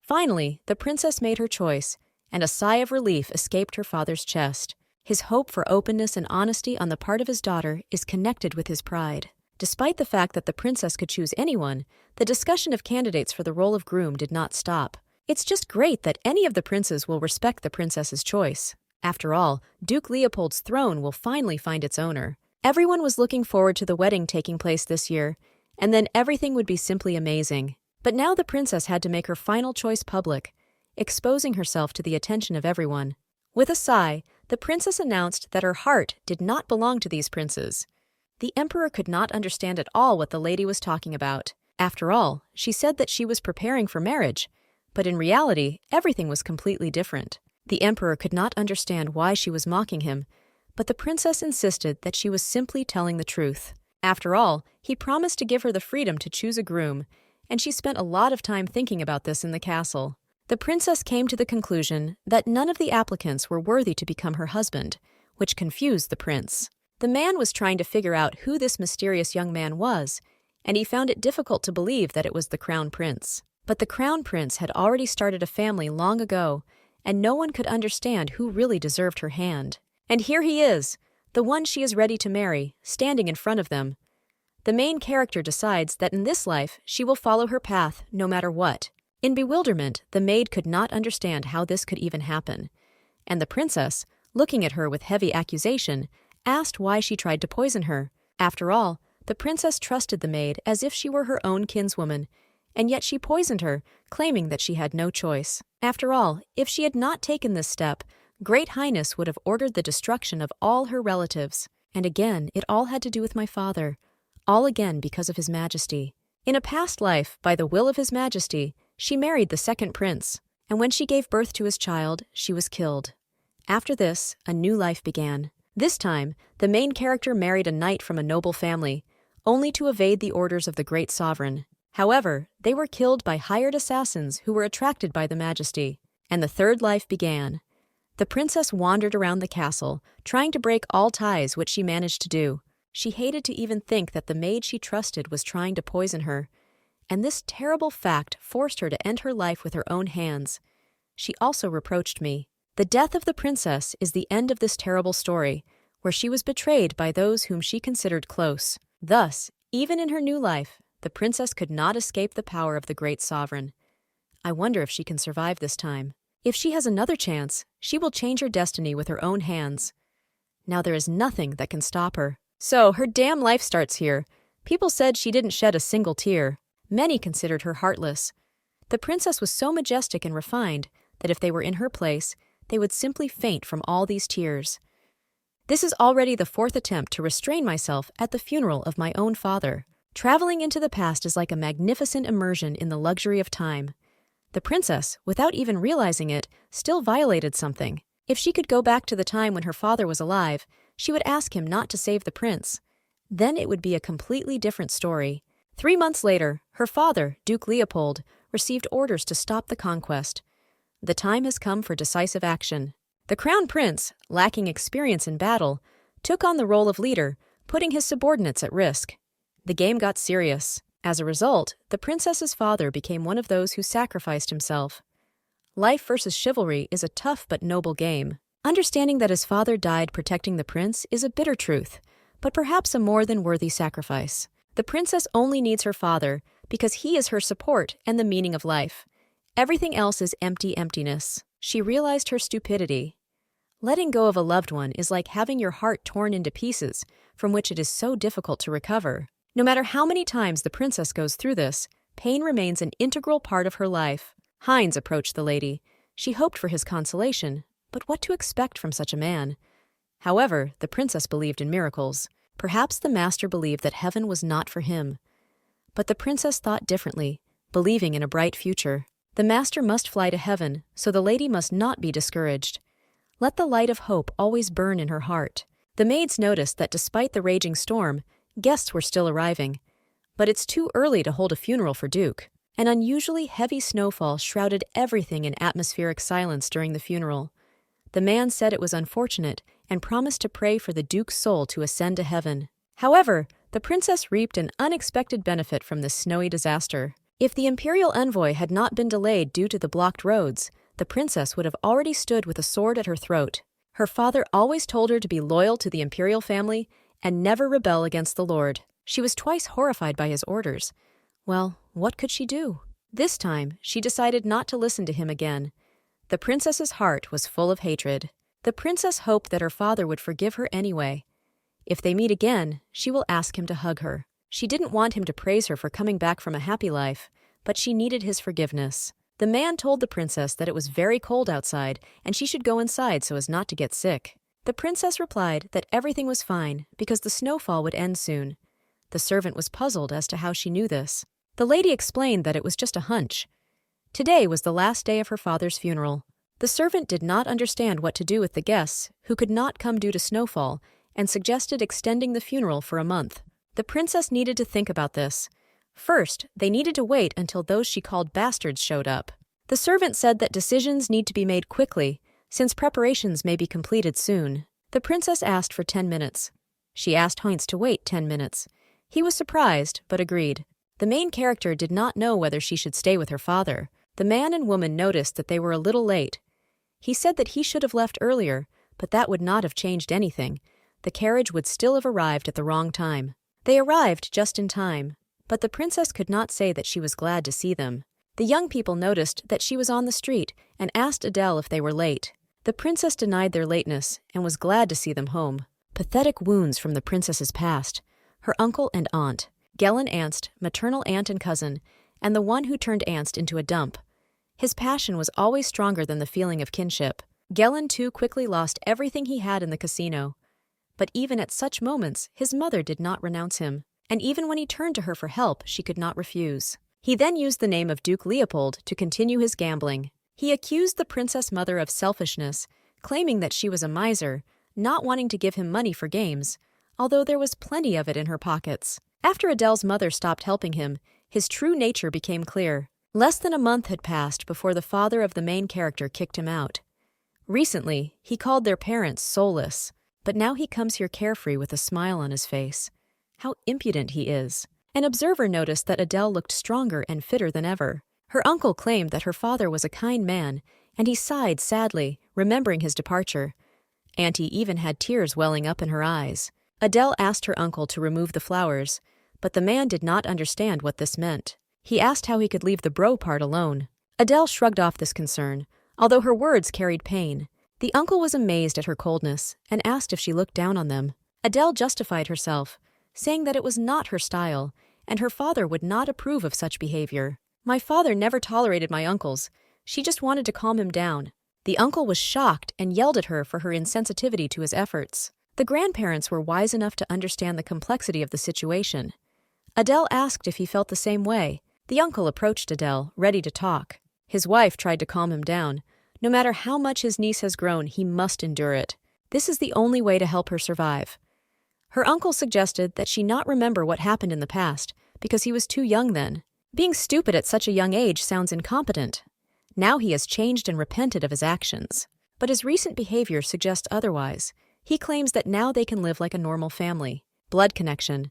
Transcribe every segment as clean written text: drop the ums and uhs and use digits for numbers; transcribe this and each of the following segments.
Finally, the princess made her choice, and a sigh of relief escaped her father's chest. His hope for openness and honesty on the part of his daughter is connected with his pride. Despite the fact that the princess could choose anyone, the discussion of candidates for the role of groom did not stop. It's just great that any of the princes will respect the princess's choice. After all, Duke Leopold's throne will finally find its owner. Everyone was looking forward to the wedding taking place this year, and then everything would be simply amazing. But now the princess had to make her final choice public, exposing herself to the attention of everyone. With a sigh, the princess announced that her heart did not belong to these princes. The emperor could not understand at all what the lady was talking about. After all, she said that she was preparing for marriage, but in reality, everything was completely different. The emperor could not understand why she was mocking him, but the princess insisted that she was simply telling the truth. After all, he promised to give her the freedom to choose a groom, and she spent a lot of time thinking about this in the castle. The princess came to the conclusion that none of the applicants were worthy to become her husband, which confused the prince. The man was trying to figure out who this mysterious young man was, and he found it difficult to believe that it was the crown prince. But the crown prince had already started a family long ago, and no one could understand who really deserved her hand. And here he is, the one she is ready to marry, standing in front of them. The main character decides that in this life she will follow her path no matter what. In bewilderment, the maid could not understand how this could even happen, and the princess, looking at her with heavy accusation, asked why she tried to poison her. After all, the princess trusted the maid as if she were her own kinswoman, and yet she poisoned her, claiming that she had no choice. After all, if she had not taken this step, Great Highness would have ordered the destruction of all her relatives. And again, it all had to do with my father. All again because of His Majesty. In a past life, by the will of His Majesty, she married the second prince, and when she gave birth to his child, she was killed. After this, a new life began. This time, the main character married a knight from a noble family, only to evade the orders of the great sovereign. However, they were killed by hired assassins who were attracted by the Majesty, and the third life began. The princess wandered around the castle, trying to break all ties, which she managed to do. She hated to even think that the maid she trusted was trying to poison her, and this terrible fact forced her to end her life with her own hands. She also reproached me. The death of the princess is the end of this terrible story, where she was betrayed by those whom she considered close. Thus, even in her new life, the princess could not escape the power of the great sovereign. I wonder if she can survive this time. If she has another chance, she will change her destiny with her own hands. Now there is nothing that can stop her. So, her damn life starts here. People said she didn't shed a single tear. Many considered her heartless. The princess was so majestic and refined that if they were in her place, they would simply faint from all these tears. This is already the fourth attempt to restrain myself at the funeral of my own father. Traveling into the past is like a magnificent immersion in the luxury of time. The princess, without even realizing it, still violated something. If she could go back to the time when her father was alive, she would ask him not to save the prince. Then it would be a completely different story. 3 months later, her father, Duke Leopold, received orders to stop the conquest. The time has come for decisive action. The crown prince, lacking experience in battle, took on the role of leader, putting his subordinates at risk. The game got serious. As a result, the princess's father became one of those who sacrificed himself. Life versus chivalry is a tough but noble game. Understanding that his father died protecting the prince is a bitter truth, but perhaps a more than worthy sacrifice. The princess only needs her father because he is her support and the meaning of life. Everything else is empty emptiness. She realized her stupidity. Letting go of a loved one is like having your heart torn into pieces, from which it is so difficult to recover. No matter how many times the princess goes through this, pain remains an integral part of her life. Heinz approached the lady. She hoped for his consolation, but what to expect from such a man? However, the princess believed in miracles. Perhaps the master believed that heaven was not for him. But the princess thought differently, believing in a bright future. The master must fly to heaven, so the lady must not be discouraged. Let the light of hope always burn in her heart. The maids noticed that despite the raging storm, guests were still arriving. But it's too early to hold a funeral for Duke. An unusually heavy snowfall shrouded everything in atmospheric silence during the funeral. The man said it was unfortunate and promised to pray for the Duke's soul to ascend to heaven. However, the princess reaped an unexpected benefit from this snowy disaster. If the imperial envoy had not been delayed due to the blocked roads, the princess would have already stood with a sword at her throat. Her father always told her to be loyal to the imperial family and never rebel against the Lord. She was twice horrified by his orders. Well, what could she do? This time, she decided not to listen to him again. The princess's heart was full of hatred. The princess hoped that her father would forgive her anyway. If they meet again, she will ask him to hug her. She didn't want him to praise her for coming back from a happy life, but she needed his forgiveness. The man told the princess that it was very cold outside and she should go inside so as not to get sick. The princess replied that everything was fine because the snowfall would end soon. The servant was puzzled as to how she knew this. The lady explained that it was just a hunch. Today was the last day of her father's funeral. The servant did not understand what to do with the guests who could not come due to snowfall and suggested extending the funeral for a month. The princess needed to think about this. First, they needed to wait until those she called bastards showed up. The servant said that decisions need to be made quickly, since preparations may be completed soon. The princess asked for 10 minutes. She asked Heinz to wait 10 minutes. He was surprised, but agreed. The main character did not know whether she should stay with her father. The man and woman noticed that they were a little late. He said that he should have left earlier, but that would not have changed anything. The carriage would still have arrived at the wrong time. They arrived just in time, but the princess could not say that she was glad to see them. The young people noticed that she was on the street and asked Adele if they were late. The princess denied their lateness and was glad to see them home. Pathetic wounds from the princess's past. Her uncle and aunt, Gellin Ernst, maternal aunt and cousin, and the one who turned Ernst into a dump. His passion was always stronger than the feeling of kinship. Gellin too quickly lost everything he had in the casino. But even at such moments, his mother did not renounce him, and even when he turned to her for help, she could not refuse. He then used the name of Duke Leopold to continue his gambling. He accused the princess mother of selfishness, claiming that she was a miser, not wanting to give him money for games, although there was plenty of it in her pockets. After Adele's mother stopped helping him, his true nature became clear. Less than a month had passed before the father of the main character kicked him out. Recently, he called their parents soulless. But now he comes here carefree with a smile on his face. How impudent he is. An observer noticed that Adele looked stronger and fitter than ever. Her uncle claimed that her father was a kind man, and he sighed sadly, remembering his departure. Auntie even had tears welling up in her eyes. Adele asked her uncle to remove the flowers, but the man did not understand what this meant. He asked how he could leave the bro part alone. Adele shrugged off this concern, although her words carried pain. The uncle was amazed at her coldness and asked if she looked down on them. Adele justified herself, saying that it was not her style, and her father would not approve of such behavior. My father never tolerated my uncles. She just wanted to calm him down. The uncle was shocked and yelled at her for her insensitivity to his efforts. The grandparents were wise enough to understand the complexity of the situation. Adele asked if he felt the same way. The uncle approached Adele, ready to talk. His wife tried to calm him down. No matter how much his niece has grown, he must endure it. This is the only way to help her survive. Her uncle suggested that she not remember what happened in the past, because he was too young then. Being stupid at such a young age sounds incompetent. Now he has changed and repented of his actions. But his recent behavior suggests otherwise. He claims that now they can live like a normal family. Blood connection.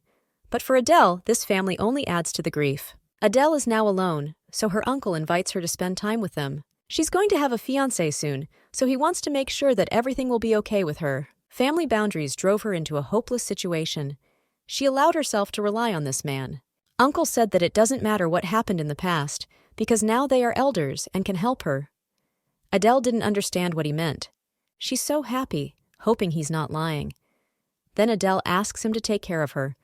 But for Adele, this family only adds to the grief. Adele is now alone, so her uncle invites her to spend time with them. She's going to have a fiancé soon, so he wants to make sure that everything will be okay with her. Family boundaries drove her into a hopeless situation. She allowed herself to rely on this man. Uncle said that it doesn't matter what happened in the past, because now they are elders and can help her. Adele didn't understand what he meant. She's so happy, hoping he's not lying. Then Adele asks him to take care of her.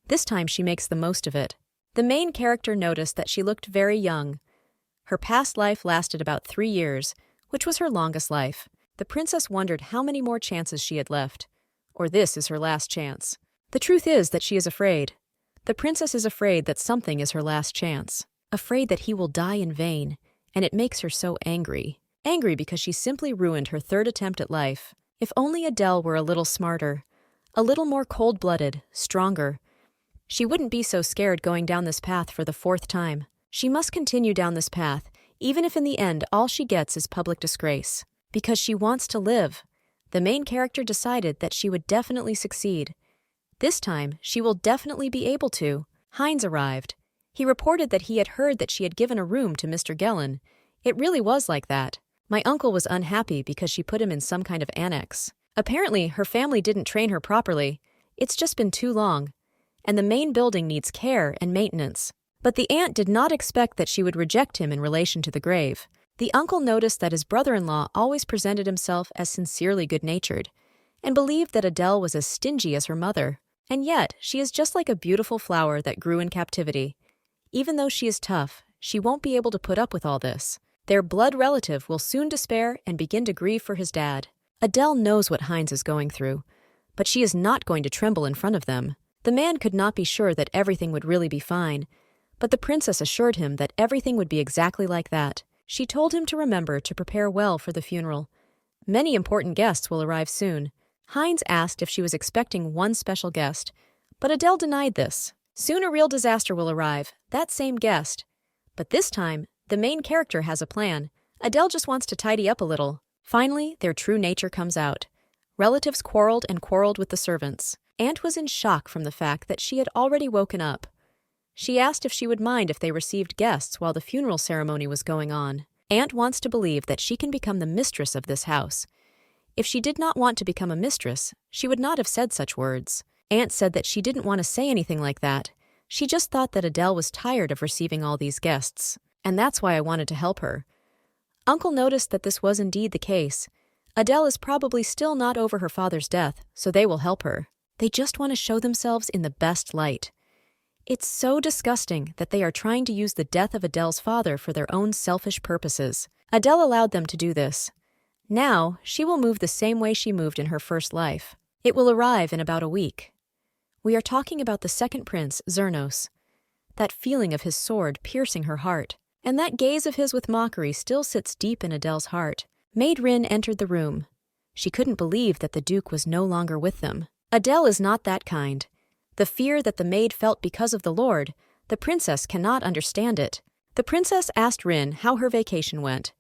This time she makes the most of it. The main character noticed that she looked very young. Her past life lasted about 3 years, which was her longest life. The princess wondered how many more chances she had left. Or this is her last chance. The truth is that she is afraid. The princess is afraid that something is her last chance. Afraid that he will die in vain, and it makes her so angry. Angry because she simply ruined her 3rd attempt at life. If only Adele were a little smarter, a little more cold-blooded, stronger. She wouldn't be so scared going down this path for the 4th time. She must continue down this path, even if in the end all she gets is public disgrace. Because she wants to live. The main character decided that she would definitely succeed. This time, she will definitely be able to. Heinz arrived. He reported that he had heard that she had given a room to Mr. Gellin. It really was like that. My uncle was unhappy because she put him in some kind of annex. Apparently, her family didn't train her properly. It's just been too long. And the main building needs care and maintenance. But the aunt did not expect that she would reject him in relation to the grave. The uncle noticed that his brother-in-law always presented himself as sincerely good-natured, and believed that Adele was as stingy as her mother. And yet, she is just like a beautiful flower that grew in captivity. Even though she is tough, she won't be able to put up with all this. Their blood relative will soon despair and begin to grieve for his dad. Adele knows what Heinz is going through, but she is not going to tremble in front of them. The man could not be sure that everything would really be fine, but the princess assured him that everything would be exactly like that. She told him to remember to prepare well for the funeral. Many important guests will arrive soon. Heinz asked if she was expecting one special guest, but Adele denied this. Soon a real disaster will arrive, that same guest. But this time, the main character has a plan. Adele just wants to tidy up a little. Finally, their true nature comes out. Relatives quarreled and quarreled with the servants. Aunt was in shock from the fact that she had already woken up. She asked if she would mind if they received guests while the funeral ceremony was going on. Aunt wants to believe that she can become the mistress of this house. If she did not want to become a mistress, she would not have said such words. Aunt said that she didn't want to say anything like that. She just thought that Adele was tired of receiving all these guests, and that's why I wanted to help her. Uncle noticed that this was indeed the case. Adele is probably still not over her father's death, so they will help her. They just want to show themselves in the best light. It's so disgusting that they are trying to use the death of Adele's father for their own selfish purposes. Adele allowed them to do this. Now, she will move the same way she moved in her first life. It will arrive in about a week. We are talking about the second prince, Zernos. That feeling of his sword piercing her heart, and that gaze of his with mockery still sits deep in Adele's heart. Maid Rin entered the room. She couldn't believe that the Duke was no longer with them. Adele is not that kind. The fear that the maid felt because of the lord, the princess cannot understand it. The princess asked Rin how her vacation went.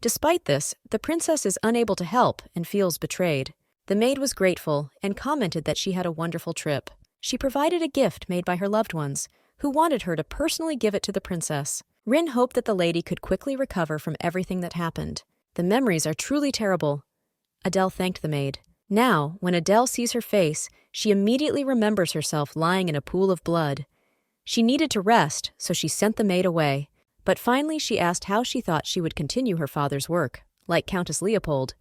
Despite this, the princess is unable to help and feels betrayed. The maid was grateful and commented that she had a wonderful trip. She provided a gift made by her loved ones, who wanted her to personally give it to the princess. Rin hoped that the lady could quickly recover from everything that happened. The memories are truly terrible. Adele thanked the maid. Now, when Adele sees her face, she immediately remembers herself lying in a pool of blood. She needed to rest, so she sent the maid away. But finally she asked how she thought she would continue her father's work, like Countess Leopold.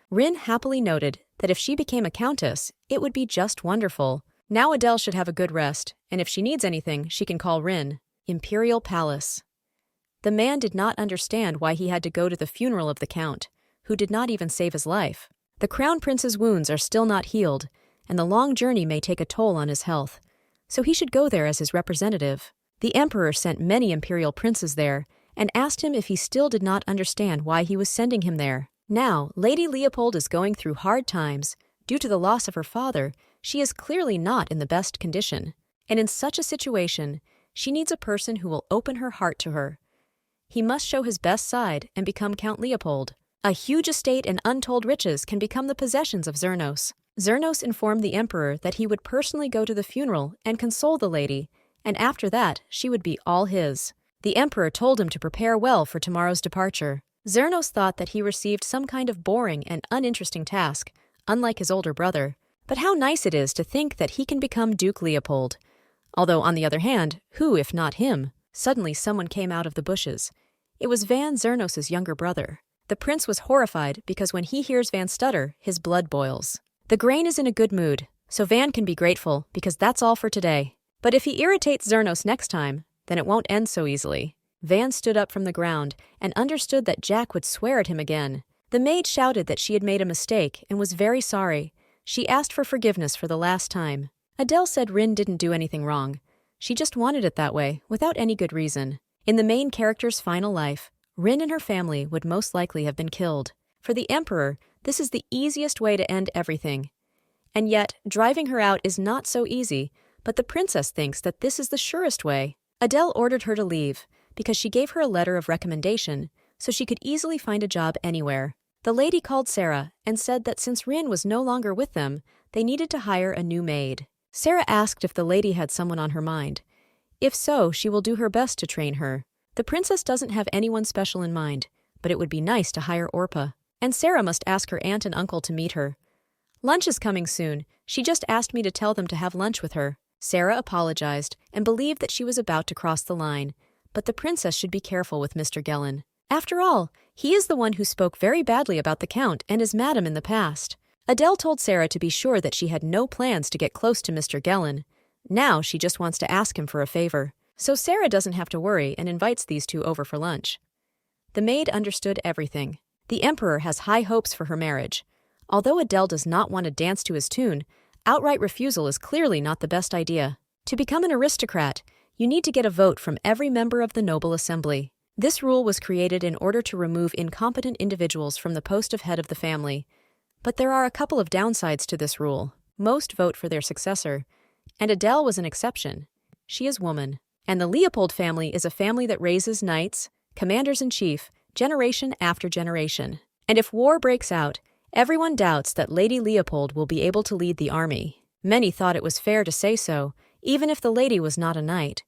Rin happily noted that if she became a countess, it would be just wonderful. Now Adele should have a good rest, and if she needs anything, she can call Rin. Imperial Palace. The man did not understand why he had to go to the funeral of the count, who did not even save his life. The crown prince's wounds are still not healed, and the long journey may take a toll on his health, so he should go there as his representative. The emperor sent many imperial princes there and asked him if he still did not understand why he was sending him there. Now, Lady Leopold is going through hard times. Due to the loss of her father, she is clearly not in the best condition, and in such a situation, she needs a person who will open her heart to her. He must show his best side and become Count Leopold. A huge estate and untold riches can become the possessions of Zernos. Zernos informed the emperor that he would personally go to the funeral and console the lady, and after that, she would be all his. The emperor told him to prepare well for tomorrow's departure. Zernos thought that he received some kind of boring and uninteresting task, unlike his older brother. But how nice it is to think that he can become Duke Leopold. Although, on the other hand, who, if not him? Suddenly someone came out of the bushes. It was Van Zernos' younger brother. The prince was horrified because when he hears Van stutter, his blood boils. The grain is in a good mood, so Van can be grateful because that's all for today. But if he irritates Zernos next time, then it won't end so easily. Van stood up from the ground and understood that Jack would swear at him again. The maid shouted that she had made a mistake and was very sorry. She asked for forgiveness for the last time. Adele said Rin didn't do anything wrong. She just wanted it that way, without any good reason. In the main character's final life, Rin and her family would most likely have been killed. For the emperor, this is the easiest way to end everything. And yet, driving her out is not so easy, but the princess thinks that this is the surest way. Adele ordered her to leave, because she gave her a letter of recommendation, so she could easily find a job anywhere. The lady called Sarah and said that since Rin was no longer with them, they needed to hire a new maid. Sarah asked if the lady had someone on her mind. If so, she will do her best to train her. The princess doesn't have anyone special in mind, but it would be nice to hire Orpa. And Sarah must ask her aunt and uncle to meet her. Lunch is coming soon. She just asked me to tell them to have lunch with her. Sarah apologized and believed that she was about to cross the line, but the princess should be careful with Mr. Gellin. After all, he is the one who spoke very badly about the Count and his madam in the past. Adele told Sarah to be sure that she had no plans to get close to Mr. Gellin. Now she just wants to ask him for a favor. So Sarah doesn't have to worry and invites these two over for lunch. The maid understood everything. The emperor has high hopes for her marriage. Although Adele does not want to dance to his tune, outright refusal is clearly not the best idea. To become an aristocrat, you need to get a vote from every member of the noble assembly. This rule was created in order to remove incompetent individuals from the post of head of the family. But there are a couple of downsides to this rule. Most vote for their successor, and Adele was an exception. She is woman. And the Leopold family is a family that raises knights, commanders-in-chief, generation after generation. And if war breaks out, everyone doubts that Lady Leopold will be able to lead the army. Many thought it was fair to say so, even if the lady was not a knight.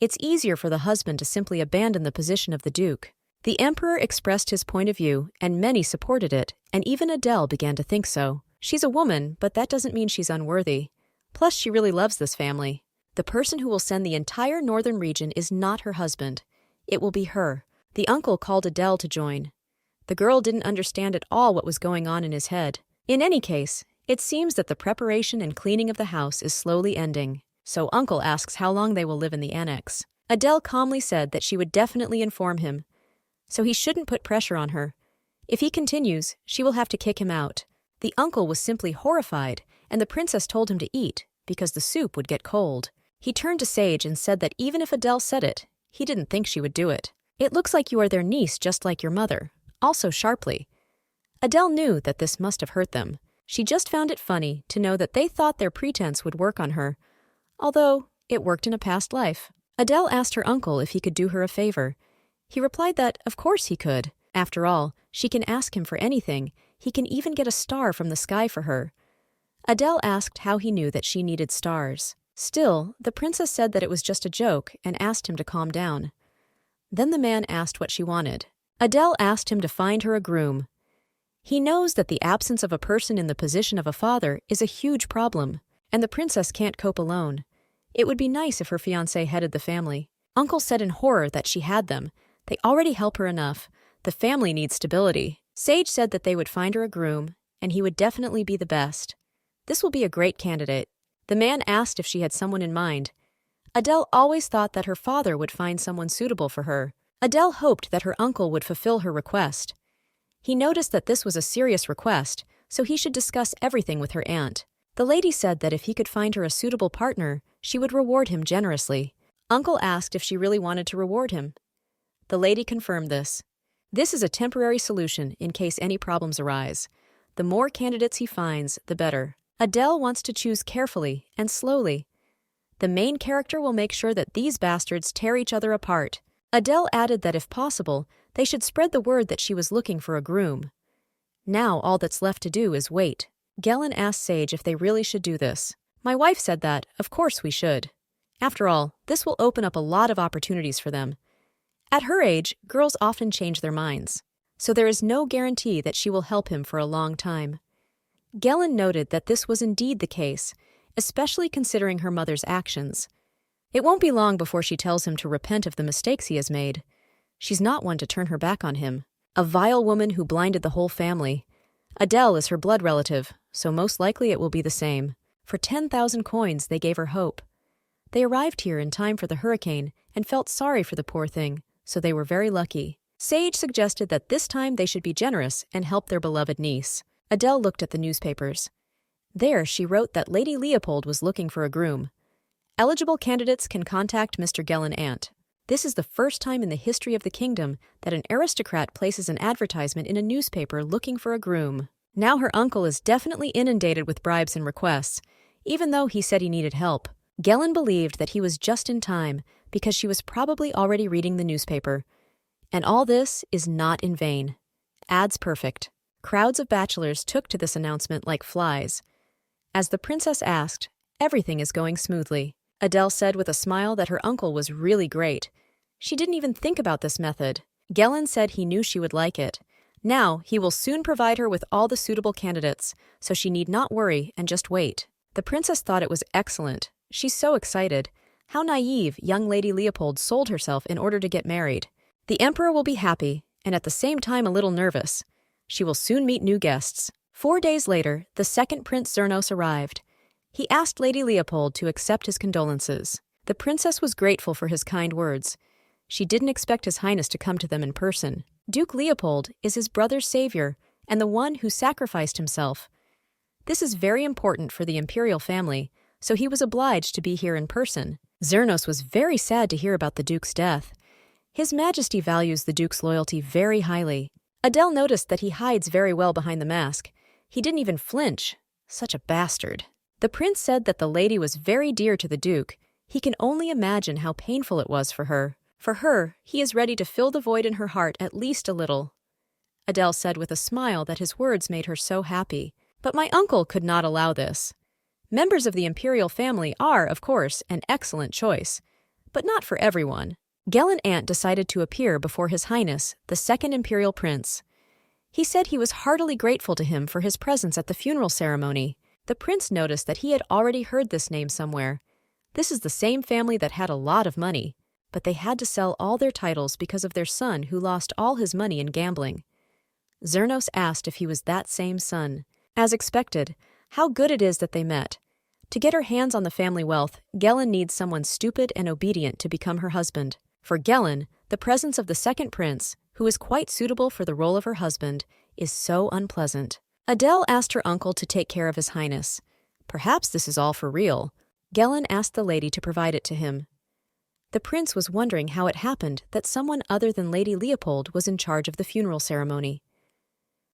It's easier for the husband to simply abandon the position of the duke. The emperor expressed his point of view, and many supported it, and even Adele began to think so. She's a woman, but that doesn't mean she's unworthy. Plus, she really loves this family. The person who will send the entire northern region is not her husband. It will be her. The uncle called Adele to join. The girl didn't understand at all what was going on in his head. In any case, it seems that the preparation and cleaning of the house is slowly ending. So uncle asks how long they will live in the annex. Adele calmly said that she would definitely inform him, so he shouldn't put pressure on her. If he continues, she will have to kick him out. The uncle was simply horrified, and the princess told him to eat, because the soup would get cold. He turned to Sage and said that even if Adele said it, he didn't think she would do it. It looks like you are their niece just like your mother, also sharply. Adele knew that this must have hurt them. She just found it funny to know that they thought their pretense would work on her, although it worked in a past life. Adele asked her uncle if he could do her a favor. He replied that, of course he could. After all, she can ask him for anything. He can even get a star from the sky for her. Adele asked how he knew that she needed stars. Still, the princess said that it was just a joke and asked him to calm down. Then the man asked what she wanted. Adele asked him to find her a groom. He knows that the absence of a person in the position of a father is a huge problem, and the princess can't cope alone. It would be nice if her fiancé headed the family. Uncle said in horror that she had them. They already help her enough. The family needs stability. Sage said that they would find her a groom, and he would definitely be the best. This will be a great candidate. The man asked if she had someone in mind. Adele always thought that her father would find someone suitable for her. Adele hoped that her uncle would fulfill her request. He noticed that this was a serious request, so he should discuss everything with her aunt. The lady said that if he could find her a suitable partner, she would reward him generously. Uncle asked if she really wanted to reward him. The lady confirmed this. This is a temporary solution in case any problems arise. The more candidates he finds, the better. Adele wants to choose carefully and slowly. The main character will make sure that these bastards tear each other apart. Adele added that if possible, they should spread the word that she was looking for a groom. Now all that's left to do is wait. Gellin asked Sage if they really should do this. My wife said that, of course we should. After all, this will open up a lot of opportunities for them. At her age, girls often change their minds, so there is no guarantee that she will help him for a long time. Gellin noted that this was indeed the case, especially considering her mother's actions. It won't be long before she tells him to repent of the mistakes he has made. She's not one to turn her back on him. A vile woman who blinded the whole family. Adele is her blood relative, so most likely it will be the same. For 10,000 coins, they gave her hope. They arrived here in time for the hurricane and felt sorry for the poor thing, so they were very lucky. Sage suggested that this time they should be generous and help their beloved niece. Adele looked at the newspapers. There she wrote that Lady Leopold was looking for a groom. Eligible candidates can contact Mr. Gellin Aunt. This is the first time in the history of the kingdom that an aristocrat places an advertisement in a newspaper looking for a groom. Now her uncle is definitely inundated with bribes and requests, even though he said he needed help. Gellin believed that he was just in time because she was probably already reading the newspaper. And all this is not in vain. Ads perfect. Crowds of bachelors took to this announcement like flies. As the princess asked, everything is going smoothly. Adele said with a smile that her uncle was really great. She didn't even think about this method. Gellin said he knew she would like it. Now, he will soon provide her with all the suitable candidates, so she need not worry and just wait. The princess thought it was excellent. She's so excited. How naive young Lady Leopold sold herself in order to get married. The emperor will be happy, and at the same time a little nervous. She will soon meet new guests. 4 days later, the second Prince Zernos arrived. He asked Lady Leopold to accept his condolences. The princess was grateful for his kind words. She didn't expect His Highness to come to them in person. Duke Leopold is his brother's savior and the one who sacrificed himself. This is very important for the imperial family, so he was obliged to be here in person. Zernos was very sad to hear about the Duke's death. His Majesty values the Duke's loyalty very highly. Adele noticed that he hides very well behind the mask. He didn't even flinch. Such a bastard. The prince said that the lady was very dear to the Duke. He can only imagine how painful it was for her. For her, he is ready to fill the void in her heart at least a little. Adele said with a smile that his words made her so happy. But my uncle could not allow this. Members of the imperial family are, of course, an excellent choice, but not for everyone. Gellin Ant decided to appear before His Highness, the second imperial prince. He said he was heartily grateful to him for his presence at the funeral ceremony. The prince noticed that he had already heard this name somewhere. This is the same family that had a lot of money, but they had to sell all their titles because of their son who lost all his money in gambling. Zernos asked if he was that same son. As expected, how good it is that they met. To get her hands on the family wealth, Gellin needs someone stupid and obedient to become her husband. For Gellin, the presence of the second prince, who is quite suitable for the role of her husband, is so unpleasant. Adele asked her uncle to take care of His Highness. Perhaps this is all for real. Gellin asked the lady to provide it to him. The prince was wondering how it happened that someone other than Lady Leopold was in charge of the funeral ceremony.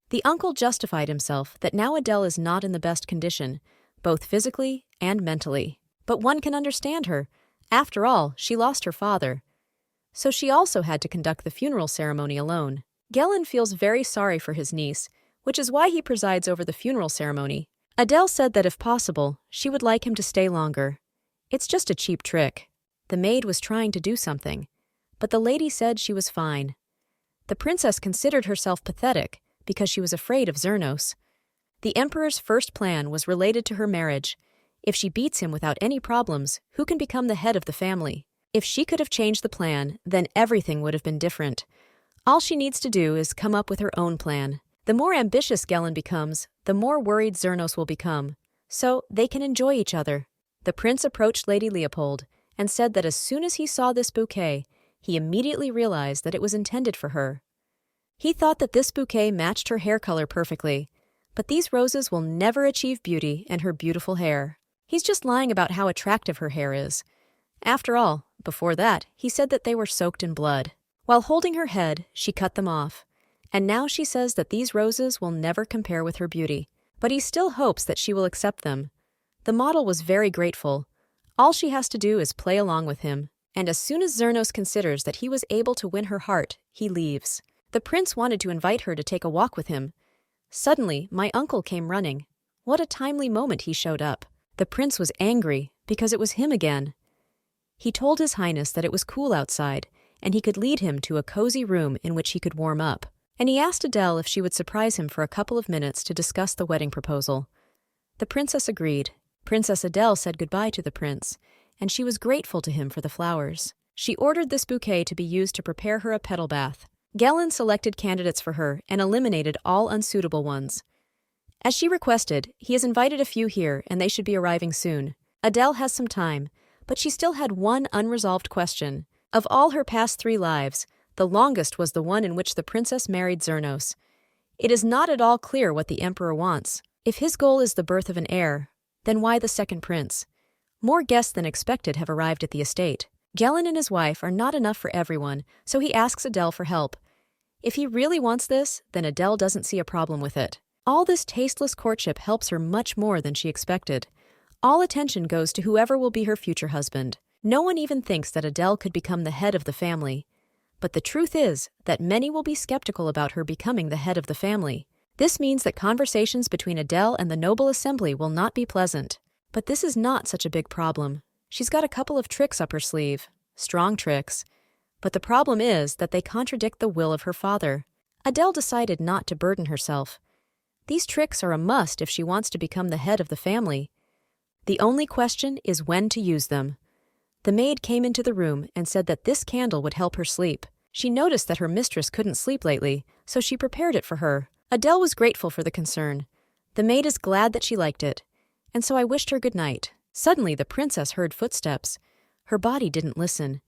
The uncle justified himself that now Adele is not in the best condition, both physically and mentally. But one can understand her. After all, she lost her father. So she also had to conduct the funeral ceremony alone. Gellin feels very sorry for his niece, which is why he presides over the funeral ceremony. Adele said that if possible, she would like him to stay longer. It's just a cheap trick. The maid was trying to do something, but the lady said she was fine. The princess considered herself pathetic because she was afraid of Zernos. The emperor's first plan was related to her marriage. If she beats him without any problems, who can become the head of the family? If she could have changed the plan, then everything would have been different. All she needs to do is come up with her own plan. The more ambitious Gellin becomes, the more worried Zernos will become. So they can enjoy each other. The prince approached Lady Leopold and said that as soon as he saw this bouquet, he immediately realized that it was intended for her. He thought that this bouquet matched her hair color perfectly, but these roses will never achieve beauty and her beautiful hair. He's just lying about how attractive her hair is. After all, before that, he said that they were soaked in blood. While holding her head, she cut them off. And now she says that these roses will never compare with her beauty. But he still hopes that she will accept them. The model was very grateful. All she has to do is play along with him. And as soon as Zernos considers that he was able to win her heart, he leaves. The prince wanted to invite her to take a walk with him. Suddenly, my uncle came running. What a timely moment he showed up. The prince was angry because it was him again. He told His Highness that it was cool outside, and he could lead him to a cozy room in which he could warm up. And he asked Adele if she would surprise him for a couple of minutes to discuss the wedding proposal. The princess agreed. Princess Adele said goodbye to the prince, and she was grateful to him for the flowers. She ordered this bouquet to be used to prepare her a petal bath. Gellin selected candidates for her and eliminated all unsuitable ones. As she requested, he has invited a few here, and they should be arriving soon. Adele has some time, but she still had one unresolved question. Of all her past 3 lives, the longest was the one in which the princess married Zernos. It is not at all clear what the emperor wants. If his goal is the birth of an heir, then why the second prince? More guests than expected have arrived at the estate. Gellin and his wife are not enough for everyone, so he asks Adele for help. If he really wants this, then Adele doesn't see a problem with it. All this tasteless courtship helps her much more than she expected. All attention goes to whoever will be her future husband. No one even thinks that Adele could become the head of the family. But the truth is that many will be skeptical about her becoming the head of the family. This means that conversations between Adele and the noble assembly will not be pleasant. But this is not such a big problem. She's got a couple of tricks up her sleeve, strong tricks. But the problem is that they contradict the will of her father. Adele decided not to burden herself. These tricks are a must if she wants to become the head of the family. The only question is when to use them. The maid came into the room and said that this candle would help her sleep. She noticed that her mistress couldn't sleep lately, so she prepared it for her. Adele was grateful for the concern. The maid is glad that she liked it, and so I wished her good night. Suddenly the princess heard footsteps. Her body didn't listen.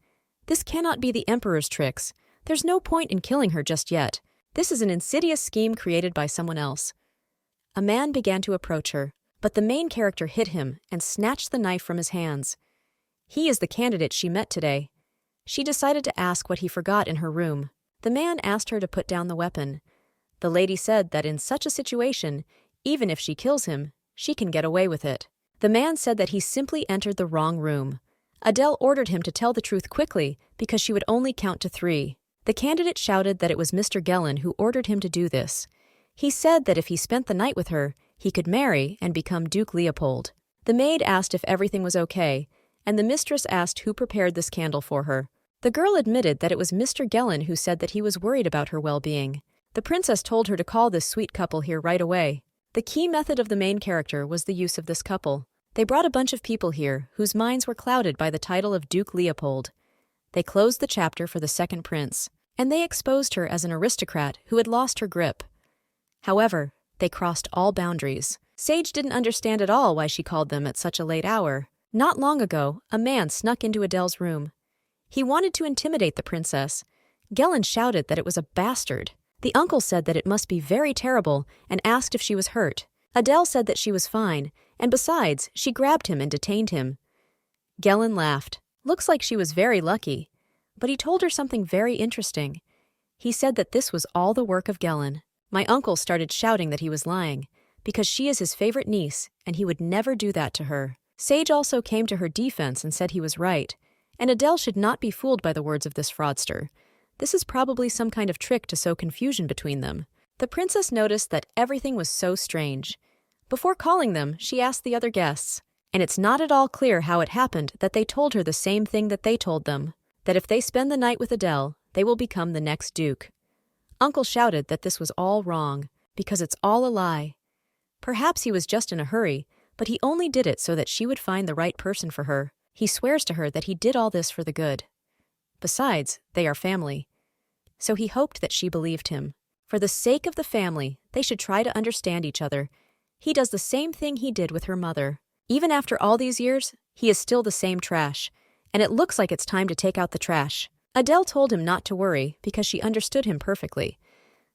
This cannot be the emperor's tricks. There's no point in killing her just yet. This is an insidious scheme created by someone else. A man began to approach her, but the main character hit him and snatched the knife from his hands. He is the candidate she met today. She decided to ask what he forgot in her room. The man asked her to put down the weapon. The lady said that in such a situation, even if she kills him, she can get away with it. The man said that he simply entered the wrong room. Adele ordered him to tell the truth quickly because she would only count to 3. The candidate shouted that it was Mr. Gellin who ordered him to do this. He said that if he spent the night with her, he could marry and become Duke Leopold. The maid asked if everything was okay, and the mistress asked who prepared this candle for her. The girl admitted that it was Mr. Gellin who said that he was worried about her well-being. The princess told her to call this sweet couple here right away. The key method of the main character was the use of this couple. They brought a bunch of people here whose minds were clouded by the title of Duke Leopold. They closed the chapter for the second prince, and they exposed her as an aristocrat who had lost her grip. However, they crossed all boundaries. Sage didn't understand at all why she called them at such a late hour. Not long ago, a man snuck into Adele's room. He wanted to intimidate the princess. Gellin shouted that it was a bastard. The uncle said that it must be very terrible and asked if she was hurt. Adele said that she was fine, and besides, she grabbed him and detained him. Gellin laughed. Looks like she was very lucky. But he told her something very interesting. He said that this was all the work of Gellin. My uncle started shouting that he was lying, because she is his favorite niece, and he would never do that to her. Sage also came to her defense and said he was right, and Adele should not be fooled by the words of this fraudster. This is probably some kind of trick to sow confusion between them. The princess noticed that everything was so strange. Before calling them, she asked the other guests, and it's not at all clear how it happened that they told her the same thing that they told them, that if they spend the night with Adele, they will become the next duke. Uncle shouted that this was all wrong, because it's all a lie. Perhaps he was just in a hurry, but he only did it so that she would find the right person for her. He swears to her that he did all this for the good. Besides, they are family. So he hoped that she believed him. For the sake of the family, they should try to understand each other. He does the same thing he did with her mother. Even after all these years, he is still the same trash, and it looks like it's time to take out the trash. Adele told him not to worry because she understood him perfectly.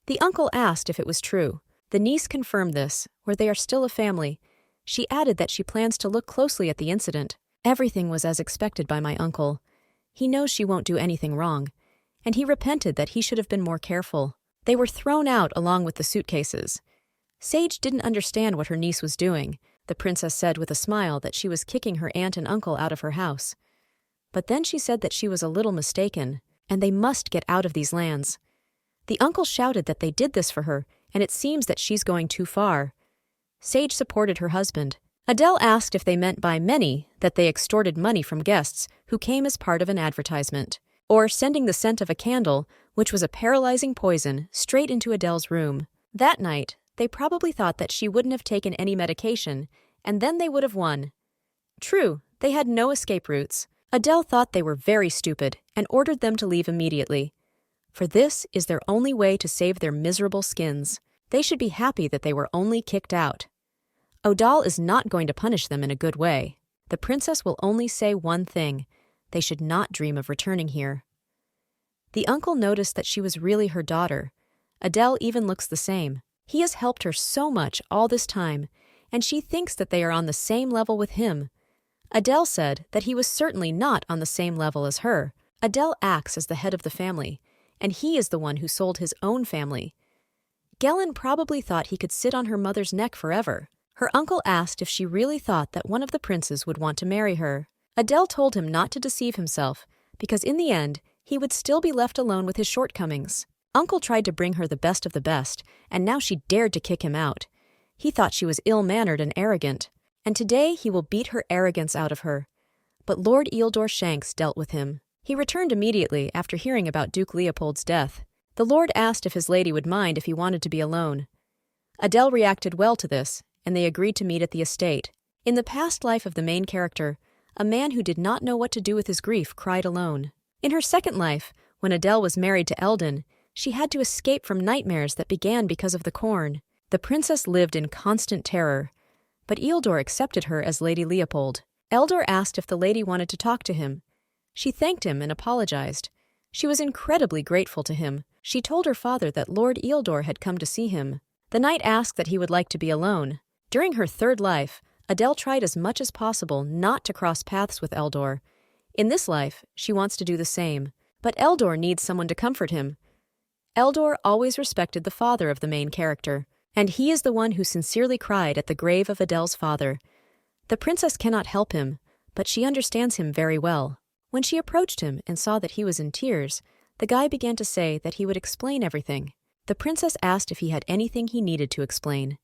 The uncle asked if it was true. The niece confirmed this, where they are still a family. She added that she plans to look closely at the incident. Everything was as expected by my uncle. He knows she won't do anything wrong, and he repented that he should have been more careful. They were thrown out along with the suitcases. Sage didn't understand what her niece was doing. The princess said with a smile that she was kicking her aunt and uncle out of her house. But then she said that she was a little mistaken, and they must get out of these lands. The uncle shouted that they did this for her, and it seems that she's going too far. Sage supported her husband. Adele asked if they meant by many that they extorted money from guests who came as part of an advertisement, or sending the scent of a candle, which was a paralyzing poison, straight into Adele's room. That night, they probably thought that she wouldn't have taken any medication, and then they would have won. True, they had no escape routes. Adele thought they were very stupid and ordered them to leave immediately. For this is their only way to save their miserable skins. They should be happy that they were only kicked out. Odal is not going to punish them in a good way. The princess will only say one thing: they should not dream of returning here. The uncle noticed that she was really her daughter. Adele even looks the same. He has helped her so much all this time, and she thinks that they are on the same level with him. Adele said that he was certainly not on the same level as her. Adele acts as the head of the family, and he is the one who sold his own family. Gellin probably thought he could sit on her mother's neck forever. Her uncle asked if she really thought that one of the princes would want to marry her. Adele told him not to deceive himself, because in the end, he would still be left alone with his shortcomings. Uncle tried to bring her the best of the best, and now she dared to kick him out. He thought she was ill-mannered and arrogant, and today he will beat her arrogance out of her. but Lord Ealdor Shanks dealt with him. He returned immediately after hearing about Duke Leopold's death. The lord asked if his lady would mind if he wanted to be alone. Adele reacted well to this, and they agreed to meet at the estate. In the past life of the main character, a man who did not know what to do with his grief cried alone. In her second life, when Adele was married to Eldon, she had to escape from nightmares that began because of the corn. The princess lived in constant terror, but Ealdor accepted her as Lady Leopold. Eldor asked if the lady wanted to talk to him. She thanked him and apologized. She was incredibly grateful to him. She told her father that Lord Ealdor had come to see him. The knight asked that he would like to be alone. During her third life, Adele tried as much as possible not to cross paths with Eldor. In this life, she wants to do the same. But Eldor needs someone to comfort him. Eldor always respected the father of the main character, and he is the one who sincerely cried at the grave of Adele's father. The princess cannot help him, but she understands him very well. When she approached him and saw that he was in tears, the guy began to say that he would explain everything. The princess asked if he had anything he needed to explain.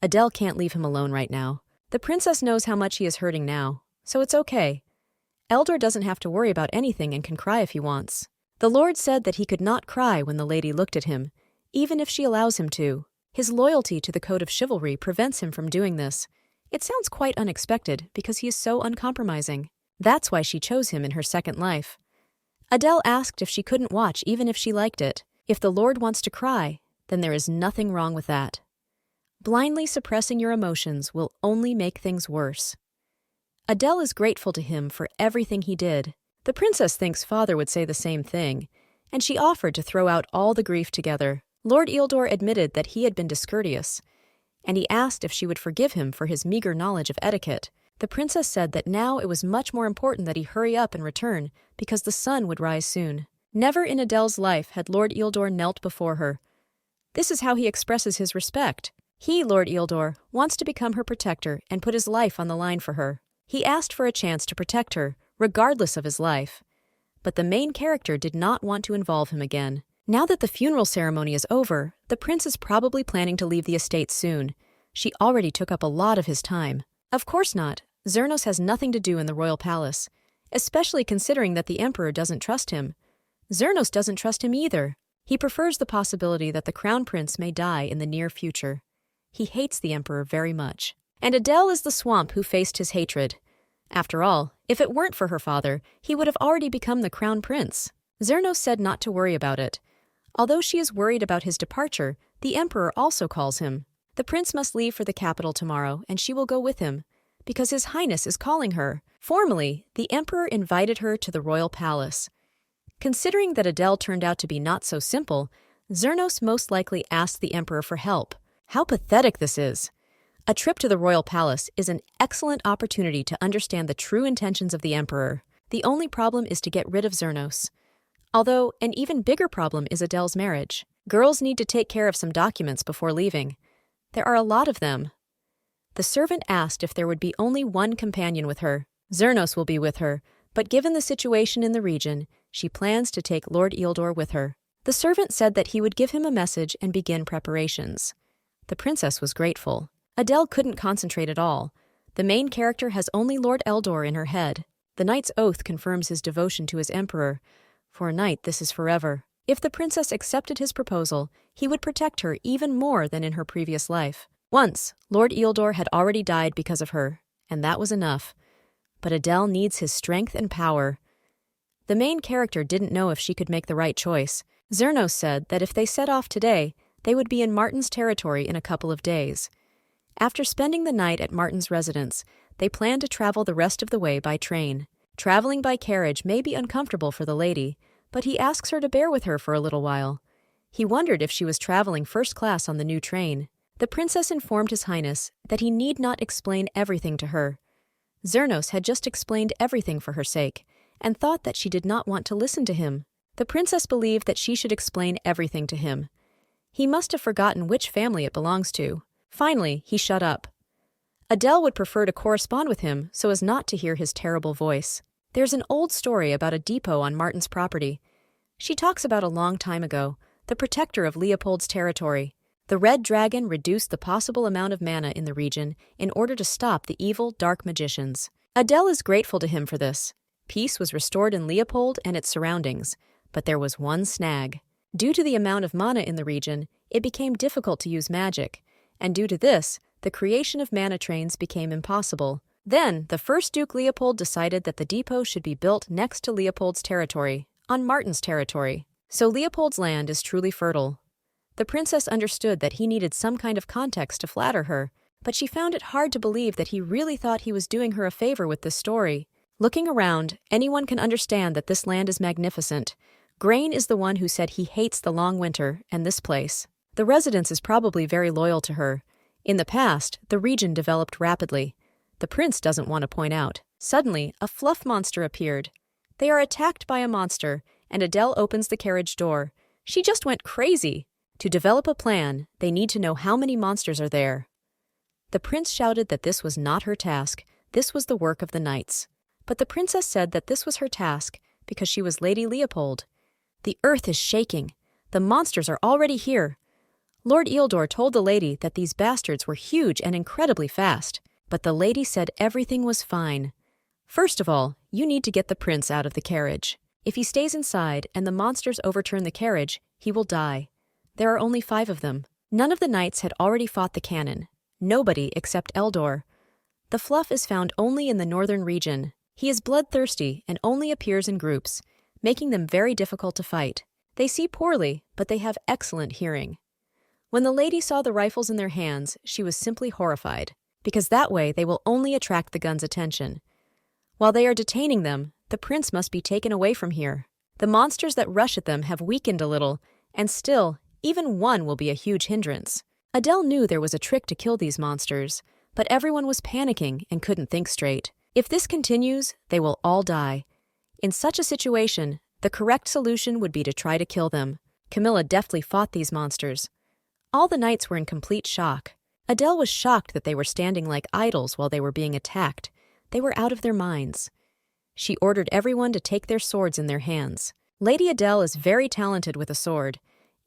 Adele can't leave him alone right now. The princess knows how much he is hurting now, so it's okay. Eldor doesn't have to worry about anything and can cry if he wants. The lord said that he could not cry when the lady looked at him, even if she allows him to. His loyalty to the code of chivalry prevents him from doing this. It sounds quite unexpected because he is so uncompromising. That's why she chose him in her second life. Adele asked if she couldn't watch even if she liked it. If the lord wants to cry, then there is nothing wrong with that. Blindly suppressing your emotions will only make things worse. Adele is grateful to him for everything he did. The princess thinks father would say the same thing, and she offered to throw out all the grief together. Lord Ealdor admitted that he had been discourteous, and he asked if she would forgive him for his meager knowledge of etiquette. The princess said that now it was much more important that he hurry up and return, because the sun would rise soon. Never in Adele's life had Lord Ealdor knelt before her. This is how he expresses his respect. He, Lord Ealdor, wants to become her protector and put his life on the line for her. He asked for a chance to protect her, regardless of his life. But the main character did not want to involve him again. Now that the funeral ceremony is over, the prince is probably planning to leave the estate soon. She already took up a lot of his time. Of course not. Zernos has nothing to do in the royal palace, especially considering that the emperor doesn't trust him. Zernos doesn't trust him either. He prefers the possibility that the crown prince may die in the near future. He hates the emperor very much. And Adele is the swamp who faced his hatred. After all, if it weren't for her father, he would have already become the crown prince. Zernos said not to worry about it. Although she is worried about his departure, the emperor also calls him. The prince must leave for the capital tomorrow, and she will go with him, because his highness is calling her. Formally, the emperor invited her to the royal palace. Considering that Adele turned out to be not so simple, Zernos most likely asked the emperor for help. How pathetic this is! A trip to the royal palace is an excellent opportunity to understand the true intentions of the emperor. The only problem is to get rid of Zernos. Although, an even bigger problem is Adele's marriage. Girls need to take care of some documents before leaving. There are a lot of them. The servant asked if there would be only one companion with her. Zernos will be with her, but given the situation in the region, she plans to take Lord Ealdor with her. The servant said that he would give him a message and begin preparations. The princess was grateful. Adele couldn't concentrate at all. The main character has only Lord Eldor in her head. The knight's oath confirms his devotion to his emperor. For a knight, this is forever. If the princess accepted his proposal, he would protect her even more than in her previous life. Once, Lord Ealdor had already died because of her, and that was enough. But Adele needs his strength and power. The main character didn't know if she could make the right choice. Zernos said that if they set off today, they would be in Martin's territory in a couple of days. After spending the night at Martin's residence, they planned to travel the rest of the way by train. Traveling by carriage may be uncomfortable for the lady, but he asks her to bear with her for a little while. He wondered if she was traveling first class on the new train. The princess informed His Highness that he need not explain everything to her. Zernos had just explained everything for her sake, and thought that she did not want to listen to him. The princess believed that she should explain everything to him. He must have forgotten which family it belongs to. Finally, he shut up. Adele would prefer to correspond with him so as not to hear his terrible voice. There's an old story about a depot on Martin's property. She talks about a long time ago, the protector of Leopold's territory. The Red Dragon reduced the possible amount of mana in the region in order to stop the evil, dark magicians. Adele is grateful to him for this. Peace was restored in Leopold and its surroundings, but there was one snag. Due to the amount of mana in the region, it became difficult to use magic, and due to this, the creation of mana trains became impossible. Then, the first Duke Leopold decided that the depot should be built next to Leopold's territory, on Martin's territory. So Leopold's land is truly fertile. The princess understood that he needed some kind of context to flatter her, but she found it hard to believe that he really thought he was doing her a favor with this story. Looking around, anyone can understand that this land is magnificent. Grain is the one who said he hates the long winter and this place. The residence is probably very loyal to her. In the past, the region developed rapidly. The prince doesn't want to point out. Suddenly, a fluff monster appeared. They are attacked by a monster, and Adele opens the carriage door. She just went crazy. To develop a plan, they need to know how many monsters are there. The prince shouted that this was not her task, this was the work of the knights. But the princess said that this was her task because she was Lady Leopold. The earth is shaking. The monsters are already here. Lord Eildor told the lady that these bastards were huge and incredibly fast, but the lady said everything was fine. First of all, you need to get the prince out of the carriage. If he stays inside and the monsters overturn the carriage, he will die. There are only 5 of them. None of the knights had already fought the cannon. Nobody except Eldor. The fluff is found only in the northern region. He is bloodthirsty and only appears in groups, making them very difficult to fight. They see poorly, but they have excellent hearing. When the lady saw the rifles in their hands, she was simply horrified, because that way they will only attract the gun's attention. While they are detaining them, the prince must be taken away from here. The monsters that rush at them have weakened a little, and still, even one will be a huge hindrance. Adele knew there was a trick to kill these monsters, but everyone was panicking and couldn't think straight. If this continues, they will all die. In such a situation, the correct solution would be to try to kill them. Camilla deftly fought these monsters. All the knights were in complete shock. Adele was shocked that they were standing like idols while they were being attacked. They were out of their minds. She ordered everyone to take their swords in their hands. Lady Adele is very talented with a sword,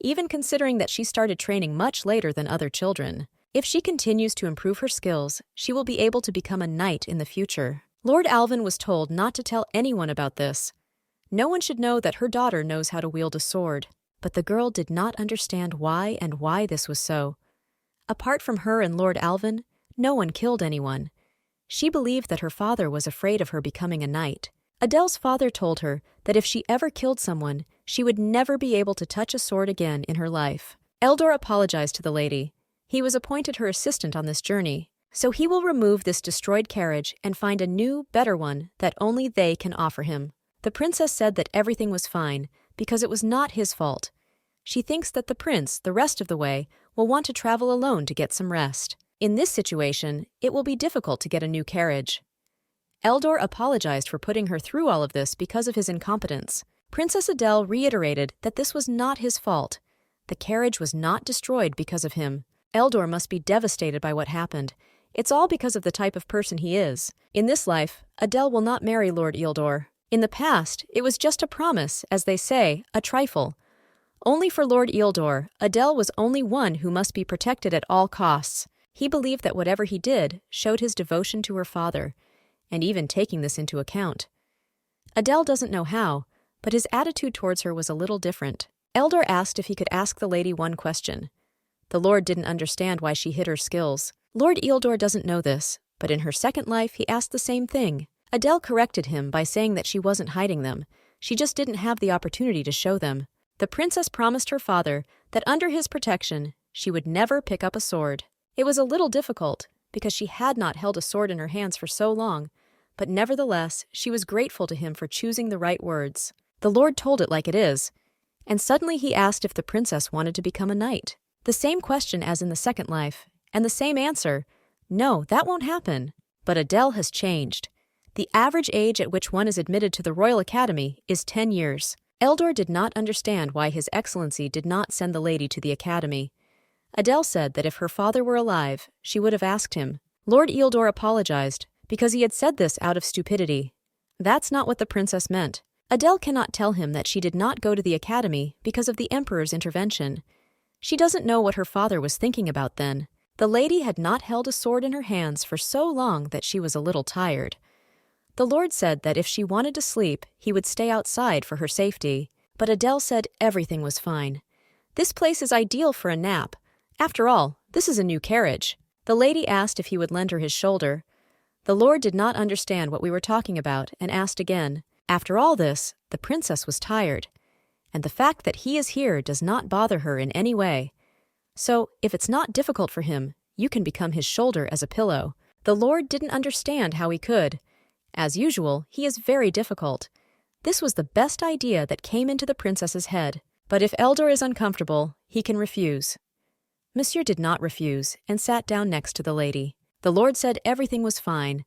even considering that she started training much later than other children. If she continues to improve her skills, she will be able to become a knight in the future. Lord Alvin was told not to tell anyone about this. No one should know that her daughter knows how to wield a sword, but the girl did not understand why and why this was so. Apart from her and Lord Alvin, no one killed anyone. She believed that her father was afraid of her becoming a knight. Adele's father told her that if she ever killed someone, she would never be able to touch a sword again in her life. Eldor apologized to the lady. He was appointed her assistant on this journey, so he will remove this destroyed carriage and find a new, better one that only they can offer him. The princess said that everything was fine because it was not his fault. She thinks that the prince, the rest of the way, will want to travel alone to get some rest. In this situation, it will be difficult to get a new carriage. Eldor apologized for putting her through all of this because of his incompetence. Princess Adele reiterated that this was not his fault. The carriage was not destroyed because of him. Eldor must be devastated by what happened. It's all because of the type of person he is. In this life, Adele will not marry Lord Eildor. In the past, it was just a promise, as they say, a trifle. Only for Lord Eildor, Adele was only one who must be protected at all costs. He believed that whatever he did showed his devotion to her father, and even taking this into account. Adele doesn't know how, but his attitude towards her was a little different. Eldor asked if he could ask the lady one question. The Lord didn't understand why she hid her skills. Lord Eildor doesn't know this, but in her second life he asked the same thing. Adele corrected him by saying that she wasn't hiding them. She just didn't have the opportunity to show them. The princess promised her father that under his protection, she would never pick up a sword. It was a little difficult, because she had not held a sword in her hands for so long, but nevertheless, she was grateful to him for choosing the right words. The Lord told it like it is, and suddenly he asked if the princess wanted to become a knight. The same question as in the second life, and the same answer, no, that won't happen. But Adele has changed. The average age at which one is admitted to the Royal Academy is 10 years. Eldor did not understand why His Excellency did not send the lady to the academy. Adele said that if her father were alive, she would have asked him. Lord Eildor apologized, because he had said this out of stupidity. That's not what the princess meant. Adele cannot tell him that she did not go to the academy because of the Emperor's intervention. She doesn't know what her father was thinking about then. The lady had not held a sword in her hands for so long that she was a little tired. The Lord said that if she wanted to sleep, he would stay outside for her safety. But Adele said everything was fine. This place is ideal for a nap. After all, this is a new carriage. The lady asked if he would lend her his shoulder. The Lord did not understand what we were talking about and asked again. After all this, the princess was tired. And the fact that he is here does not bother her in any way. So, if it's not difficult for him, you can become his shoulder as a pillow. The Lord didn't understand how he could. As usual, he is very difficult. This was the best idea that came into the princess's head. But if Eldor is uncomfortable, he can refuse. Monsieur did not refuse and sat down next to the lady. The Lord said everything was fine,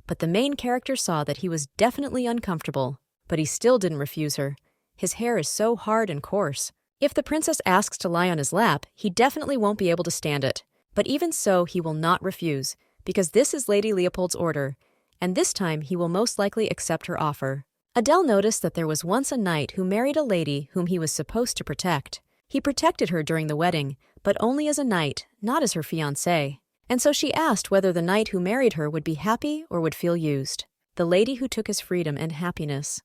but the main character saw that he was definitely uncomfortable. But he still didn't refuse her. His hair is so hard and coarse. If the princess asks to lie on his lap, he definitely won't be able to stand it. But even so, he will not refuse, because this is Lady Leopold's order, and this time he will most likely accept her offer. Adele noticed that there was once a knight who married a lady whom he was supposed to protect. He protected her during the wedding, but only as a knight, not as her fiancé. And so she asked whether the knight who married her would be happy or would feel used. The lady who took his freedom and happiness.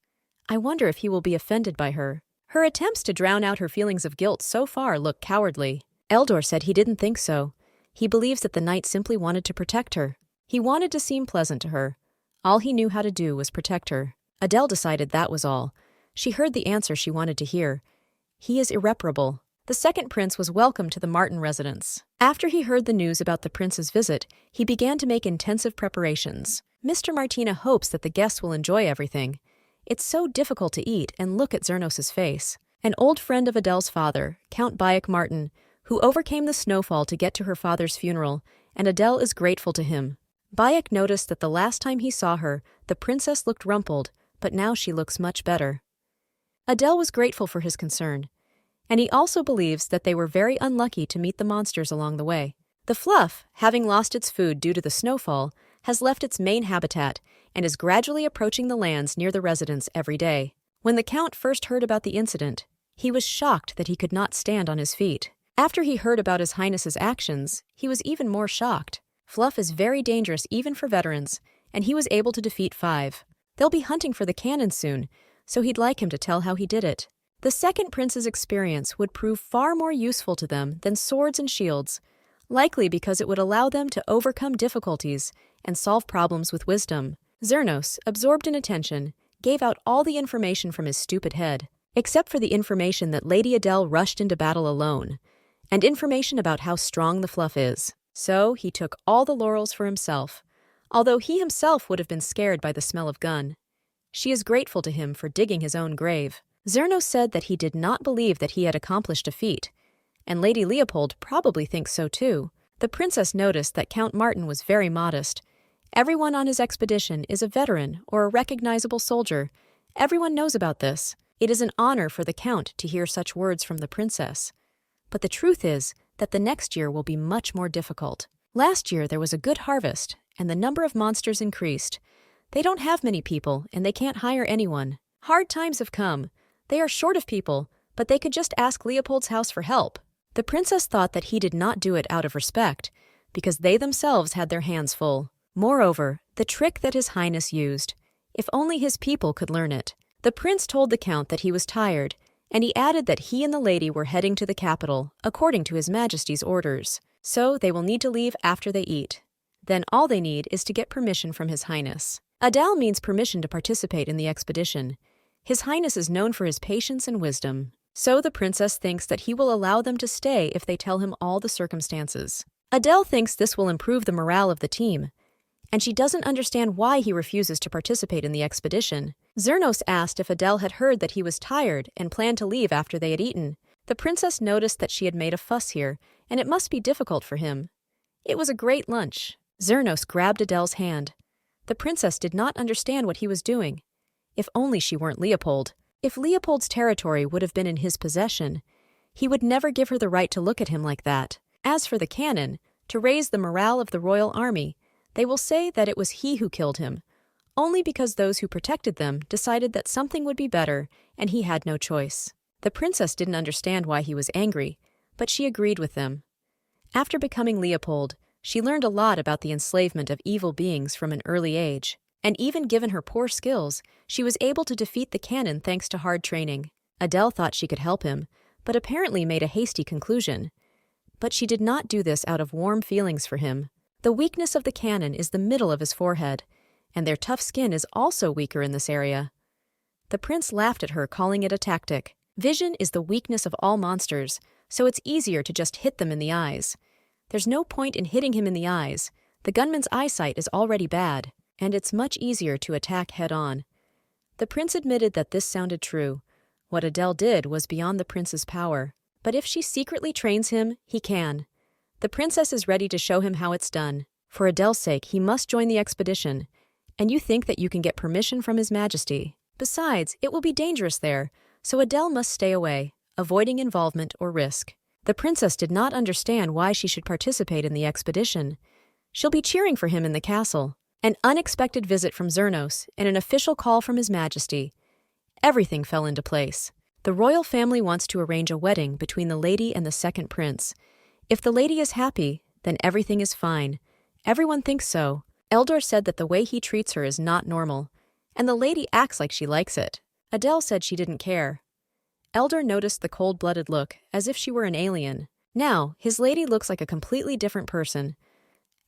I wonder if he will be offended by her. Her attempts to drown out her feelings of guilt so far look cowardly. Eldor said he didn't think so. He believes that the knight simply wanted to protect her. He wanted to seem pleasant to her. All he knew how to do was protect her. Adele decided that was all. She heard the answer she wanted to hear. He is irreparable. The second prince was welcomed to the Martin residence. After he heard the news about the prince's visit, he began to make intensive preparations. Mr. Martina hopes that the guests will enjoy everything. It's so difficult to eat and look at Zernos' face. An old friend of Adele's father, Count Bayek Martin, who overcame the snowfall to get to her father's funeral, and Adele is grateful to him. Bayek noticed that the last time he saw her, the princess looked rumpled, but now she looks much better. Adele was grateful for his concern, and he also believes that they were very unlucky to meet the monsters along the way. The fluff, having lost its food due to the snowfall, has left its main habitat and is gradually approaching the lands near the residence every day. When the Count first heard about the incident, he was shocked that he could not stand on his feet. After he heard about His Highness's actions, he was even more shocked. Fluff is very dangerous even for veterans, and he was able to defeat 5. They'll be hunting for the cannon soon, so he'd like him to tell how he did it. The second prince's experience would prove far more useful to them than swords and shields, likely because it would allow them to overcome difficulties and solve problems with wisdom. Zernos, absorbed in attention, gave out all the information from his stupid head, except for the information that Lady Adele rushed into battle alone, and information about how strong the fluff is. So he took all the laurels for himself, although he himself would have been scared by the smell of gun. She is grateful to him for digging his own grave. Zernos said that he did not believe that he had accomplished a feat, and Lady Leopold probably thinks so too. The princess noticed that Count Martin was very modest. Everyone on his expedition is a veteran or a recognizable soldier. Everyone knows about this. It is an honor for the Count to hear such words from the princess. But the truth is that the next year will be much more difficult. Last year there was a good harvest, and the number of monsters increased. They don't have many people, and they can't hire anyone. Hard times have come. They are short of people, but they could just ask Leopold's house for help. The princess thought that he did not do it out of respect, because they themselves had their hands full. Moreover, the trick that His Highness used, if only his people could learn it. The prince told the Count that he was tired, and he added that he and the lady were heading to the capital, according to His Majesty's orders. So they will need to leave after they eat. Then all they need is to get permission from His Highness. Adele means permission to participate in the expedition. His Highness is known for his patience and wisdom. So the princess thinks that he will allow them to stay if they tell him all the circumstances. Adele thinks this will improve the morale of the team, and she doesn't understand why he refuses to participate in the expedition. Zernos asked if Adele had heard that he was tired and planned to leave after they had eaten. The princess noticed that she had made a fuss here, and it must be difficult for him. It was a great lunch. Zernos grabbed Adele's hand. The princess did not understand what he was doing. If only she weren't Leopold. If Leopold's territory would have been in his possession, he would never give her the right to look at him like that. As for the cannon, to raise the morale of the royal army, they will say that it was he who killed him, only because those who protected them decided that something would be better and he had no choice. The princess didn't understand why he was angry, but she agreed with them. After becoming Leopold, she learned a lot about the enslavement of evil beings from an early age. And even given her poor skills, she was able to defeat the cannon thanks to hard training. Adele thought she could help him, but apparently made a hasty conclusion. But she did not do this out of warm feelings for him. The weakness of the cannon is the middle of his forehead, and their tough skin is also weaker in this area. The prince laughed at her, calling it a tactic. Vision is the weakness of all monsters, so it's easier to just hit them in the eyes. There's no point in hitting him in the eyes. The gunman's eyesight is already bad, and it's much easier to attack head-on. The prince admitted that this sounded true. What Adele did was beyond the prince's power. But if she secretly trains him, he can. The princess is ready to show him how it's done. For Adele's sake, he must join the expedition. And you think that you can get permission from His Majesty. Besides, it will be dangerous there, so Adele must stay away, avoiding involvement or risk. The princess did not understand why she should participate in the expedition. She'll be cheering for him in the castle. An unexpected visit from Zernos and an official call from His Majesty. Everything fell into place. The royal family wants to arrange a wedding between the lady and the second prince. If the lady is happy, then everything is fine. Everyone thinks so. Eldor said that the way he treats her is not normal, and the lady acts like she likes it. Adele said she didn't care. Eldor noticed the cold-blooded look, as if she were an alien. Now, his lady looks like a completely different person.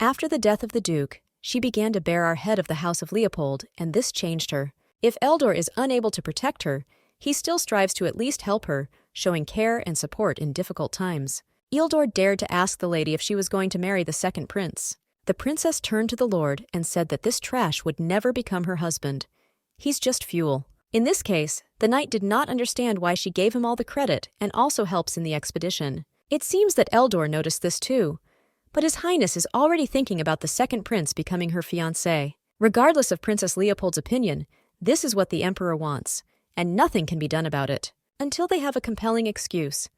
After the death of the Duke, she began to bear our head of the House of Leopold, and this changed her. If Eldor is unable to protect her, he still strives to at least help her, showing care and support in difficult times. Eldor dared to ask the lady if she was going to marry the second prince. The princess turned to the lord and said that this trash would never become her husband. He's just fuel. In this case, the knight did not understand why she gave him all the credit and also helps in the expedition. It seems that Eldor noticed this too. But His Highness is already thinking about the second prince becoming her fiancé. Regardless of Princess Leopold's opinion, this is what the emperor wants, and nothing can be done about it, until they have a compelling excuse.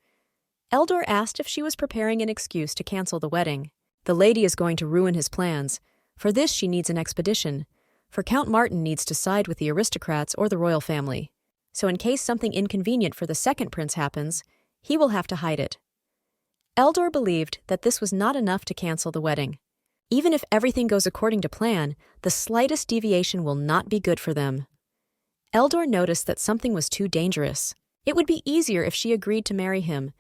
Eldor asked if she was preparing an excuse to cancel the wedding. The lady is going to ruin his plans. For this she needs an expedition. For Count Martin needs to side with the aristocrats or the royal family. So in case something inconvenient for the second prince happens, he will have to hide it. Eldor believed that this was not enough to cancel the wedding. Even if everything goes according to plan, the slightest deviation will not be good for them. Eldor noticed that something was too dangerous. It would be easier if she agreed to marry him.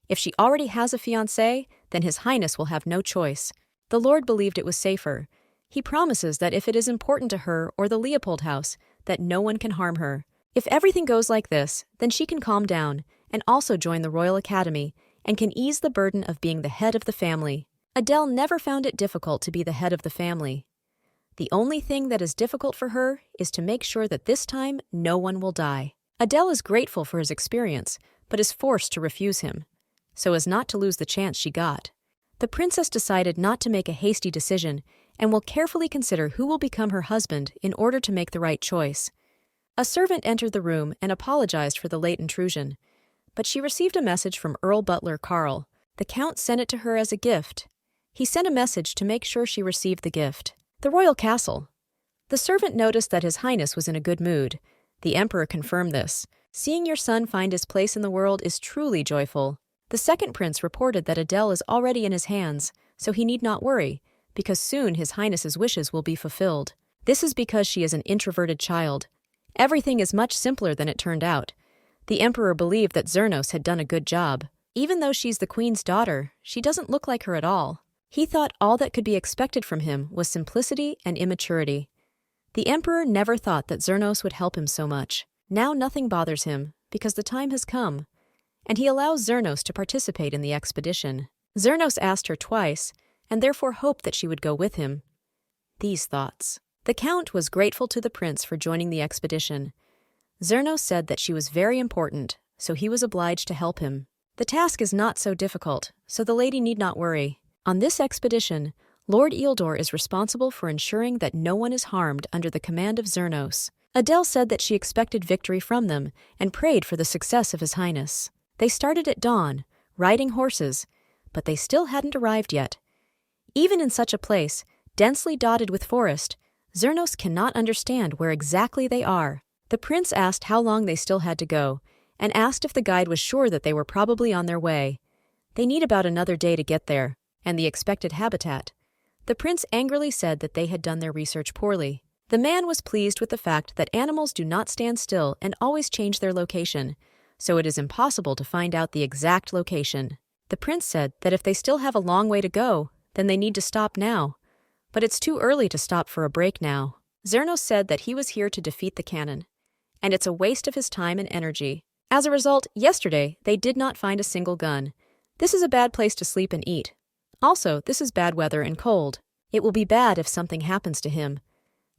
If she already has a fiancé, then His Highness will have no choice. The Lord believed it was safer. He promises that if it is important to her or the Leopold house, that no one can harm her. If everything goes like this, then she can calm down and also join the Royal Academy and can ease the burden of being the head of the family. Adele never found it difficult to be the head of the family. The only thing that is difficult for her is to make sure that this time no one will die. Adele is grateful for his experience, but is forced to refuse him, so as not to lose the chance she got. The princess decided not to make a hasty decision and will carefully consider who will become her husband in order to make the right choice. A servant entered the room and apologized for the late intrusion, but she received a message from Earl Butler Carl. The count sent it to her as a gift. He sent a message to make sure she received the gift. The royal castle. The servant noticed that His Highness was in a good mood. The emperor confirmed this. Seeing your son find his place in the world is truly joyful. The second prince reported that Adele is already in his hands, so he need not worry, because soon His Highness's wishes will be fulfilled. This is because she is an introverted child. Everything is much simpler than it turned out. The emperor believed that Zernos had done a good job. Even though she's the queen's daughter, she doesn't look like her at all. He thought all that could be expected from him was simplicity and immaturity. The emperor never thought that Zernos would help him so much. Now nothing bothers him, because the time has come, and he allows Zernos to participate in the expedition. Zernos asked her twice, and therefore hoped that she would go with him. These thoughts. The count was grateful to the prince for joining the expedition. Zernos said that she was very important, so he was obliged to help him. The task is not so difficult, so the lady need not worry. On this expedition, Lord Eldor is responsible for ensuring that no one is harmed under the command of Zernos. Adele said that she expected victory from them and prayed for the success of His Highness. They started at dawn, riding horses, but they still hadn't arrived yet. Even in such a place, densely dotted with forest, Zernos cannot understand where exactly they are. The prince asked how long they still had to go, and asked if the guide was sure that they were probably on their way. They need about another day to get there, and the expected habitat. The prince angrily said that they had done their research poorly. The man was pleased with the fact that animals do not stand still and always change their location, so it is impossible to find out the exact location. The prince said that if they still have a long way to go, then they need to stop now. But it's too early to stop for a break now. Zernos said that he was here to defeat the cannon, and it's a waste of his time and energy. As a result, yesterday, they did not find a single gun. This is a bad place to sleep and eat. Also, this is bad weather and cold. It will be bad if something happens to him.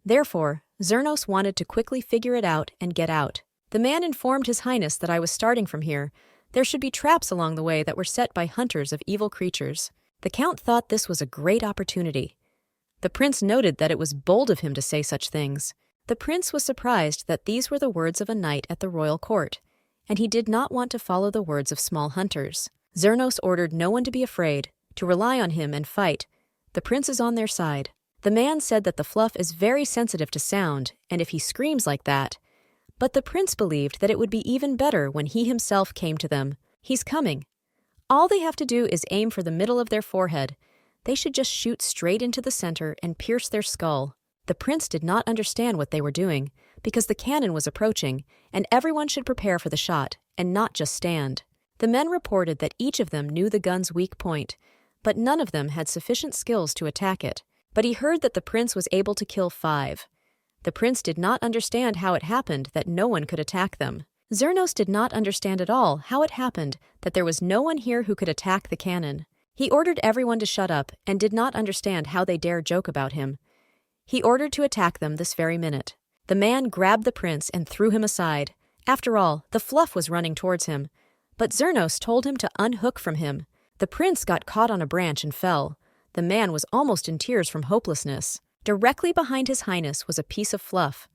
Therefore, Zernos wanted to quickly figure it out and get out. The man informed His Highness that I was starting from here. There should be traps along the way that were set by hunters of evil creatures. The Count thought this was a great opportunity. The prince noted that it was bold of him to say such things. The prince was surprised that these were the words of a knight at the royal court, and he did not want to follow the words of small hunters. Zernos ordered no one to be afraid, to rely on him and fight. The prince is on their side. The man said that the fluff is very sensitive to sound, and if he screams like that. But the prince believed that it would be even better when he himself came to them. He's coming. All they have to do is aim for the middle of their forehead. They should just shoot straight into the center and pierce their skull. The prince did not understand what they were doing, because the cannon was approaching, and everyone should prepare for the shot, and not just stand. The men reported that each of them knew the gun's weak point, but none of them had sufficient skills to attack it. But he heard that the prince was able to kill 5. The prince did not understand how it happened that no one could attack them. Zernos did not understand at all how it happened that there was no one here who could attack the cannon. He ordered everyone to shut up and did not understand how they dare joke about him. He ordered to attack them this very minute. The man grabbed the prince and threw him aside. After all, the fluff was running towards him. But Zernos told him to unhook from him. The prince got caught on a branch and fell. The man was almost in tears from hopelessness. Directly behind His Highness was a piece of fluff.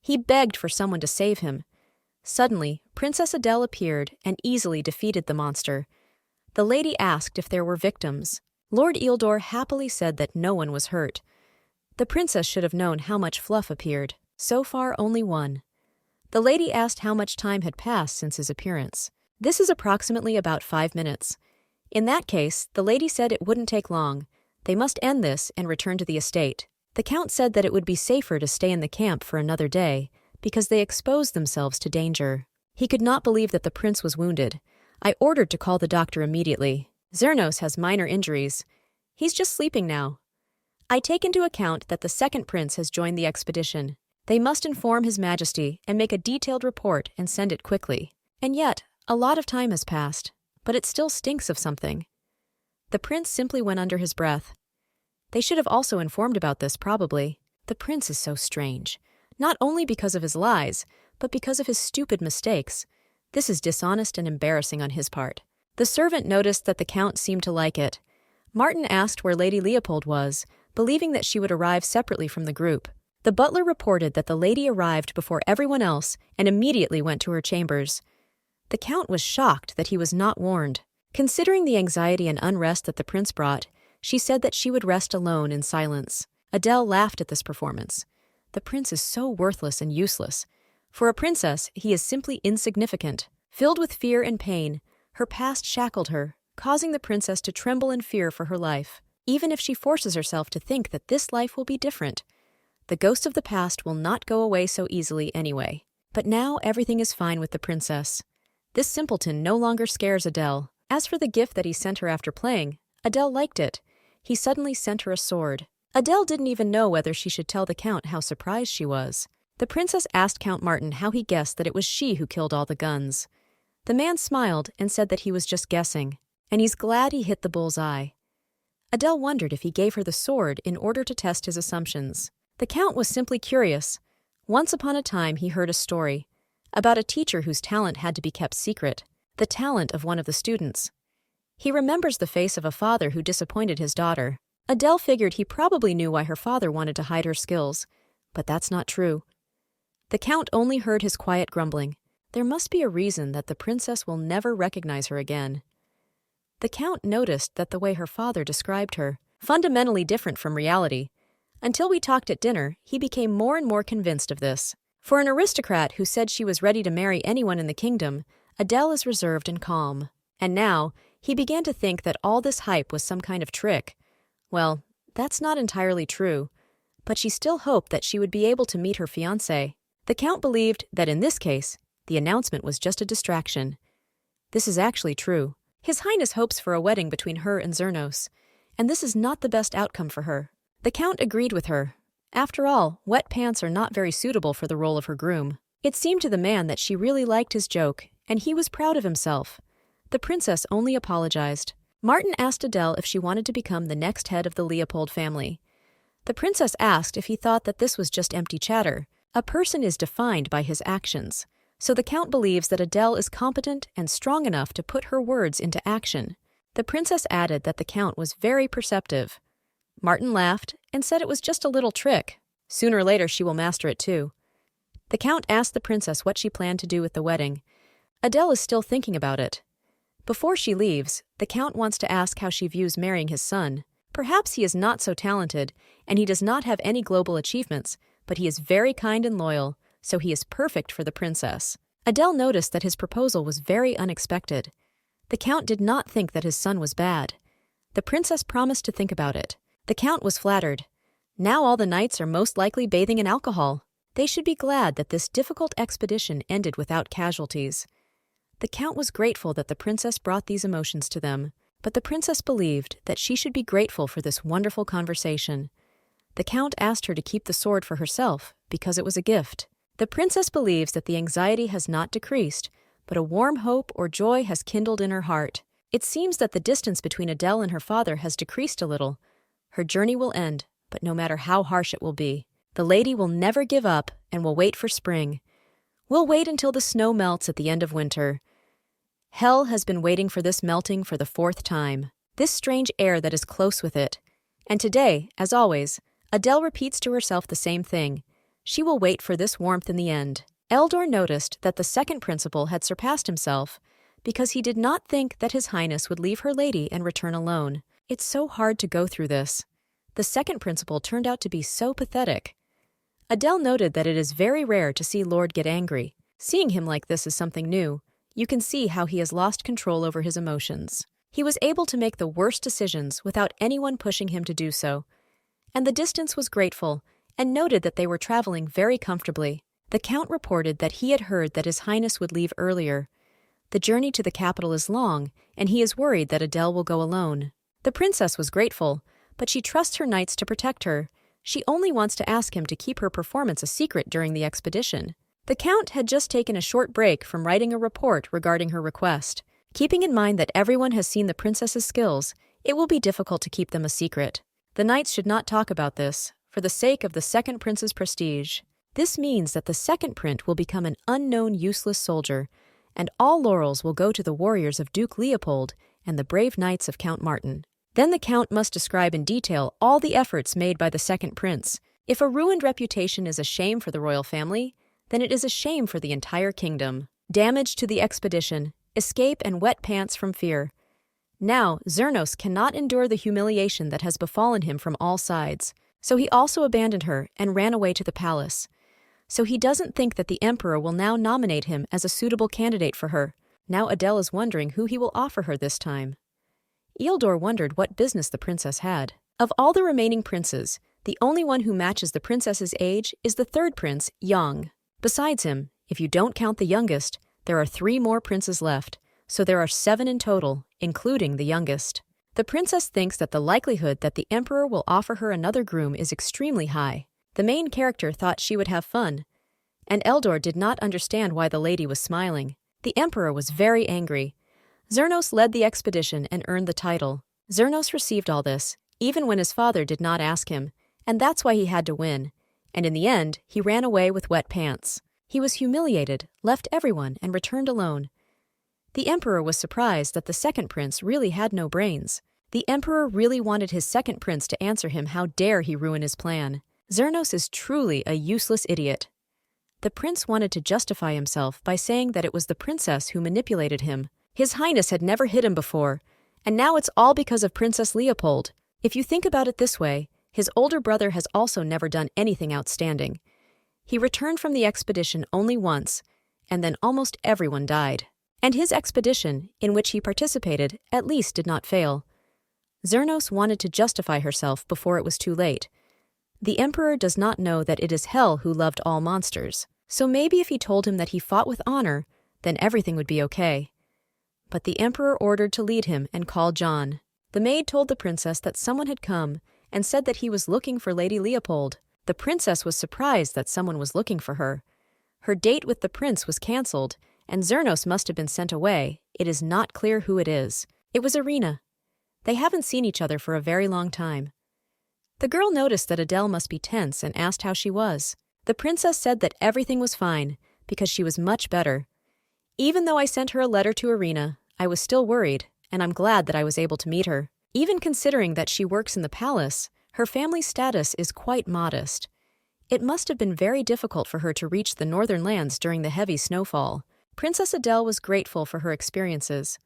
He begged for someone to save him. Suddenly, Princess Adele appeared and easily defeated the monster. The lady asked if there were victims. Lord Eildor happily said that no one was hurt. The princess should have known how much fluff appeared. So far, only one. The lady asked how much time had passed since his appearance. This is approximately about 5 minutes. In that case, the lady said it wouldn't take long. They must end this and return to the estate. The Count said that it would be safer to stay in the camp for another day, because they exposed themselves to danger. He could not believe that the prince was wounded. I ordered to call the doctor immediately. Zernos has minor injuries. He's just sleeping now. I take into account that the second prince has joined the expedition. They must inform His Majesty and make a detailed report and send it quickly. And yet, a lot of time has passed, but it still stinks of something. The prince simply went under his breath. They should have also informed about this, probably. The prince is so strange, not only because of his lies, but because of his stupid mistakes. This is dishonest and embarrassing on his part. The servant noticed that the Count seemed to like it. Martin asked where Lady Leopold was, believing that she would arrive separately from the group. The butler reported that the lady arrived before everyone else and immediately went to her chambers. The Count was shocked that he was not warned. Considering the anxiety and unrest that the prince brought, she said that she would rest alone in silence. Adele laughed at this performance. The prince is so worthless and useless. For a princess, he is simply insignificant. Filled with fear and pain, her past shackled her, causing the princess to tremble in fear for her life. Even if she forces herself to think that this life will be different, the ghost of the past will not go away so easily anyway. But now everything is fine with the princess. This simpleton no longer scares Adele. As for the gift that he sent her after playing, Adele liked it. He suddenly sent her a sword. Adele didn't even know whether she should tell the Count how surprised she was. The princess asked Count Martin how he guessed that it was she who killed all the guns. The man smiled and said that he was just guessing, and he's glad he hit the bull's eye. Adele wondered if he gave her the sword in order to test his assumptions. The Count was simply curious. Once upon a time he heard a story about a teacher whose talent had to be kept secret, the talent of one of the students. He remembers the face of a father who disappointed his daughter. Adele figured he probably knew why her father wanted to hide her skills, but that's not true. The Count only heard his quiet grumbling. There must be a reason that the princess will never recognize her again. The Count noticed that the way her father described her, fundamentally different from reality. Until we talked at dinner, he became more and more convinced of this. For an aristocrat who said she was ready to marry anyone in the kingdom, Adele is reserved and calm. And now, he began to think that all this hype was some kind of trick. Well, that's not entirely true. but she still hoped that she would be able to meet her fiancé. The Count believed that in this case, the announcement was just a distraction. This is actually true. His Highness hopes for a wedding between her and Zernos, and this is not the best outcome for her. The Count agreed with her. After all, wet pants are not very suitable for the role of her groom. It seemed to the man that she really liked his joke, and he was proud of himself. The princess only apologized. Martin asked Adele if she wanted to become the next head of the Leopold family. The princess asked if he thought that this was just empty chatter. A person is defined by his actions, so the Count believes that Adele is competent and strong enough to put her words into action. The princess added that the Count was very perceptive. Martin laughed and said it was just a little trick. Sooner or later she will master it too. The Count asked the princess what she planned to do with the wedding. Adele is still thinking about it. Before she leaves, the Count wants to ask how she views marrying his son. Perhaps he is not so talented, and he does not have any global achievements, but he is very kind and loyal, so he is perfect for the princess. Adele noticed that his proposal was very unexpected. The Count did not think that his son was bad. The princess promised to think about it. The Count was flattered. Now all the knights are most likely bathing in alcohol. They should be glad that this difficult expedition ended without casualties. The Count was grateful that the princess brought these emotions to them, but the princess believed that she should be grateful for this wonderful conversation. The Count asked her to keep the sword for herself because it was a gift. The princess believes that the anxiety has not decreased, but a warm hope or joy has kindled in her heart. It seems that the distance between Adele and her father has decreased a little. Her journey will end, but no matter how harsh it will be, the lady will never give up and will wait for spring. We'll wait until the snow melts at the end of winter. Hell has been waiting for this melting for the 4th time, this strange air that is close with it. And today, as always, Adele repeats to herself the same thing. She will wait for this warmth in the end. Eldor noticed that the second principal had surpassed himself because he did not think that His Highness would leave her lady and return alone. It's so hard to go through this. The second principal turned out to be so pathetic. Adele noted that it is very rare to see Lord get angry. Seeing him like this is something new. You can see how he has lost control over his emotions. He was able to make the worst decisions without anyone pushing him to do so. And the distance was grateful, and noted that they were traveling very comfortably. The Count reported that he had heard that His Highness would leave earlier. The journey to the capital is long, and he is worried that Adele will go alone. The princess was grateful, but she trusts her knights to protect her. She only wants to ask him to keep her performance a secret during the expedition. The Count had just taken a short break from writing a report regarding her request. Keeping in mind that everyone has seen the princess's skills, it will be difficult to keep them a secret. The knights should not talk about this, for the sake of the second prince's prestige. This means that the second prince will become an unknown useless soldier, and all laurels will go to the warriors of Duke Leopold and the brave knights of Count Martin. Then the Count must describe in detail all the efforts made by the second prince. If a ruined reputation is a shame for the royal family, then it is a shame for the entire kingdom. Damage to the expedition, escape and wet pants from fear. Now, Zernos cannot endure the humiliation that has befallen him from all sides, so he also abandoned her and ran away to the palace. So he doesn't think that the emperor will now nominate him as a suitable candidate for her. Now Adele is wondering who he will offer her this time. Eildor wondered what business the princess had. Of all the remaining princes, the only one who matches the princess's age is the third prince, Yang. Besides him, if you don't count the youngest, there are 3 more princes left, so there are 7 in total, including the youngest. The princess thinks that the likelihood that the emperor will offer her another groom is extremely high. The main character thought she would have fun, and Eldor did not understand why the lady was smiling. The emperor was very angry. Zernos led the expedition and earned the title. Zernos received all this, even when his father did not ask him, and that's why he had to win. And in the end, he ran away with wet pants. He was humiliated, left everyone, and returned alone. The emperor was surprised that the second prince really had no brains. The emperor really wanted his second prince to answer him how dare he ruin his plan. Zernos is truly a useless idiot. The prince wanted to justify himself by saying that it was the princess who manipulated him. His Highness had never hit him before, and now it's all because of Princess Leopold. If you think about it this way, his older brother has also never done anything outstanding. He returned from the expedition only once, and then almost everyone died. And his expedition, in which he participated, at least did not fail. Zernos wanted to justify herself before it was too late. The Emperor does not know that it is Hell who loved all monsters, so maybe if he told him that he fought with honor, then everything would be okay. But the Emperor ordered to lead him and called John. The maid told the princess that someone had come and said that he was looking for Lady Leopold. The princess was surprised that someone was looking for her. Her date with the prince was cancelled, and Zernos must have been sent away. It is not clear who it is. It was Irina. They haven't seen each other for a very long time. The girl noticed that Adele must be tense and asked how she was. The princess said that everything was fine, because she was much better. Even though I sent her a letter to Irina, I was still worried, and I'm glad that I was able to meet her. Even considering that she works in the palace, her family's status is quite modest. It must have been very difficult for her to reach the northern lands during the heavy snowfall. Princess Adele was grateful for her experiences.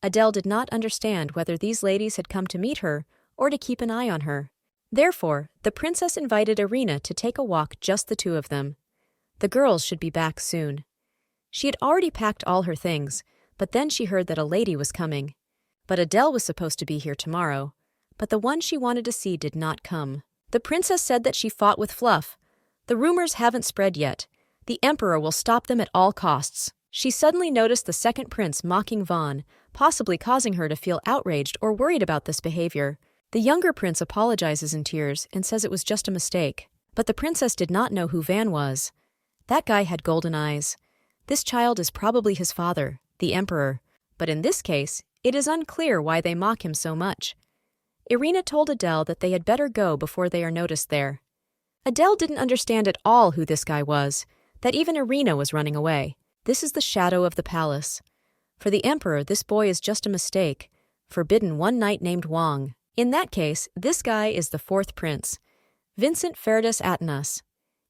Adele did not understand whether these ladies had come to meet her or to keep an eye on her. Therefore, the princess invited Irina to take a walk, just the two of them. The girls should be back soon. She had already packed all her things, but then she heard that a lady was coming. But Adele was supposed to be here tomorrow, but the one she wanted to see did not come. The princess said that she fought with Fluff. The rumors haven't spread yet. The Emperor will stop them at all costs. She suddenly noticed the second prince mocking Vaughn, possibly causing her to feel outraged or worried about this behavior. The younger prince apologizes in tears and says it was just a mistake. But the princess did not know who Van was. That guy had golden eyes. This child is probably his father, the Emperor. But in this case, it is unclear why they mock him so much. Irina told Adele that they had better go before they are noticed there. Adele didn't understand at all who this guy was, that even Irina was running away. This is the shadow of the palace. For the Emperor, this boy is just a mistake, forbidden one knight named Wang. In that case, this guy is the fourth prince, Vincent Ferdus Atanas.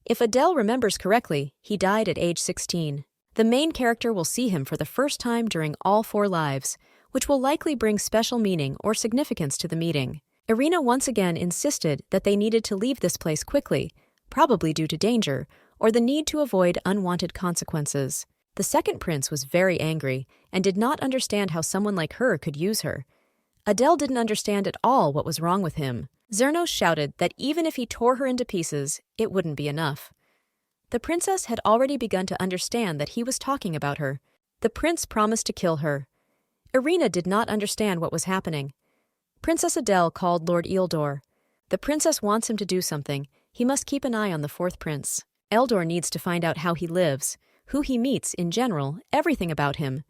If Adele remembers correctly, he died at age 16. The main character will see him for the first time during all 4 lives, which will likely bring special meaning or significance to the meeting. Irina once again insisted that they needed to leave this place quickly, probably due to danger, or the need to avoid unwanted consequences. The second prince was very angry and did not understand how someone like her could use her. Adele didn't understand at all what was wrong with him. Zernos shouted that even if he tore her into pieces, it wouldn't be enough. The princess had already begun to understand that he was talking about her. The prince promised to kill her. Irina did not understand what was happening. Princess Adele called Lord Eldor. The princess wants him to do something. He must keep an eye on the fourth prince. Eldor needs to find out how he lives, who he meets in general, everything about him.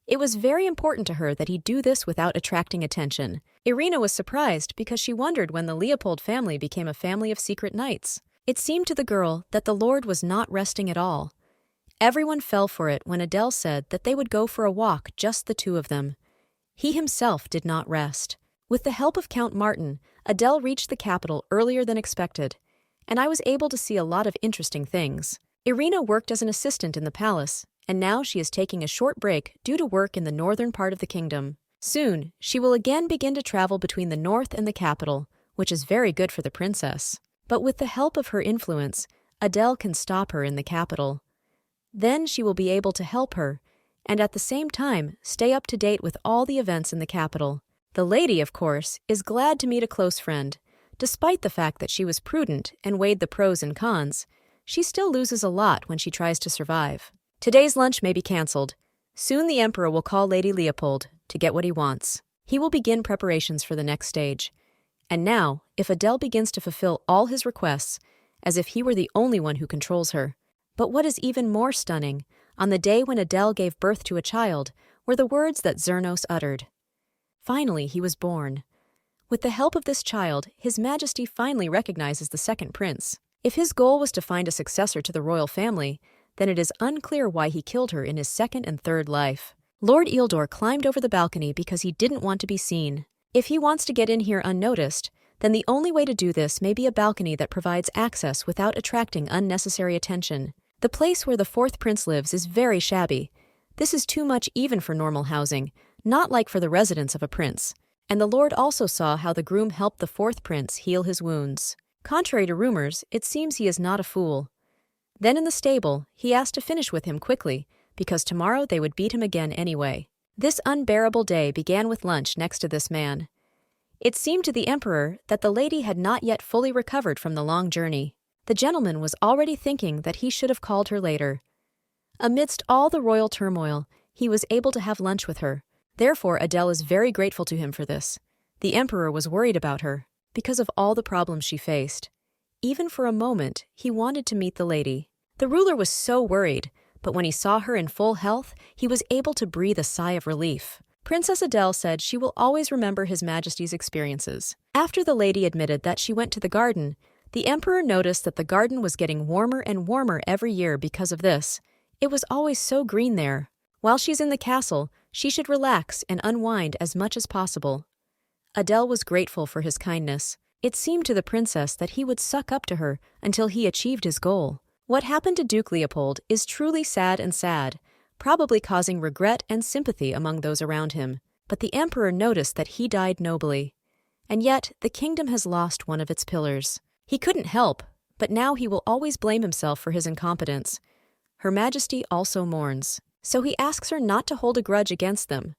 It was very important to her that he do this without attracting attention. Irina was surprised because she wondered when the Leopold family became a family of secret knights. It seemed to the girl that the Lord was not resting at all. Everyone fell for it when Adele said that they would go for a walk, just the two of them. He himself did not rest. With the help of Count Martin, Adele reached the capital earlier than expected, and I was able to see a lot of interesting things. Irina worked as an assistant in the palace, and now she is taking a short break due to work in the northern part of the kingdom. Soon, she will again begin to travel between the north and the capital, which is very good for the princess. But with the help of her influence, Adele can stop her in the capital. Then she will be able to help her, and at the same time stay up to date with all the events in the capital. The lady, of course, is glad to meet a close friend. Despite the fact that she was prudent and weighed the pros and cons, she still loses a lot when she tries to survive. Today's lunch may be cancelled. Soon the Emperor will call Lady Leopold to get what he wants. He will begin preparations for the next stage. And now, if Adele begins to fulfill all his requests, as if he were the only one who controls her. But what is even more stunning, on the day when Adele gave birth to a child, were the words that Zernos uttered. Finally, he was born. With the help of this child, His Majesty finally recognizes the second prince. If his goal was to find a successor to the royal family, then it is unclear why he killed her in his second and third life. Lord Eldor climbed over the balcony because he didn't want to be seen. If he wants to get in here unnoticed, then the only way to do this may be a balcony that provides access without attracting unnecessary attention. The place where the fourth prince lives is very shabby. This is too much even for normal housing, not like for the residence of a prince. And the Lord also saw how the groom helped the fourth prince heal his wounds. Contrary to rumors, it seems he is not a fool. Then in the stable, he asked to finish with him quickly, because tomorrow they would beat him again anyway. This unbearable day began with lunch next to this man. It seemed to the emperor that the lady had not yet fully recovered from the long journey. The gentleman was already thinking that he should have called her later. Amidst all the royal turmoil, he was able to have lunch with her. Therefore, Adele is very grateful to him for this. The emperor was worried about her because of all the problems she faced. Even for a moment, he wanted to meet the lady. The ruler was so worried, but when he saw her in full health, he was able to breathe a sigh of relief. Princess Adele said she will always remember His Majesty's experiences. After the lady admitted that she went to the garden, the emperor noticed that the garden was getting warmer and warmer every year because of this. It was always so green there. While she's in the castle, she should relax and unwind as much as possible. Adele was grateful for his kindness. It seemed to the princess that he would suck up to her until he achieved his goal. What happened to Duke Leopold is truly sad, probably causing regret and sympathy among those around him. But the emperor noticed that he died nobly. And yet, the kingdom has lost one of its pillars. He couldn't help, but now he will always blame himself for his incompetence. Her Majesty also mourns, so he asks her not to hold a grudge against them.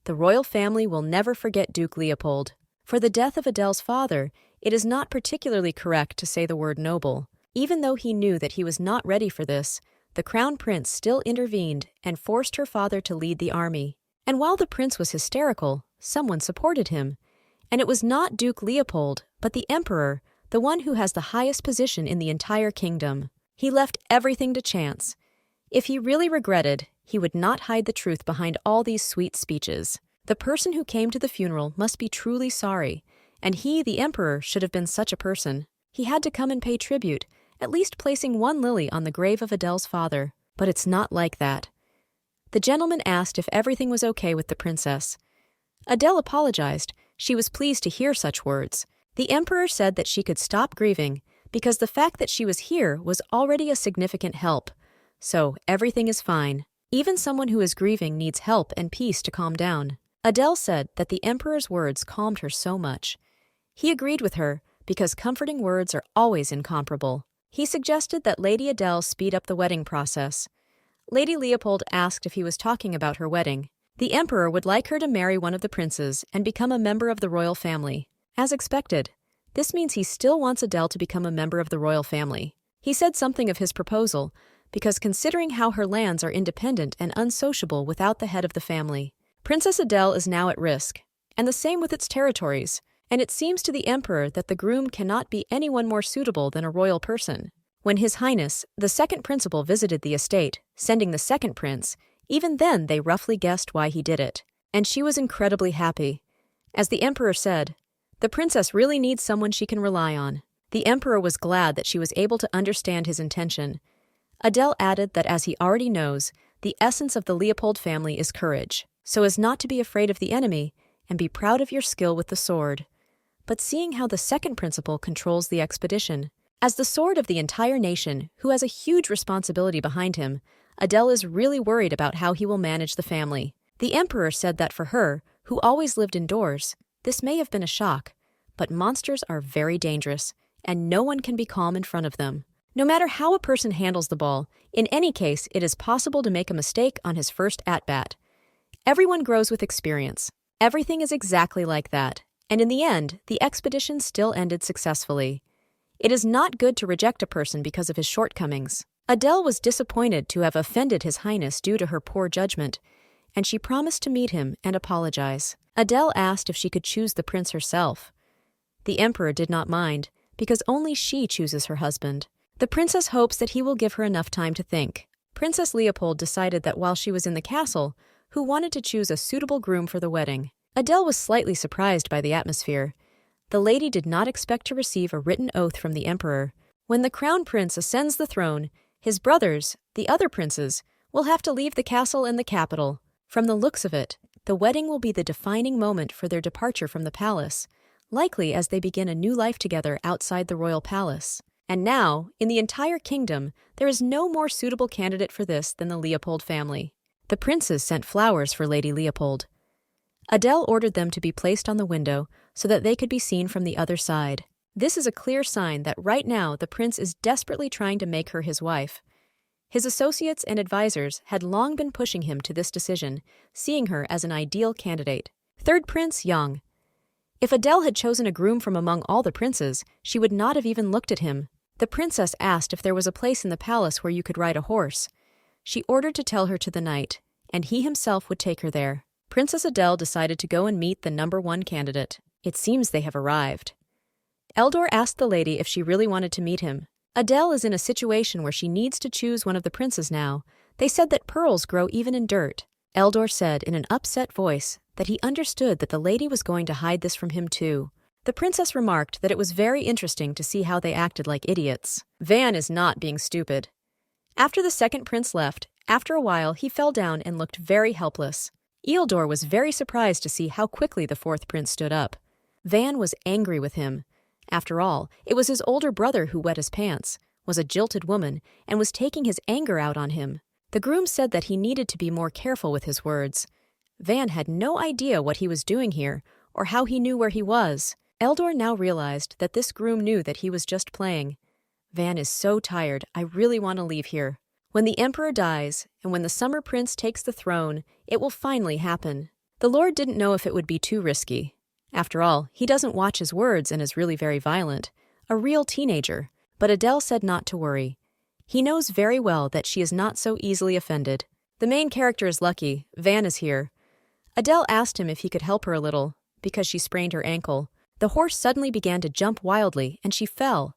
The royal family will never forget Duke Leopold. For the death of Adele's father, it is not particularly correct to say the word noble. Even though he knew that he was not ready for this, the crown prince still intervened and forced her father to lead the army. And while the prince was hysterical, someone supported him. And it was not Duke Leopold, but the emperor, the one who has the highest position in the entire kingdom. He left everything to chance. If he really regretted, he would not hide the truth behind all these sweet speeches. The person who came to the funeral must be truly sorry, and he, the emperor, should have been such a person. He had to come and pay tribute, at least placing one lily on the grave of Adele's father. But it's not like that. The gentleman asked if everything was okay with the princess. Adele apologized. She was pleased to hear such words. The emperor said that she could stop grieving because the fact that she was here was already a significant help. So, everything is fine. Even someone who is grieving needs help and peace to calm down. Adele said that the emperor's words calmed her so much. He agreed with her because comforting words are always incomparable. He suggested that Lady Adele speed up the wedding process. Lady Leopold asked if he was talking about her wedding. The emperor would like her to marry one of the princes and become a member of the royal family. As expected, this means he still wants Adele to become a member of the royal family. He said something of his proposal, because considering how her lands are independent and unsociable without the head of the family. Princess Adele is now at risk, and the same with its territories, and it seems to the emperor that the groom cannot be anyone more suitable than a royal person. When His Highness, the second principal, visited the estate, sending the second prince, even then they roughly guessed why he did it, and she was incredibly happy. As the emperor said, the princess really needs someone she can rely on. The emperor was glad that she was able to understand his intention. Adele added that as he already knows, the essence of the Leopold family is courage, so as not to be afraid of the enemy and be proud of your skill with the sword. But seeing how the second principal controls the expedition, as the sword of the entire nation, who has a huge responsibility behind him, Adele is really worried about how he will manage the family. The emperor said that for her, who always lived indoors, this may have been a shock, but monsters are very dangerous, and no one can be calm in front of them. No matter how a person handles the ball, in any case, it is possible to make a mistake on his first at-bat. Everyone grows with experience. Everything is exactly like that, and in the end, the expedition still ended successfully. It is not good to reject a person because of his shortcomings. Adele was disappointed to have offended His Highness due to her poor judgment, and she promised to meet him and apologize. Adele asked if she could choose the prince herself. The emperor did not mind, because only she chooses her husband. The princess hopes that he will give her enough time to think. Princess Leopold decided that while she was in the castle, who wanted to choose a suitable groom for the wedding. Adele was slightly surprised by the atmosphere. The lady did not expect to receive a written oath from the emperor. When the crown prince ascends the throne, his brothers, the other princes, will have to leave the castle and the capital. From the looks of it, the wedding will be the defining moment for their departure from the palace, likely as they begin a new life together outside the royal palace. And now, in the entire kingdom, there is no more suitable candidate for this than the Leopold family. The princes sent flowers for Lady Leopold. Adele ordered them to be placed on the window so that they could be seen from the other side. This is a clear sign that right now the prince is desperately trying to make her his wife. His associates and advisors had long been pushing him to this decision, seeing her as an ideal candidate. Third Prince Young. If Adele had chosen a groom from among all the princes, she would not have even looked at him. The princess asked if there was a place in the palace where you could ride a horse. She ordered to tell her to the knight, and he himself would take her there. Princess Adele decided to go and meet the #1 candidate. It seems they have arrived. Eldor asked the lady if she really wanted to meet him. Adele is in a situation where she needs to choose one of the princes now. They said that pearls grow even in dirt. Eldor said in an upset voice that he understood that the lady was going to hide this from him too. The princess remarked that it was very interesting to see how they acted like idiots. Van is not being stupid. After the second prince left, after a while he fell down and looked very helpless. Eldor was very surprised to see how quickly the fourth prince stood up. Van was angry with him. After all, it was his older brother who wet his pants, was a jilted woman, and was taking his anger out on him. The groom said that he needed to be more careful with his words. Van had no idea what he was doing here, or how he knew where he was. Eldor now realized that this groom knew that he was just playing. Van is so tired, I really want to leave here. When the emperor dies, and when the summer prince takes the throne, it will finally happen. The lord didn't know if it would be too risky. After all, he doesn't watch his words and is really very violent. A real teenager. But Adele said not to worry. He knows very well that she is not so easily offended. The main character is lucky. Van is here. Adele asked him if he could help her a little, because she sprained her ankle. The horse suddenly began to jump wildly, and she fell.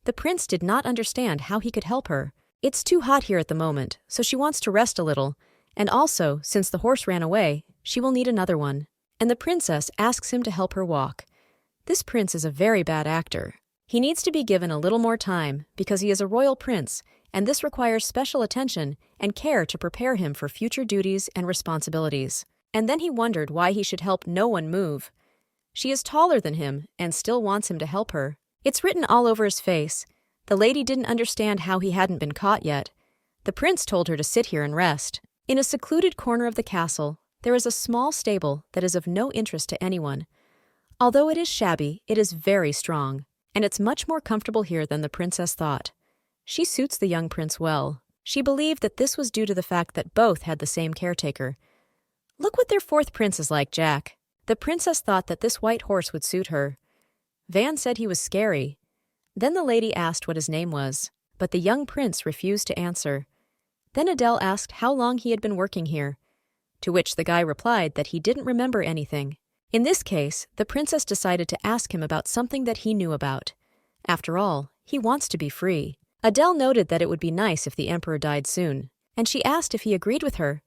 The prince did not understand how he could help her. It's too hot here at the moment, so she wants to rest a little, and also, since the horse ran away, she will need another one. And the princess asks him to help her walk. This prince is a very bad actor. He needs to be given a little more time because he is a royal prince, and this requires special attention and care to prepare him for future duties and responsibilities. And then he wondered why he should help no one move. She is taller than him and still wants him to help her. It's written all over his face. The lady didn't understand how he hadn't been caught yet. The prince told her to sit here and rest. In a secluded corner of the castle, there is a small stable that is of no interest to anyone. Although it is shabby, it is very strong, and it's much more comfortable here than the princess thought. She suits the young prince well. She believed that this was due to the fact that both had the same caretaker. Look what their fourth prince is like, Jack. The princess thought that this white horse would suit her. Van said he was scary. Then the lady asked what his name was, but the young prince refused to answer. Then Adele asked how long he had been working here, to which the guy replied that he didn't remember anything. In this case, the princess decided to ask him about something that he knew about. After all, he wants to be free. Adele noted that it would be nice if the emperor died soon, and she asked if he agreed with her.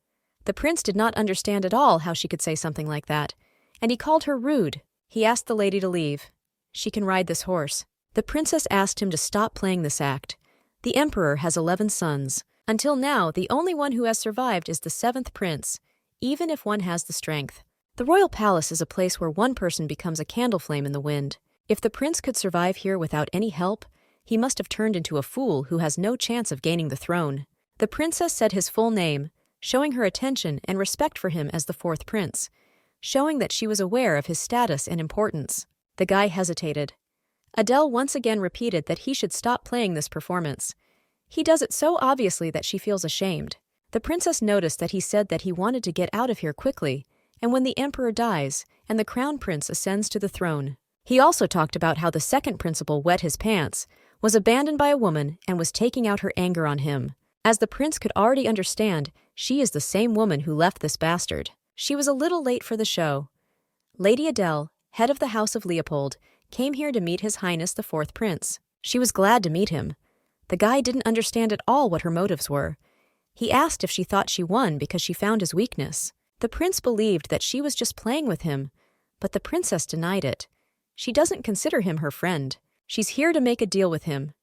The prince did not understand at all how she could say something like that, and he called her rude. He asked the lady to leave. She can ride this horse. The princess asked him to stop playing this act. The emperor has 11 sons. Until now, the only one who has survived is the 7th prince, even if one has the strength. The royal palace is a place where one person becomes a candle flame in the wind. If the prince could survive here without any help, he must have turned into a fool who has no chance of gaining the throne. The princess said his full name, showing her attention and respect for him as the 4th prince, showing that she was aware of his status and importance. The guy hesitated. Adele once again repeated that he should stop playing this performance. He does it so obviously that she feels ashamed. The princess noticed that he said that he wanted to get out of here quickly, and when the emperor dies and the crown prince ascends to the throne. He also talked about how the second principal wet his pants, was abandoned by a woman, and was taking out her anger on him. As the prince could already understand, she is the same woman who left this bastard. She was a little late for the show. Lady Adele, head of the House of Leopold, came here to meet His Highness the 4th Prince. She was glad to meet him. The guy didn't understand at all what her motives were. He asked if she thought she won because she found his weakness. The prince believed that she was just playing with him, but the princess denied it. She doesn't consider him her friend. She's here to make a deal with him.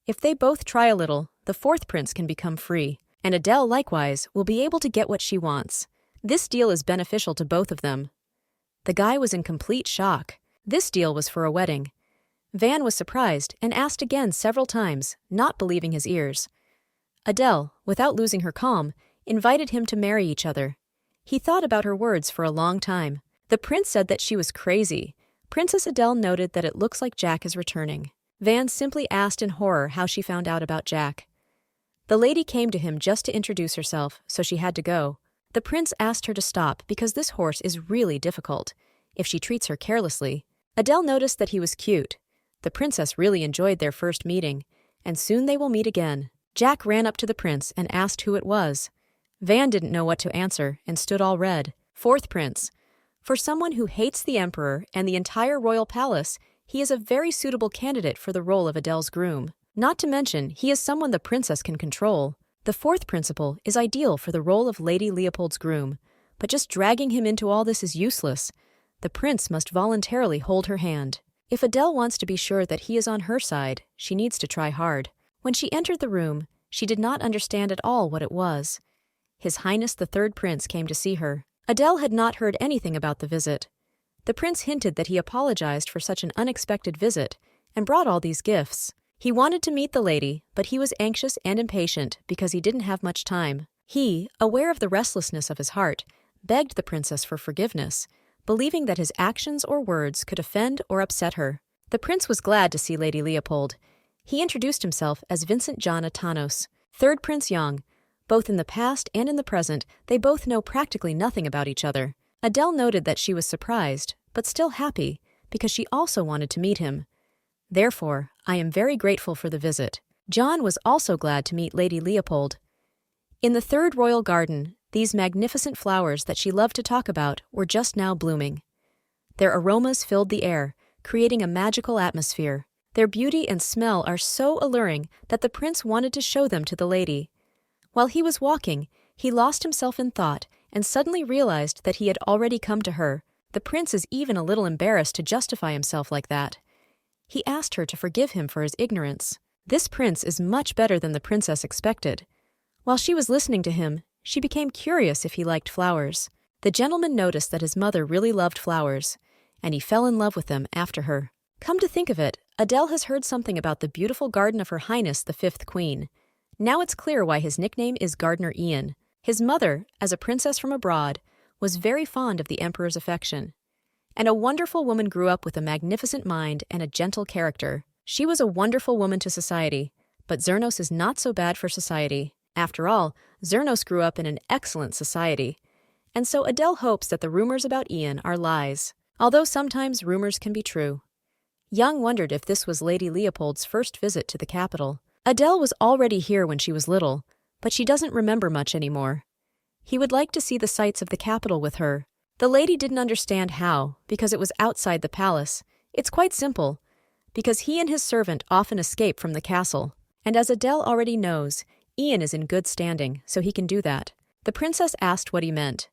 If they both try a little, the 4th prince can become free, and Adele, likewise, will be able to get what she wants. This deal is beneficial to both of them. The guy was in complete shock. This deal was for a wedding. Van was surprised and asked again several times, not believing his ears. Adele, without losing her calm, invited him to marry each other. He thought about her words for a long time. The prince said that she was crazy. Princess Adele noted that it looks like Jack is returning. Van simply asked in horror how she found out about Jack. The lady came to him just to introduce herself, so she had to go. The prince asked her to stop because this horse is really difficult. if she treats her carelessly. Adele noticed that he was cute. The princess really enjoyed their first meeting, and soon they will meet again. Jack ran up to the prince and asked who it was. Van didn't know what to answer and stood all red. Fourth prince. For someone who hates the emperor and the entire royal palace, he is a very suitable candidate for the role of Adele's groom. Not to mention, he is someone the princess can control. The fourth principal is ideal for the role of Lady Leopold's groom, but just dragging him into all this is useless. The prince must voluntarily hold her hand. If Adele wants to be sure that he is on her side, she needs to try hard. When she entered the room, she did not understand at all what it was. His Highness the Third Prince came to see her. Adele had not heard anything about the visit. The prince hinted that he apologized for such an unexpected visit and brought all these gifts. He wanted to meet the lady, but he was anxious and impatient because he didn't have much time. He, aware of the restlessness of his heart, begged the princess for forgiveness, believing that his actions or words could offend or upset her. The prince was glad to see Lady Leopold. He introduced himself as Vincent John Atanos, third Prince Young. Both in the past and in the present, they both know practically nothing about each other. Adele noted that she was surprised, but still happy, because she also wanted to meet him. Therefore, I am very grateful for the visit. John was also glad to meet Lady Leopold. In the third royal garden, these magnificent flowers that she loved to talk about were just now blooming. Their aromas filled the air, creating a magical atmosphere. Their beauty and smell are so alluring that the prince wanted to show them to the lady. While he was walking, he lost himself in thought and suddenly realized that he had already come to her. The prince is even a little embarrassed to justify himself like that. He asked her to forgive him for his ignorance. This prince is much better than the princess expected. While she was listening to him, she became curious if he liked flowers. The gentleman noticed that his mother really loved flowers, and he fell in love with them after her. Come to think of it, Adele has heard something about the beautiful garden of Her Highness the Fifth Queen. Now it's clear why his nickname is Gardener Ian. His mother, as a princess from abroad, was very fond of the emperor's affection. And a wonderful woman grew up with a magnificent mind and a gentle character. She was a wonderful woman to society, but Zernos is not so bad for society. After all, Zernos grew up in an excellent society. And so Adele hopes that the rumors about Ian are lies, although sometimes rumors can be true. Young wondered if this was Lady Leopold's first visit to the capital. Adele was already here when she was little, but she doesn't remember much anymore. He would like to see the sights of the capital with her. The lady didn't understand how, because it was outside the palace. It's quite simple, because he and his servant often escape from the castle. And as Adele already knows, Ian is in good standing, so he can do that. The princess asked what he meant.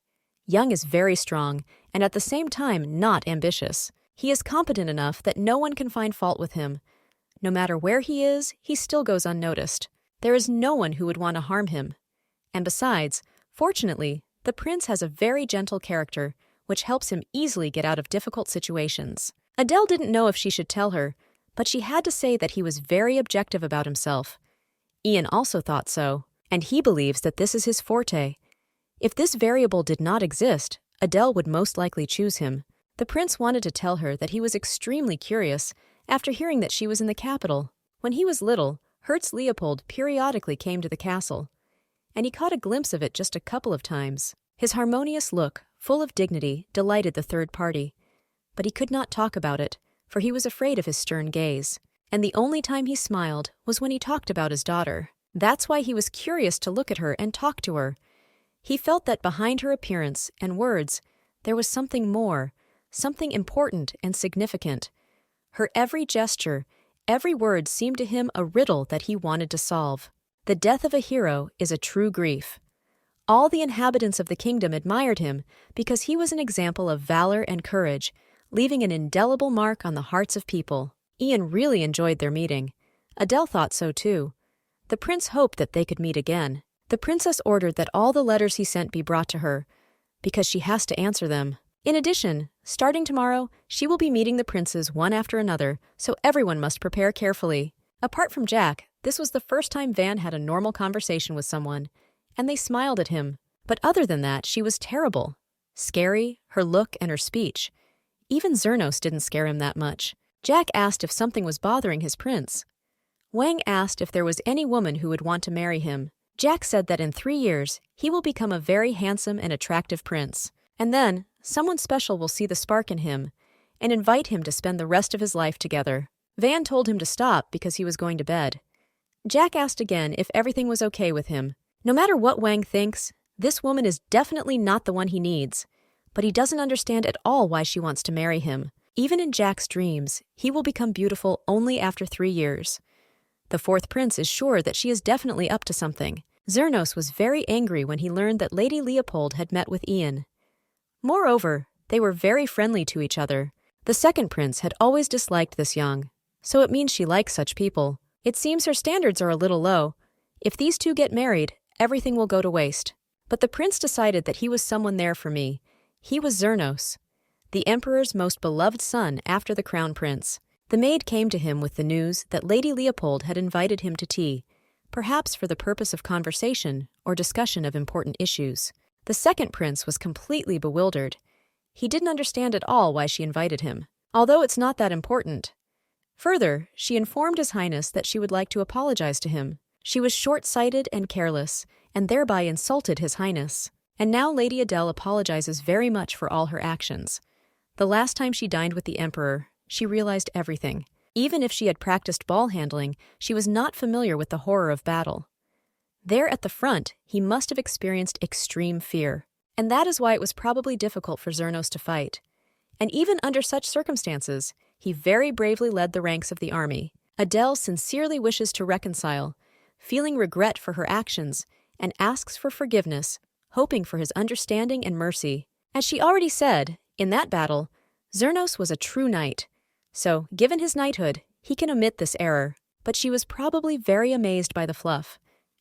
Young is very strong, and at the same time not ambitious. He is competent enough that no one can find fault with him. No matter where he is, he still goes unnoticed. There is no one who would want to harm him. And besides, fortunately, the prince has a very gentle character, which helps him easily get out of difficult situations. Adele didn't know if she should tell her, but she had to say that he was very objective about himself. Ian also thought so, and he believes that this is his forte. If this variable did not exist, Adele would most likely choose him. The prince wanted to tell her that he was extremely curious after hearing that she was in the capital. When he was little, Hertz Leopold periodically came to the castle, and he caught a glimpse of it just a couple of times. His harmonious look, full of dignity, delighted the third party. But he could not talk about it, for he was afraid of his stern gaze. And the only time he smiled was when he talked about his daughter. That's why he was curious to look at her and talk to her. He felt that behind her appearance and words, there was something more, something important and significant. Her every gesture, every word seemed to him a riddle that he wanted to solve. The death of a hero is a true grief. All the inhabitants of the kingdom admired him because he was an example of valor and courage, leaving an indelible mark on the hearts of people. Ian really enjoyed their meeting. Adele thought so too. The prince hoped that they could meet again. The princess ordered that all the letters he sent be brought to her, because she has to answer them. In addition, starting tomorrow, she will be meeting the princes one after another, so everyone must prepare carefully. Apart from Jack, this was the first time Van had a normal conversation with someone, and they smiled at him. But other than that, she was terrible. Scary, her look and her speech. Even Zernos didn't scare him that much. Jack asked if something was bothering his prince. Wang asked if there was any woman who would want to marry him. Jack said that in 3 years, he will become a very handsome and attractive prince. And then, someone special will see the spark in him and invite him to spend the rest of his life together. Van told him to stop because he was going to bed. Jack asked again if everything was okay with him. No matter what Wang thinks, this woman is definitely not the one he needs, but he doesn't understand at all why she wants to marry him. Even in Jack's dreams, he will become beautiful only after 3 years. The fourth prince is sure that she is definitely up to something. Zernos was very angry when he learned that Lady Leopold had met with Ian. Moreover, they were very friendly to each other. The second prince had always disliked this young, so it means she likes such people. It seems her standards are a little low. If these two get married, everything will go to waste. But the prince decided that he was someone there for me. He was Zernos, the emperor's most beloved son after the crown prince. The maid came to him with the news that Lady Leopold had invited him to tea, perhaps for the purpose of conversation or discussion of important issues. The second prince was completely bewildered. He didn't understand at all why she invited him, although it's not that important. Further, she informed His Highness that she would like to apologize to him. She was short-sighted and careless, and thereby insulted His Highness. And now Lady Adele apologizes very much for all her actions. The last time she dined with the Emperor, she realized everything. Even if she had practiced ball handling, she was not familiar with the horror of battle. There at the front, he must have experienced extreme fear. And that is why it was probably difficult for Zernos to fight. And even under such circumstances, he very bravely led the ranks of the army. Adele sincerely wishes to reconcile, feeling regret for her actions, and asks for forgiveness, hoping for his understanding and mercy. As she already said, in that battle, Zernos was a true knight. So, given his knighthood, he can omit this error. But she was probably very amazed by the fluff.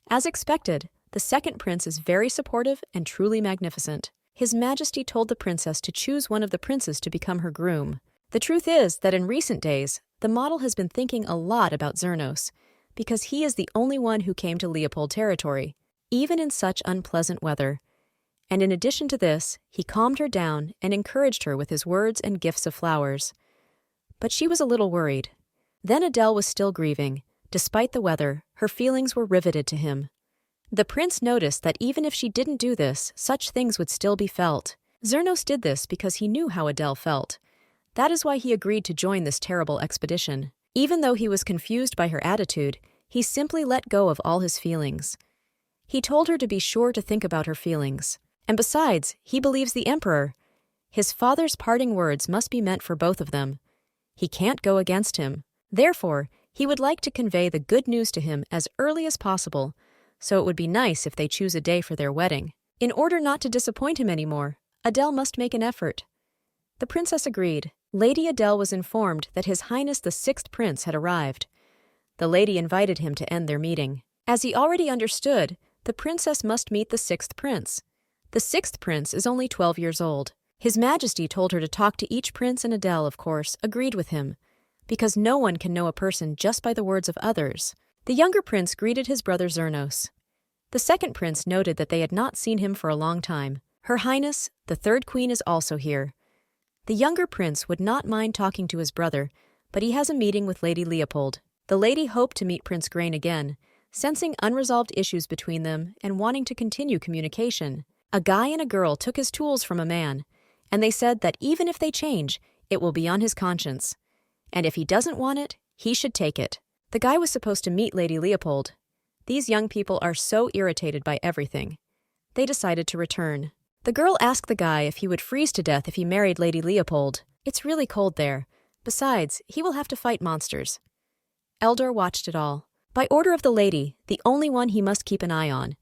As expected, the second prince is very supportive and truly magnificent. His Majesty told the princess to choose one of the princes to become her groom. The truth is that in recent days, the model has been thinking a lot about Zernos, because he is the only one who came to Leopold territory, even in such unpleasant weather. And in addition to this, he calmed her down and encouraged her with his words and gifts of flowers. But she was a little worried. Then Adele was still grieving. Despite the weather, her feelings were riveted to him. The prince noticed that even if she didn't do this, such things would still be felt. Zernos did this because he knew how Adele felt. That is why he agreed to join this terrible expedition. Even though he was confused by her attitude, he simply let go of all his feelings. He told her to be sure to think about her feelings. And besides, he believes the emperor. His father's parting words must be meant for both of them. He can't go against him. Therefore, he would like to convey the good news to him as early as possible, so it would be nice if they choose a day for their wedding. In order not to disappoint him anymore, Adele must make an effort. The princess agreed. Lady Adele was informed that His Highness the sixth prince had arrived. The lady invited him to end their meeting. As he already understood, the princess must meet the sixth prince. The sixth prince is only 12 years old. His Majesty told her to talk to each prince, and Adele, of course, agreed with him, because no one can know a person just by the words of others. The younger prince greeted his brother Zernos. The second prince noted that they had not seen him for a long time. Her Highness, the third queen, is also here. The younger prince would not mind talking to his brother, but he has a meeting with Lady Leopold. The lady hoped to meet Prince Grain again, sensing unresolved issues between them and wanting to continue communication. A guy and a girl took his tools from a man, and they said that even if they change, it will be on his conscience. And if he doesn't want it, he should take it. The guy was supposed to meet Lady Leopold. These young people are so irritated by everything. They decided to return. The girl asked the guy if he would freeze to death if he married Lady Leopold. It's really cold there. Besides, he will have to fight monsters. Eldor watched it all. By order of the lady, the only one he must keep an eye on.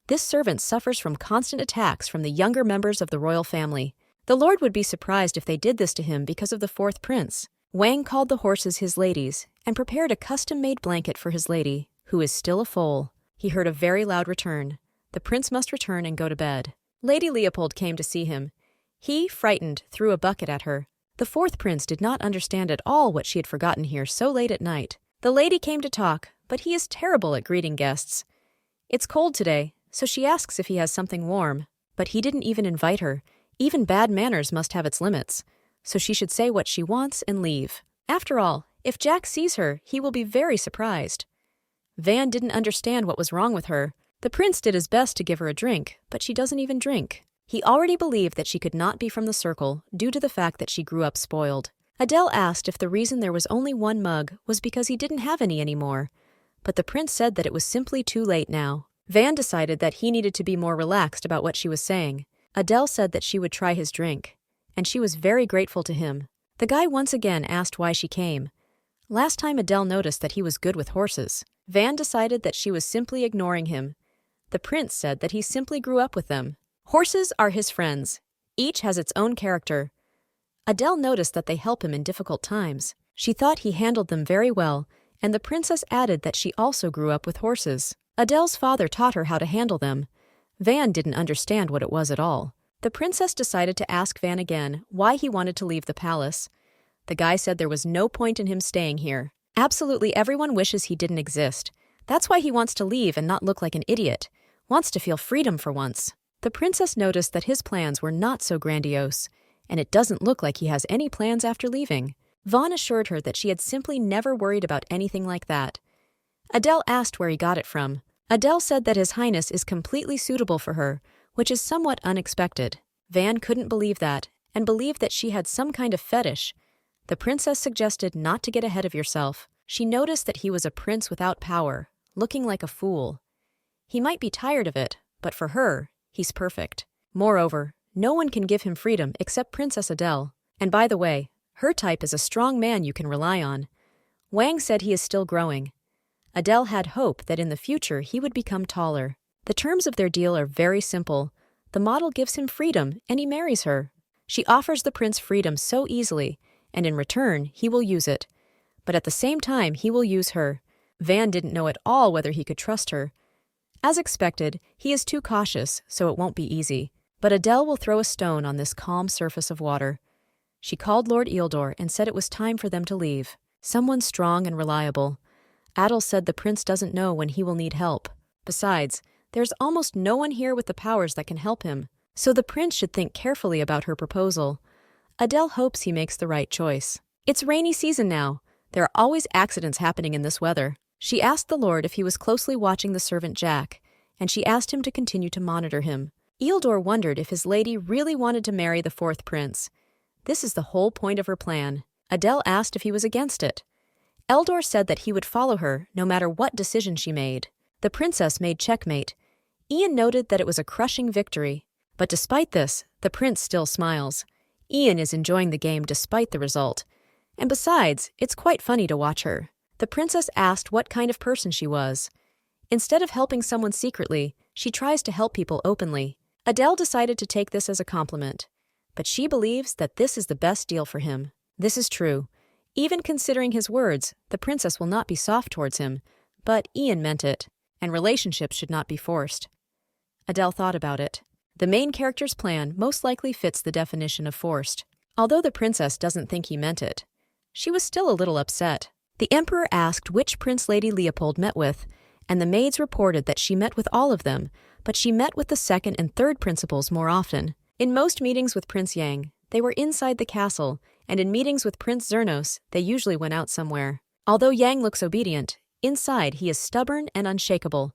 This servant suffers from constant attacks from the younger members of the royal family. The lord would be surprised if they did this to him because of the fourth prince. Wang called the horses his ladies and prepared a custom-made blanket for his lady, who is still a foal. He heard a very loud return. The prince must return and go to bed. Lady Leopold came to see him. He, frightened, threw a bucket at her. The fourth prince did not understand at all what she had forgotten here so late at night. The lady came to talk, but he is terrible at greeting guests. It's cold today, so she asks if he has something warm. But he didn't even invite her. Even bad manners must have its limits, so she should say what she wants and leave. After all, if Jack sees her, he will be very surprised. Van didn't understand what was wrong with her. The prince did his best to give her a drink, but she doesn't even drink. He already believed that she could not be from the circle due to the fact that she grew up spoiled. Adele asked if the reason there was only one mug was because he didn't have any anymore, but the prince said that it was simply too late now. Van decided that he needed to be more relaxed about what she was saying. Adele said that she would try his drink, and she was very grateful to him. The guy once again asked why she came. Last time Adele noticed that he was good with horses. Van decided that she was simply ignoring him. The prince said that he simply grew up with them. Horses are his friends. Each has its own character. Adele noticed that they help him in difficult times. She thought he handled them very well, and the princess added that she also grew up with horses. Adele's father taught her how to handle them. Van didn't understand what it was at all. The princess decided to ask Van again why he wanted to leave the palace. The guy said there was no point in him staying here. Absolutely everyone wishes he didn't exist. That's why he wants to leave and not look like an idiot. Wants to feel freedom for once. The princess noticed that his plans were not so grandiose, and it doesn't look like he has any plans after leaving. Vaughn assured her that she had simply never worried about anything like that. Adele asked where he got it from. Adele said that His Highness is completely suitable for her, which is somewhat unexpected. Van couldn't believe that, and believed that she had some kind of fetish. The princess suggested not to get ahead of yourself. She noticed that he was a prince without power, looking like a fool. He might be tired of it, but for her, he's perfect. Moreover, no one can give him freedom except Princess Adele. And by the way, her type is a strong man you can rely on. Wang said he is still growing. Adele had hope that in the future he would become taller. The terms of their deal are very simple. The model gives him freedom, and he marries her. She offers the prince freedom so easily, and in return, he will use it. But at the same time, he will use her. Van didn't know at all whether he could trust her. As expected, he is too cautious, so it won't be easy. But Adele will throw a stone on this calm surface of water. She called Lord Eildor and said it was time for them to leave. Someone strong and reliable. Adele said the prince doesn't know when he will need help. Besides, there's almost no one here with the powers that can help him, so the prince should think carefully about her proposal. Adele hopes he makes the right choice. It's rainy season now. There are always accidents happening in this weather. She asked the lord if he was closely watching the servant Jack, and she asked him to continue to monitor him. Eildor wondered if his lady really wanted to marry the fourth prince. This is the whole point of her plan. Adele asked if he was against it. Eldor said that he would follow her no matter what decision she made. The princess made checkmate. Ian noted that it was a crushing victory. But despite this, the prince still smiles. Ian is enjoying the game despite the result. And besides, it's quite funny to watch her. The princess asked what kind of person she was. Instead of helping someone secretly, she tries to help people openly. Adele decided to take this as a compliment. But she believes that this is the best deal for him. This is true. Even considering his words, the princess will not be soft towards him, but Ian meant it, and relationships should not be forced. Adele thought about it. The main character's plan most likely fits the definition of forced. Although the princess doesn't think he meant it, she was still a little upset. The emperor asked which prince Lady Leopold met with, and the maids reported that she met with all of them, but she met with the second and third principals more often. In most meetings with Prince Yang, they were inside the castle, and in meetings with Prince Zernos, they usually went out somewhere. Although Yang looks obedient, inside he is stubborn and unshakable.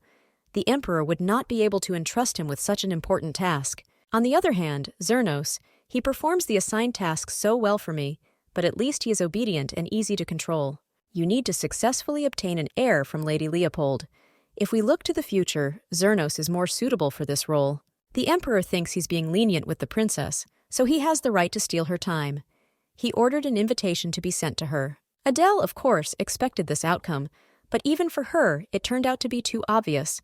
The emperor would not be able to entrust him with such an important task. On the other hand, Zernos, he performs the assigned task so well for me, but at least he is obedient and easy to control. You need to successfully obtain an heir from Lady Leopold. If we look to the future, Zernos is more suitable for this role. The emperor thinks he's being lenient with the princess, so he has the right to steal her time. He ordered an invitation to be sent to her. Adele, of course, expected this outcome, but even for her, it turned out to be too obvious.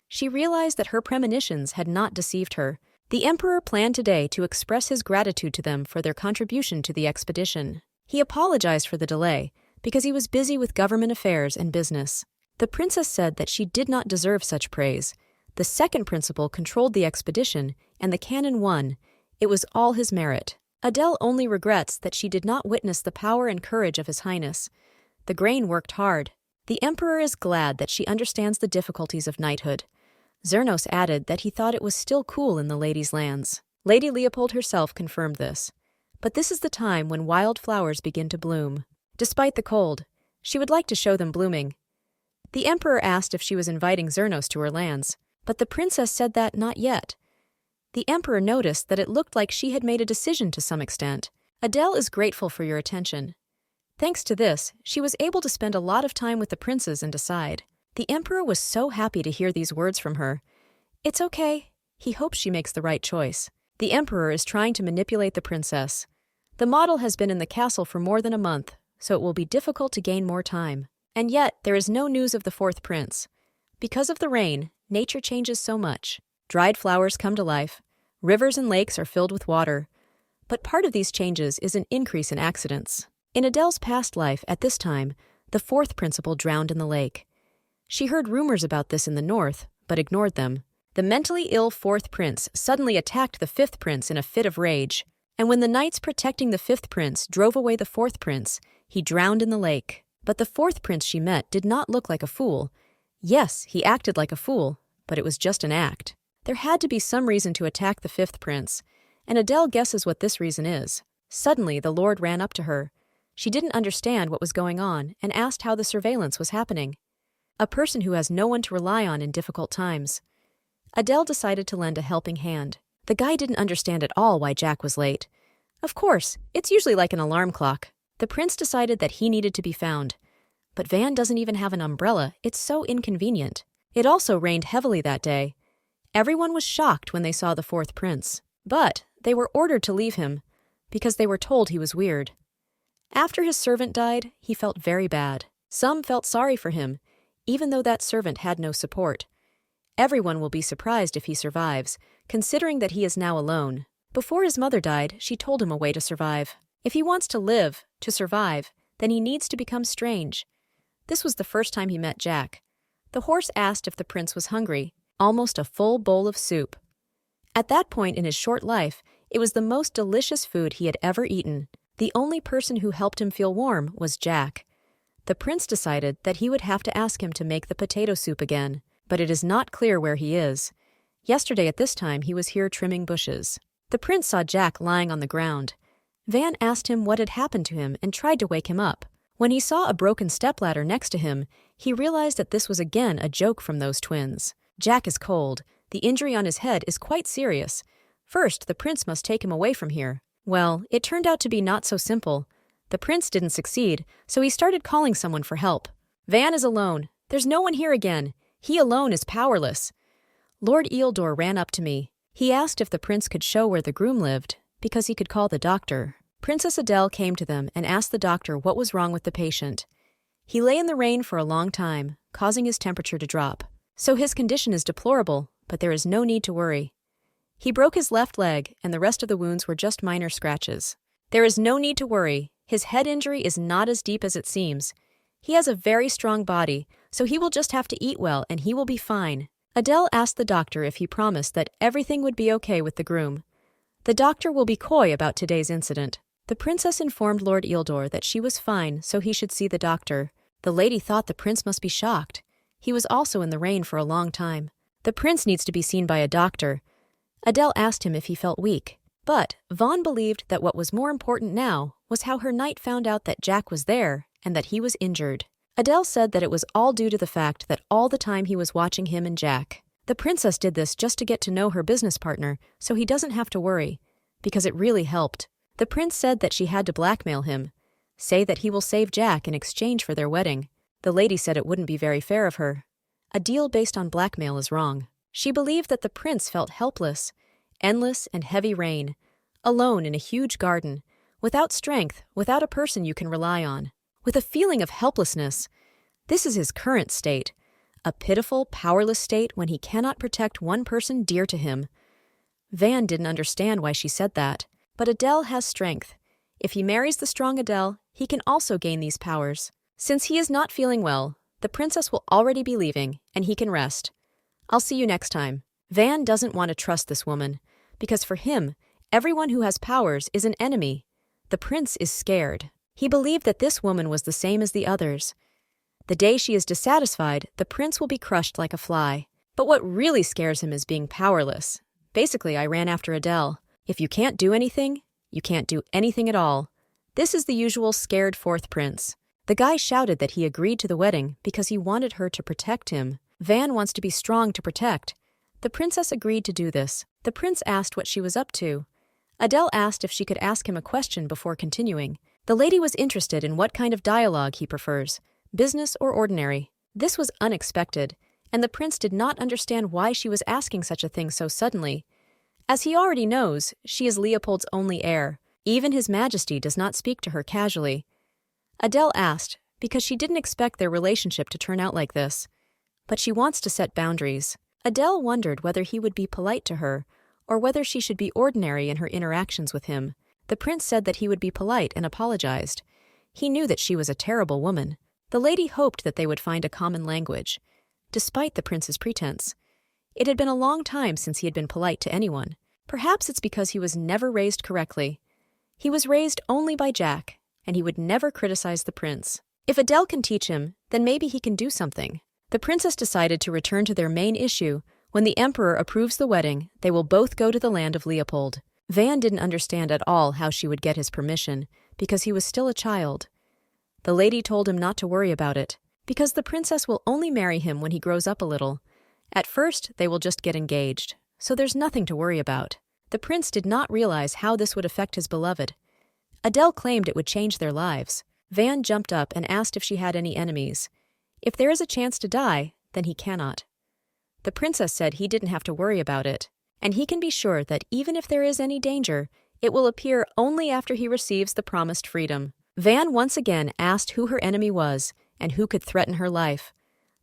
She realized that her premonitions had not deceived her. The emperor planned today to express his gratitude to them for their contribution to the expedition. He apologized for the delay, because he was busy with government affairs and business. The princess said that she did not deserve such praise. The second principal controlled the expedition, and the canon won. It was all his merit. Adele only regrets that she did not witness the power and courage of His Highness. The grain worked hard. The emperor is glad that she understands the difficulties of knighthood. Zernos added that he thought it was still cool in the ladies' lands. Lady Leopold herself confirmed this. But this is the time when wild flowers begin to bloom. Despite the cold, she would like to show them blooming. The emperor asked if she was inviting Zernos to her lands, but the princess said that not yet. The The emperor noticed that it looked like she had made a decision to some extent. Adele is grateful for your attention. Thanks to this, she was able to spend a lot of time with the princes and decide. The emperor was so happy to hear these words from her. It's okay. He hopes she makes the right choice. The emperor is trying to manipulate the princess. The model has been in the castle for more than a month, so it will be difficult to gain more time. And yet, there is no news of the fourth prince. Because of the rain, nature changes so much. Dried flowers come to life. Rivers and lakes are filled with water. But part of these changes is an increase in accidents. In Adele's past life, at this time, the fourth principal drowned in the lake. She heard rumors about this in the north, but ignored them. The mentally ill fourth prince suddenly attacked the fifth prince in a fit of rage, and when the knights protecting the fifth prince drove away the fourth prince, he drowned in the lake. But the fourth prince she met did not look like a fool. Yes, he acted like a fool, but it was just an act. There had to be some reason to attack the fifth prince, and Adele guesses what this reason is. Suddenly, the lord ran up to her. She didn't understand what was going on and asked how the surveillance was happening. A person who has no one to rely on in difficult times. Adele decided to lend a helping hand. The guy didn't understand at all why Jack was late. Of course, it's usually like an alarm clock. The prince decided that he needed to be found. But Van doesn't even have an umbrella, it's so inconvenient. It also rained heavily that day. Everyone was shocked when they saw the fourth prince. But they were ordered to leave him, because they were told he was weird. After his servant died, he felt very bad. Some felt sorry for him, even though that servant had no support. Everyone will be surprised if he survives, considering that he is now alone. Before his mother died, she told him a way to survive. If he wants to live, to survive, then he needs to become strange. This was the first time he met Jack. The horse asked if the prince was hungry, almost a full bowl of soup. At that point in his short life, it was the most delicious food he had ever eaten. The only person who helped him feel warm was Jack. The prince decided that he would have to ask him to make the potato soup again, but it is not clear where he is. Yesterday at this time he was here trimming bushes. The prince saw Jack lying on the ground. Van asked him what had happened to him and tried to wake him up. When he saw a broken stepladder next to him, he realized that this was again a joke from those twins. Jack is cold. The injury on his head is quite serious. First, the prince must take him away from here. Well, it turned out to be not so simple. The prince didn't succeed, so he started calling someone for help. Van is alone. There's no one here again. He alone is powerless. Lord Eildor ran up to me. He asked if the prince could show where the groom lived, because he could call the doctor. Princess Adele came to them and asked the doctor what was wrong with the patient. He lay in the rain for a long time, causing his temperature to drop. So his condition is deplorable, but there is no need to worry. He broke his left leg, and the rest of the wounds were just minor scratches. There is no need to worry. His head injury is not as deep as it seems. He has a very strong body, so he will just have to eat well and he will be fine. Adele asked the doctor if he promised that everything would be okay with the groom. The doctor will be coy about today's incident. The princess informed Lord Eildor that she was fine, so he should see the doctor. The lady thought the prince must be shocked. He was also in the rain for a long time. The prince needs to be seen by a doctor. Adele asked him if he felt weak. But Vaughn believed that what was more important now was how her knight found out that Jack was there and that he was injured. Adele said that it was all due to the fact that all the time he was watching him and Jack. The princess did this just to get to know her business partner, so he doesn't have to worry, because it really helped. The prince said that she had to blackmail him, say that he will save Jack in exchange for their wedding. The lady said it wouldn't be very fair of her. A deal based on blackmail is wrong. She believed that the prince felt helpless, endless and heavy rain, alone in a huge garden, without strength, without a person you can rely on, with a feeling of helplessness. This is his current state, a pitiful, powerless state when he cannot protect one person dear to him. Van didn't understand why she said that, but Adele has strength. If he marries the strong Adele, he can also gain these powers. Since he is not feeling well, the princess will already be leaving, and he can rest. I'll see you next time. Van doesn't want to trust this woman, because for him, everyone who has powers is an enemy. The prince is scared. He believed that this woman was the same as the others. The day she is dissatisfied, the prince will be crushed like a fly. But what really scares him is being powerless. Basically, I ran after Adele. If you can't do anything, you can't do anything at all. This is the usual scared fourth prince. The guy shouted that he agreed to the wedding because he wanted her to protect him. Van wants to be strong to protect. The princess agreed to do this, The prince asked what she was up to. Adele asked if she could ask him a question before continuing. The lady was interested in what kind of dialogue he prefers, business or ordinary. This was unexpected, and the prince did not understand why she was asking such a thing so suddenly. As he already knows, she is Leopold's only heir. Even His Majesty does not speak to her casually. Adele asked, because she didn't expect their relationship to turn out like this. But she wants to set boundaries. Adele wondered whether he would be polite to her, or whether she should be ordinary in her interactions with him. The prince said that he would be polite and apologized. He knew that she was a terrible woman. The lady hoped that they would find a common language, despite the prince's pretense. It had been a long time since he had been polite to anyone. Perhaps it's because he was never raised correctly. He was raised only by Jack, and he would never criticize the prince. If Adele can teach him, then maybe he can do something. The princess decided to return to their main issue. When the emperor approves the wedding, they will both go to the land of Leopold. Van didn't understand at all how she would get his permission, because he was still a child. The lady told him not to worry about it, because the princess will only marry him when he grows up a little. At first, they will just get engaged, so there's nothing to worry about. The prince did not realize how this would affect his beloved. Adele claimed it would change their lives. Van jumped up and asked if she had any enemies. If there is a chance to die, then he cannot. The princess said he didn't have to worry about it, and he can be sure that even if there is any danger, it will appear only after he receives the promised freedom. Van once again asked who her enemy was and who could threaten her life.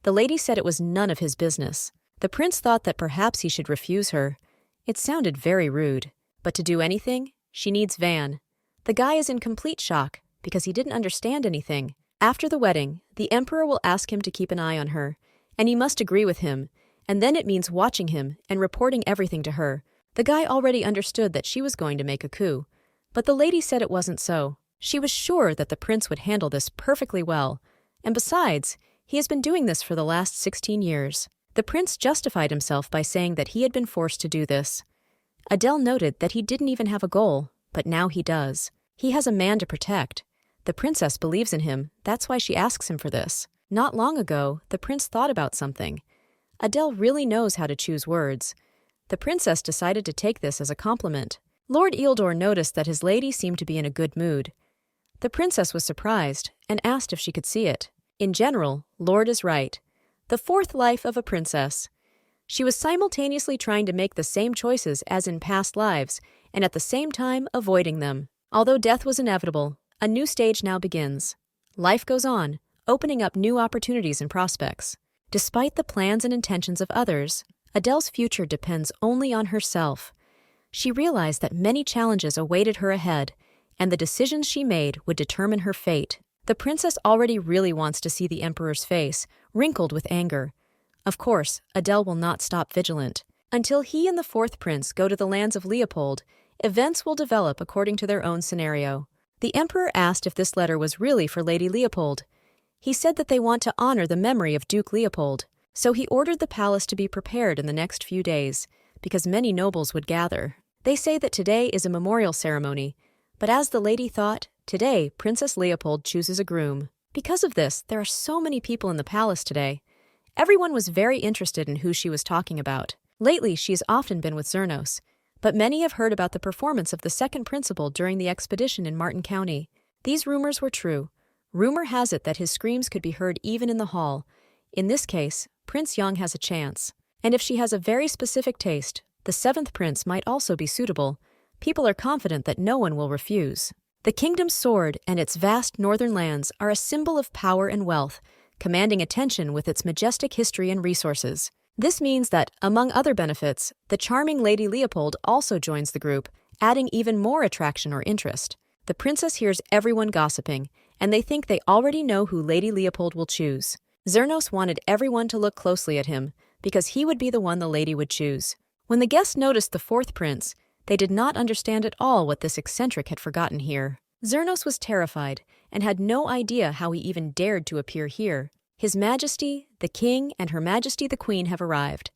The lady said it was none of his business. The prince thought that perhaps he should refuse her. It sounded very rude, but to do anything, she needs Van. The guy is in complete shock because he didn't understand anything. After the wedding, the emperor will ask him to keep an eye on her, and he must agree with him, and then it means watching him and reporting everything to her. The guy already understood that she was going to make a coup, but the lady said it wasn't so. She was sure that the prince would handle this perfectly well, and besides, he has been doing this for the last 16 years. The prince justified himself by saying that he had been forced to do this. Adele noted that he didn't even have a goal, but now he does. He has a man to protect. The princess believes in him, that's why she asks him for this. Not long ago, the prince thought about something. Adele really knows how to choose words. The princess decided to take this as a compliment. Lord Eildor noticed that his lady seemed to be in a good mood. The princess was surprised and asked if she could see it. In general, Lord is right. The fourth life of a princess. She was simultaneously trying to make the same choices as in past lives and at the same time avoiding them. Although death was inevitable, a new stage now begins. Life goes on, opening up new opportunities and prospects. Despite the plans and intentions of others, Adele's future depends only on herself. She realized that many challenges awaited her ahead, and the decisions she made would determine her fate. The princess already really wants to see the emperor's face, wrinkled with anger. Of course, Adele will not stop vigilant. Until he and the fourth prince go to the lands of Leopold, events will develop according to their own scenario. The emperor asked if this letter was really for Lady Leopold. He said that they want to honor the memory of Duke Leopold, so he ordered the palace to be prepared in the next few days, because many nobles would gather. They say that today is a memorial ceremony, but as the lady thought, today Princess Leopold chooses a groom. Because of this, there are so many people in the palace today. Everyone was very interested in who she was talking about. Lately, she has often been with Zernos, but many have heard about the performance of the second principal during the expedition in Martin County. These rumors were true. Rumor has it that his screams could be heard even in the hall. In this case, Prince Young has a chance. And if she has a very specific taste, the seventh prince might also be suitable. People are confident that no one will refuse. The kingdom's sword and its vast northern lands are a symbol of power and wealth, commanding attention with its majestic history and resources. This means that, among other benefits, the charming Lady Leopold also joins the group, adding even more attraction or interest. The princess hears everyone gossiping, and they think they already know who Lady Leopold will choose. Zernos wanted everyone to look closely at him, because he would be the one the lady would choose. When the guests noticed the fourth prince, they did not understand at all what this eccentric had forgotten here. Zernos was terrified, and had no idea how he even dared to appear here. His Majesty, the King, and Her Majesty the Queen have arrived.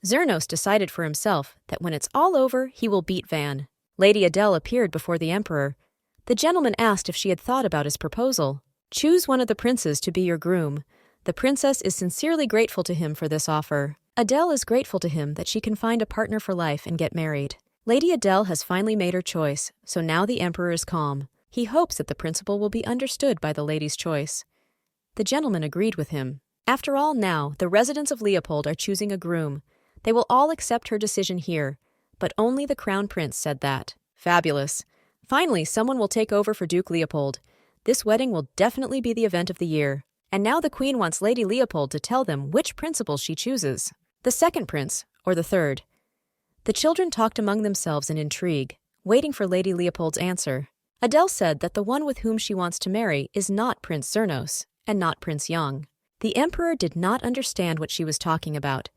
Zernos decided for himself that when it's all over, he will beat Van. Lady Adele appeared before the emperor. The gentleman asked if she had thought about his proposal. Choose one of the princes to be your groom. The princess is sincerely grateful to him for this offer. Adele is grateful to him that she can find a partner for life and get married. Lady Adele has finally made her choice, so now the emperor is calm. He hopes that the principal will be understood by the lady's choice. The gentleman agreed with him. After all, now, the residents of Leopold are choosing a groom. They will all accept her decision here, but only the crown prince said that. Fabulous. Finally, someone will take over for Duke Leopold. This wedding will definitely be the event of the year. And now the queen wants Lady Leopold to tell them which principal she chooses. The second prince, or the third. The children talked among themselves in intrigue, waiting for Lady Leopold's answer. Adele said that the one with whom she wants to marry is not Prince Zernos, and not Prince Young. The emperor did not understand what she was talking about.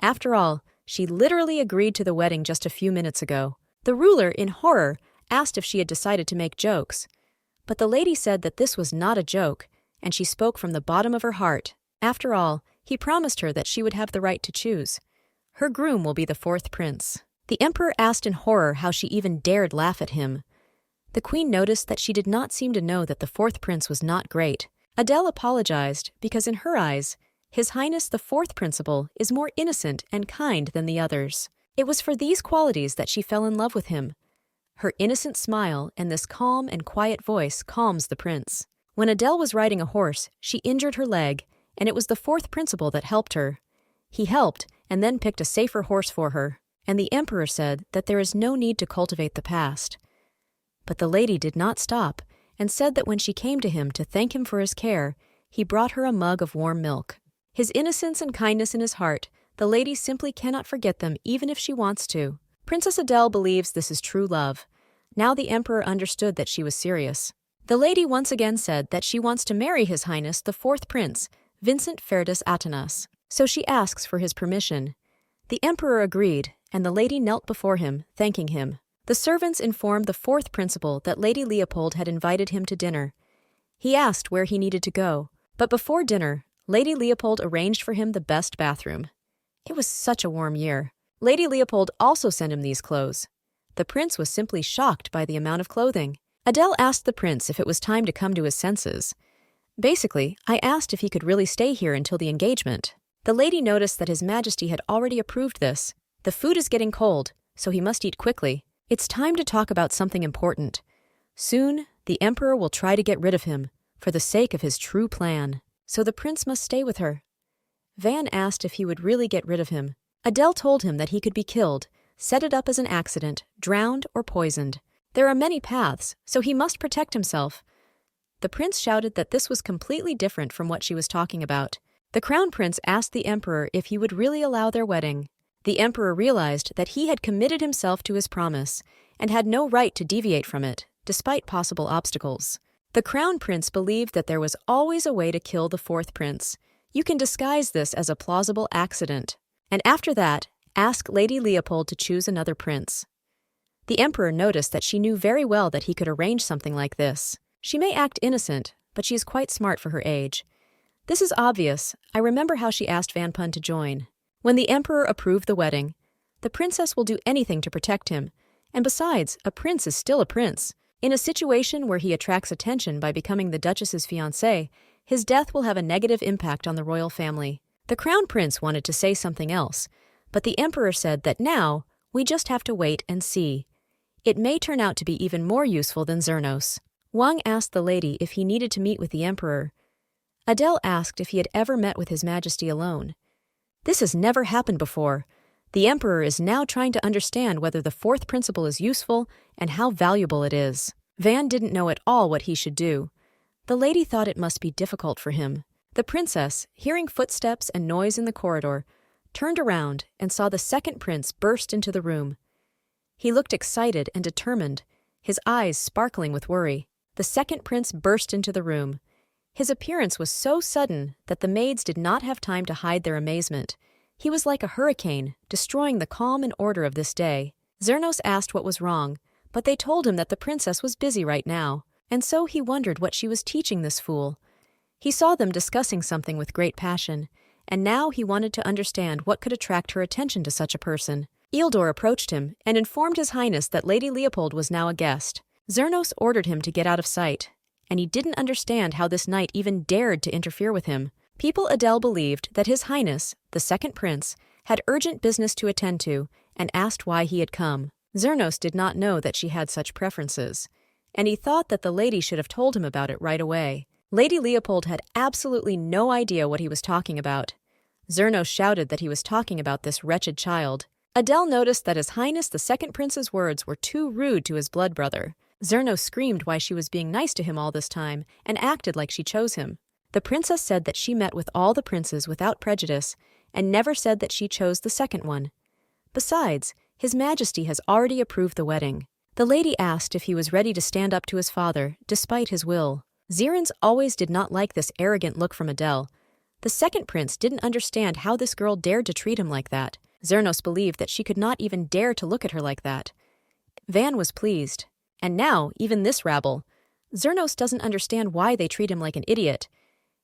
After all, she literally agreed to the wedding just a few minutes ago. The ruler, in horror, asked if she had decided to make jokes. But the lady said that this was not a joke, and she spoke from the bottom of her heart. After all, he promised her that she would have the right to choose. Her groom will be the fourth prince. The emperor asked in horror how she even dared laugh at him. The queen noticed that she did not seem to know that the fourth prince was not great. Adele apologized because in her eyes, His Highness the fourth principal is more innocent and kind than the others. It was for these qualities that she fell in love with him. Her innocent smile and this calm and quiet voice calms the prince. When Adele was riding a horse, she injured her leg, and it was the fourth principal that helped her. He helped and then picked a safer horse for her, and the emperor said that there is no need to cultivate the past. But the lady did not stop and said that when she came to him to thank him for his care, he brought her a mug of warm milk. His innocence and kindness in his heart, the lady simply cannot forget them even if she wants to. Princess Adele believes this is true love. Now the emperor understood that she was serious. The lady once again said that she wants to marry His Highness the fourth prince, Vincent Ferdus Atanas. So she asks for his permission. The emperor agreed, and the lady knelt before him, thanking him. The servants informed the fourth principal that Lady Leopold had invited him to dinner. He asked where he needed to go, but before dinner, Lady Leopold arranged for him the best bathroom. It was such a warm year. Lady Leopold also sent him these clothes. The prince was simply shocked by the amount of clothing. Adele asked the prince if it was time to come to his senses. Basically, I asked if he could really stay here until the engagement. The lady noticed that His Majesty had already approved this. The food is getting cold, so he must eat quickly. It's time to talk about something important. Soon, the emperor will try to get rid of him, for the sake of his true plan. So the prince must stay with her. Van asked if he would really get rid of him. Adele told him that he could be killed, set it up as an accident, drowned, or poisoned. There are many paths, so he must protect himself. The prince shouted that this was completely different from what she was talking about. The crown prince asked the emperor if he would really allow their wedding. The emperor realized that he had committed himself to his promise and had no right to deviate from it, despite possible obstacles. The crown prince believed that there was always a way to kill the fourth prince. You can disguise this as a plausible accident. And after that, ask Lady Leopold to choose another prince. The emperor noticed that she knew very well that he could arrange something like this. She may act innocent, but she is quite smart for her age. This is obvious. I remember how she asked Van Pun to join. When the emperor approved the wedding, the princess will do anything to protect him. And besides, a prince is still a prince. In a situation where he attracts attention by becoming the duchess's fiancé, his death will have a negative impact on the royal family. The crown prince wanted to say something else, but the emperor said that now, we just have to wait and see. It may turn out to be even more useful than Zernos. Wang asked the lady if he needed to meet with the emperor. Adele asked if he had ever met with His Majesty alone. This has never happened before. The emperor is now trying to understand whether the fourth principle is useful and how valuable it is. Van didn't know at all what he should do. The lady thought it must be difficult for him. The princess, hearing footsteps and noise in the corridor, turned around and saw the second prince burst into the room. He looked excited and determined, his eyes sparkling with worry. The second prince burst into the room. His appearance was so sudden that the maids did not have time to hide their amazement. He was like a hurricane, destroying the calm and order of this day. Zernos asked what was wrong, but they told him that the princess was busy right now, and so he wondered what she was teaching this fool. He saw them discussing something with great passion, and now he wanted to understand what could attract her attention to such a person. Ildor approached him and informed His Highness that Lady Leopold was now a guest. Zernos ordered him to get out of sight, and he didn't understand how this knight even dared to interfere with him. People Adele believed that His Highness, the second prince, had urgent business to attend to, and asked why he had come. Zernos did not know that she had such preferences, and he thought that the lady should have told him about it right away. Lady Leopold had absolutely no idea what he was talking about. Zernos shouted that he was talking about this wretched child. Adele noticed that His Highness the Second Prince's words were too rude to his blood brother. Zernos screamed why she was being nice to him all this time and acted like she chose him. The princess said that she met with all the princes without prejudice and never said that she chose the second one. Besides, His Majesty has already approved the wedding. The lady asked if he was ready to stand up to his father, despite his will. Zerins always did not like this arrogant look from Adele. The second prince didn't understand how this girl dared to treat him like that. Zernos believed that she could not even dare to look at her like that. Van was pleased. And now, even this rabble. Zernos doesn't understand why they treat him like an idiot.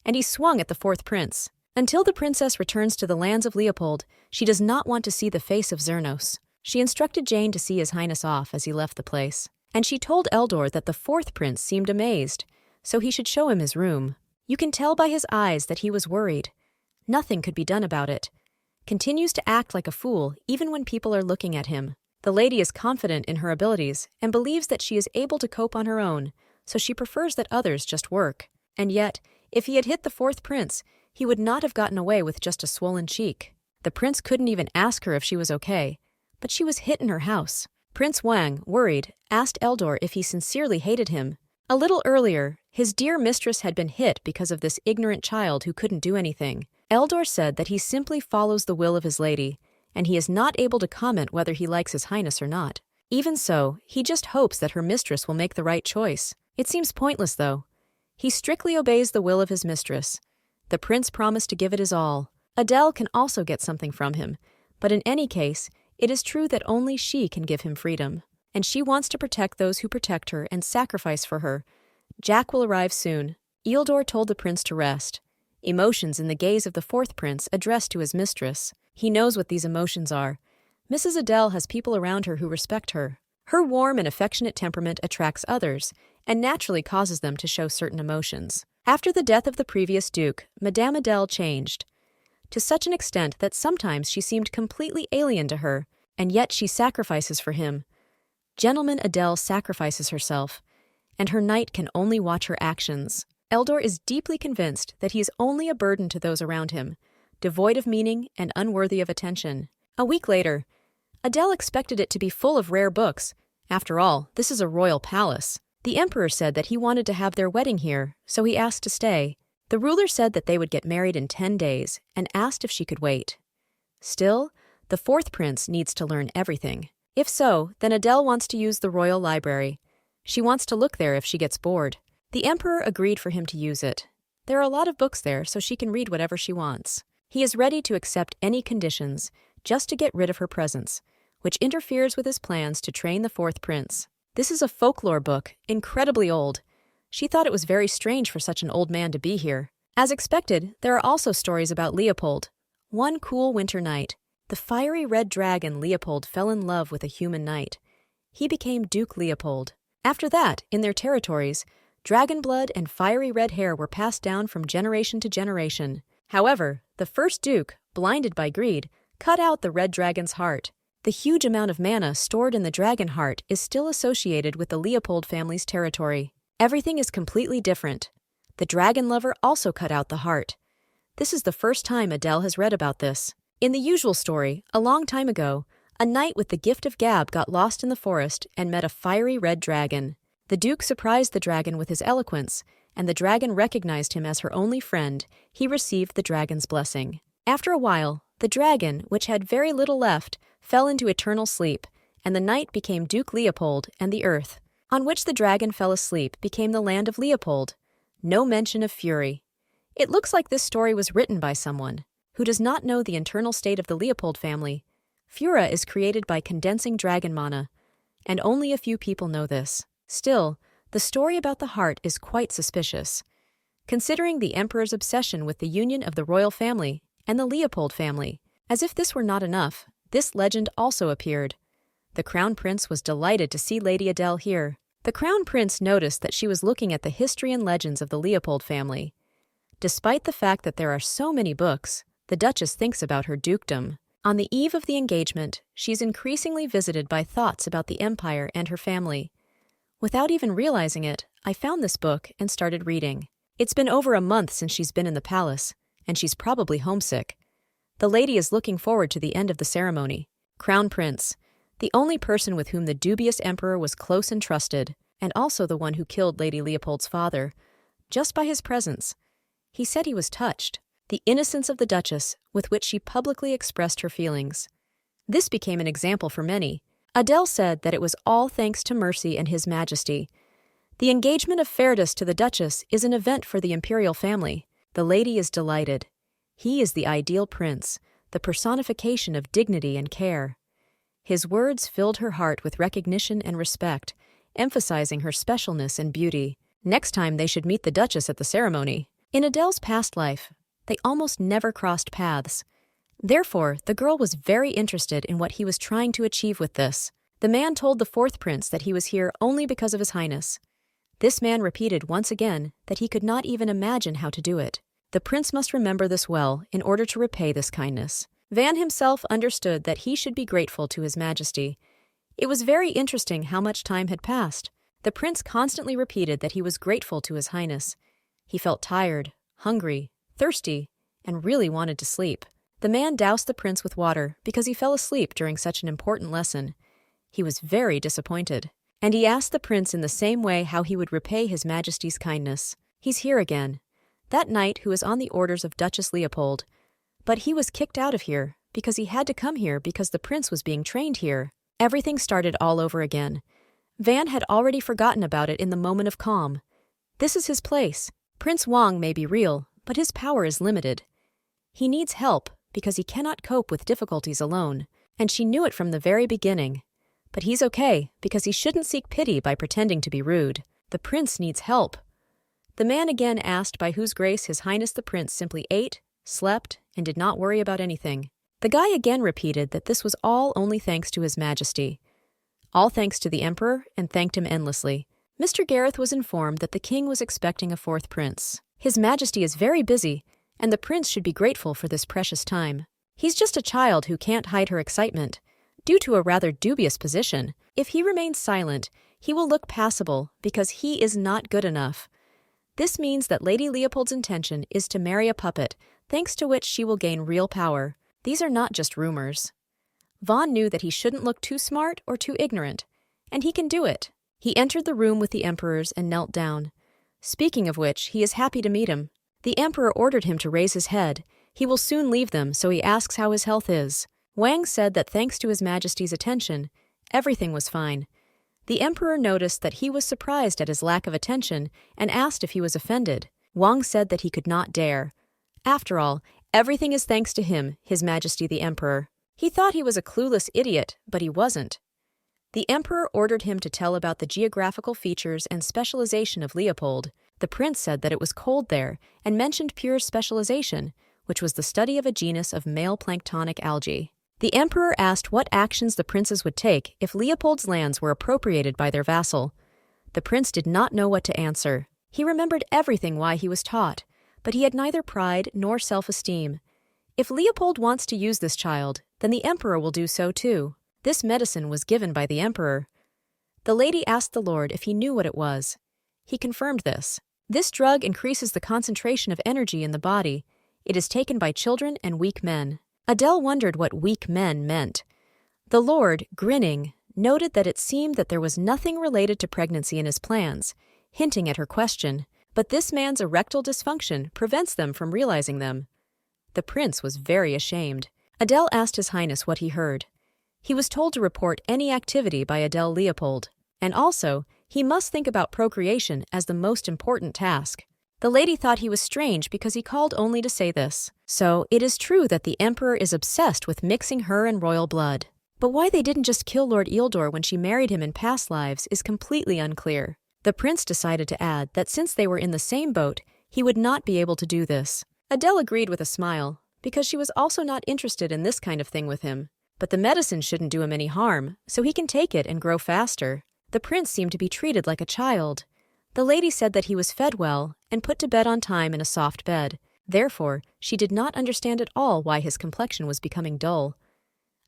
And he swung at the fourth prince. Until the princess returns to the lands of Leopold, she does not want to see the face of Zernos. She instructed Jane to see His Highness off as he left the place. And she told Eldor that the fourth prince seemed amazed, so he should show him his room. You can tell by his eyes that he was worried. Nothing could be done about it. Continues to act like a fool even when people are looking at him. The lady is confident in her abilities and believes that she is able to cope on her own, so she prefers that others just work. And yet, if he had hit the fourth prince, he would not have gotten away with just a swollen cheek. The prince couldn't even ask her if she was okay, but she was hit in her house. Prince Wang, worried, asked Eldor if he sincerely hated him. A little earlier, his dear mistress had been hit because of this ignorant child who couldn't do anything. Eldor said that he simply follows the will of his lady, and he is not able to comment whether he likes His Highness or not. Even so, he just hopes that her mistress will make the right choice. It seems pointless, though. He strictly obeys the will of his mistress. The prince promised to give it his all. Adele can also get something from him, but in any case, it is true that only she can give him freedom. And she wants to protect those who protect her and sacrifice for her. Jack will arrive soon. Eldor told the prince to rest. Emotions in the gaze of the fourth prince addressed to his mistress. He knows what these emotions are. Mrs. Adele has people around her who respect her. Her warm and affectionate temperament attracts others, and naturally causes them to show certain emotions. After the death of the previous duke, Madame Adele changed, to such an extent that sometimes she seemed completely alien to her, and yet she sacrifices for him. Gentleman Adele sacrifices herself, and her knight can only watch her actions. Eldor is deeply convinced that he is only a burden to those around him, devoid of meaning and unworthy of attention. A week later, Adele expected it to be full of rare books. After all, this is a royal palace. The emperor said that he wanted to have their wedding here, so he asked to stay. The ruler said that they would get married in 10 days and asked if she could wait. Still, the fourth prince needs to learn everything. If so, then Adele wants to use the royal library. She wants to look there if she gets bored. The emperor agreed for him to use it. There are a lot of books there, so she can read whatever she wants. He is ready to accept any conditions, just to get rid of her presence, which interferes with his plans to train the fourth prince. This is a folklore book, incredibly old. She thought it was very strange for such an old man to be here. As expected, there are also stories about Leopold. One cool winter night, the fiery red dragon Leopold fell in love with a human knight. He became Duke Leopold. After that, in their territories, dragon blood and fiery red hair were passed down from generation to generation. However, the first duke, blinded by greed, cut out the red dragon's heart. The huge amount of mana stored in the dragon heart is still associated with the Leopold family's territory. Everything is completely different. The dragon lover also cut out the heart. This is the first time Adele has read about this. In the usual story, a long time ago, a knight with the gift of gab got lost in the forest and met a fiery red dragon. The duke surprised the dragon with his eloquence, and the dragon recognized him as her only friend. He received the dragon's blessing. After a while, the dragon, which had very little left, fell into eternal sleep, and the knight became Duke Leopold, and the earth, on which the dragon fell asleep, became the land of Leopold. No mention of fury. It looks like this story was written by someone who does not know the internal state of the Leopold family. Fura is created by condensing dragon mana, and only a few people know this. Still, the story about the heart is quite suspicious, considering the emperor's obsession with the union of the royal family and the Leopold family. As if this were not enough, this legend also appeared. The crown prince was delighted to see Lady Adele here. The crown prince noticed that she was looking at the history and legends of the Leopold family. Despite the fact that there are so many books, the duchess thinks about her dukedom. On the eve of the engagement, she's increasingly visited by thoughts about the empire and her family. Without even realizing it, I found this book and started reading. It's been over a month since she's been in the palace, and she's probably homesick. The lady is looking forward to the end of the ceremony. Crown Prince, the only person with whom the dubious emperor was close and trusted, and also the one who killed Lady Leopold's father, just by his presence. He said he was touched. The innocence of the Duchess, with which she publicly expressed her feelings. This became an example for many. Adele said that it was all thanks to Mercy and His Majesty. The engagement of Ferdus to the Duchess is an event for the imperial family. The lady is delighted. He is the ideal prince, the personification of dignity and care. His words filled her heart with recognition and respect, emphasizing her specialness and beauty. Next time they should meet the Duchess at the ceremony. In Adele's past life, they almost never crossed paths. Therefore, the girl was very interested in what he was trying to achieve with this. The man told the fourth prince that he was here only because of His Highness. This man repeated once again that he could not even imagine how to do it. The prince must remember this well in order to repay this kindness. Van himself understood that he should be grateful to His Majesty. It was very interesting how much time had passed. The prince constantly repeated that he was grateful to His Highness. He felt tired, hungry, thirsty, and really wanted to sleep. The man doused the prince with water because he fell asleep during such an important lesson. He was very disappointed, and he asked the prince in the same way how he would repay His Majesty's kindness. He's here again. That knight who is on the orders of Duchess Leopold. But he was kicked out of here because he had to come here because the prince was being trained here. Everything started all over again. Van had already forgotten about it in the moment of calm. This is his place. Prince Wang may be real, but his power is limited. He needs help because he cannot cope with difficulties alone, and she knew it from the very beginning. But he's okay because he shouldn't seek pity by pretending to be rude. The prince needs help. The man again asked by whose grace His Highness the Prince simply ate, slept, and did not worry about anything. The guy again repeated that this was all only thanks to His Majesty. All thanks to the Emperor, and thanked him endlessly. Mr. Gareth was informed that the king was expecting a fourth prince. His Majesty is very busy, and the prince should be grateful for this precious time. He's just a child who can't hide her excitement. Due to a rather dubious position, if he remains silent, he will look passable because he is not good enough. This means that Lady Leopold's intention is to marry a puppet, thanks to which she will gain real power. These are not just rumors. Vaughn knew that he shouldn't look too smart or too ignorant, and he can do it. He entered the room with the emperors and knelt down. Speaking of which, he is happy to meet him. The emperor ordered him to raise his head. He will soon leave them, so he asks how his health is. Wang said that thanks to His Majesty's attention, everything was fine. The emperor noticed that he was surprised at his lack of attention and asked if he was offended. Wang said that he could not dare. After all, everything is thanks to him, His Majesty the Emperor. He thought he was a clueless idiot, but he wasn't. The emperor ordered him to tell about the geographical features and specialization of Leopold. The prince said that it was cold there and mentioned pure specialization, which was the study of a genus of male planktonic algae. The emperor asked what actions the princes would take if Leopold's lands were appropriated by their vassal. The prince did not know what to answer. He remembered everything why he was taught, but he had neither pride nor self-esteem. If Leopold wants to use this child, then the emperor will do so too. This medicine was given by the emperor. The lady asked the lord if he knew what it was. He confirmed this. This drug increases the concentration of energy in the body. It is taken by children and weak men. Adele wondered what weak men meant. The lord, grinning, noted that it seemed that there was nothing related to pregnancy in his plans, hinting at her question. But this man's erectile dysfunction prevents them from realizing them. The prince was very ashamed. Adele asked His Highness what he heard. He was told to report any activity by Adele Leopold, and also, he must think about procreation as the most important task. The lady thought he was strange because he called only to say this. So, it is true that the emperor is obsessed with mixing her and royal blood. But why they didn't just kill Lord Eildor when she married him in past lives is completely unclear. The prince decided to add that since they were in the same boat, he would not be able to do this. Adele agreed with a smile, because she was also not interested in this kind of thing with him. But the medicine shouldn't do him any harm, so he can take it and grow faster. The prince seemed to be treated like a child. The lady said that he was fed well and put to bed on time in a soft bed. Therefore, she did not understand at all why his complexion was becoming dull.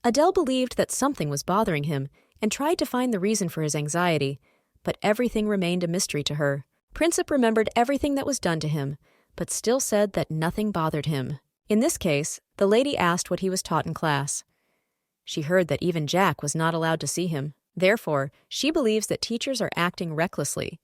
Adele believed that something was bothering him and tried to find the reason for his anxiety, but everything remained a mystery to her. Princip remembered everything that was done to him, but still said that nothing bothered him. In this case, the lady asked what he was taught in class. She heard that even Jack was not allowed to see him. Therefore, she believes that teachers are acting recklessly.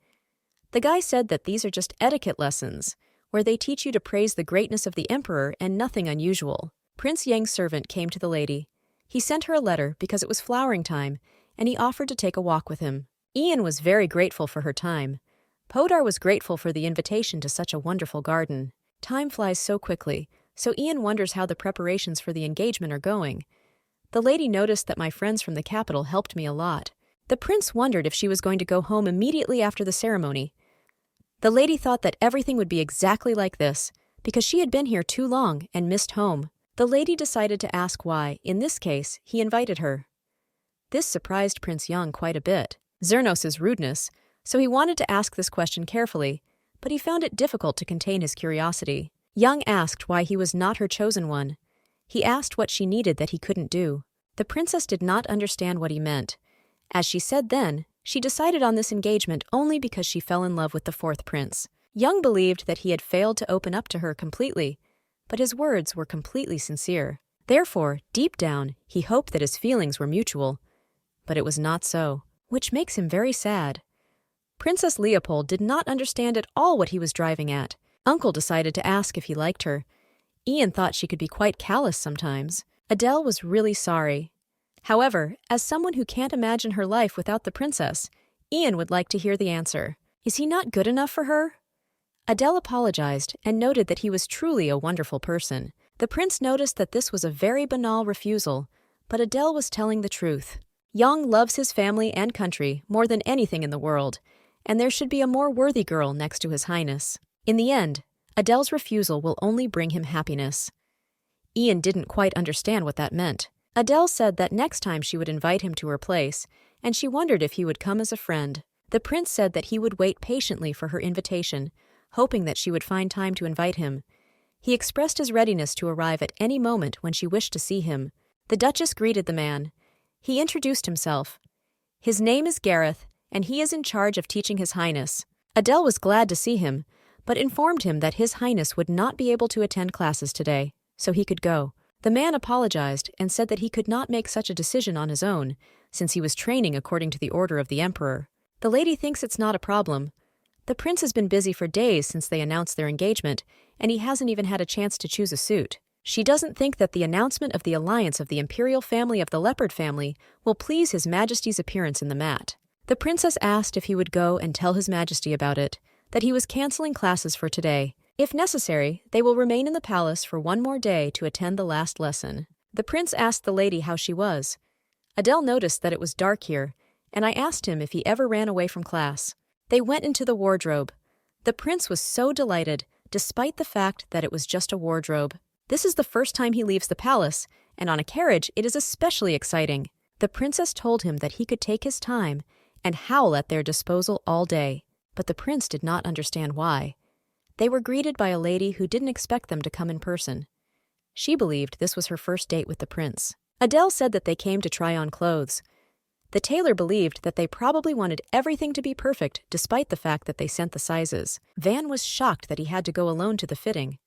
The guy said that these are just etiquette lessons, where they teach you to praise the greatness of the emperor and nothing unusual. Prince Yang's servant came to the lady. He sent her a letter because it was flowering time, and he offered to take a walk with him. Ian was very grateful for her time. Podar was grateful for the invitation to such a wonderful garden. Time flies so quickly, so Ian wonders how the preparations for the engagement are going. The lady noticed that my friends from the capital helped me a lot. The prince wondered if she was going to go home immediately after the ceremony. The lady thought that everything would be exactly like this, because she had been here too long and missed home. The lady decided to ask why, in this case, he invited her. This surprised Prince Yang quite a bit. Zernos's rudeness, so he wanted to ask this question carefully, but he found it difficult to contain his curiosity. Yang asked why he was not her chosen one. He asked what she needed that he couldn't do. The princess did not understand what he meant. As she said then, she decided on this engagement only because she fell in love with the fourth prince. Yang believed that he had failed to open up to her completely, but his words were completely sincere. Therefore, deep down, he hoped that his feelings were mutual. But it was not so, which makes him very sad. Princess Leopold did not understand at all what he was driving at. Uncle decided to ask if he liked her. Ian thought she could be quite callous sometimes. Adele was really sorry. However, as someone who can't imagine her life without the princess, Ian would like to hear the answer. Is he not good enough for her? Adele apologized and noted that he was truly a wonderful person. The prince noticed that this was a very banal refusal, but Adele was telling the truth. Yang loves his family and country more than anything in the world, and there should be a more worthy girl next to His Highness. In the end, Adele's refusal will only bring him happiness. Ian didn't quite understand what that meant. Adele said that next time she would invite him to her place, and she wondered if he would come as a friend. The prince said that he would wait patiently for her invitation, hoping that she would find time to invite him. He expressed his readiness to arrive at any moment when she wished to see him. The Duchess greeted the man. He introduced himself. His name is Gareth, and he is in charge of teaching His Highness. Adele was glad to see him, but informed him that His Highness would not be able to attend classes today, so he could go. The man apologized and said that he could not make such a decision on his own, since he was training according to the order of the emperor. The lady thinks it's not a problem. The prince has been busy for days since they announced their engagement, and he hasn't even had a chance to choose a suit. She doesn't think that the announcement of the alliance of the imperial family of the leopard family will please His Majesty's appearance in the mat. The princess asked if he would go and tell His Majesty about it, that he was canceling classes for today. If necessary, they will remain in the palace for one more day to attend the last lesson. The prince asked the lady how she was. Adele noticed that it was dark here, and I asked him if he ever ran away from class. They went into the wardrobe. The prince was so delighted, despite the fact that it was just a wardrobe. This is the first time he leaves the palace, and on a carriage it is especially exciting. The princess told him that he could take his time and howl at their disposal all day, but the prince did not understand why. They were greeted by a lady who didn't expect them to come in person. She believed this was her first date with the prince. Adele said that they came to try on clothes. The tailor believed that they probably wanted everything to be perfect despite the fact that they sent the sizes. Van was shocked that he had to go alone to the fitting.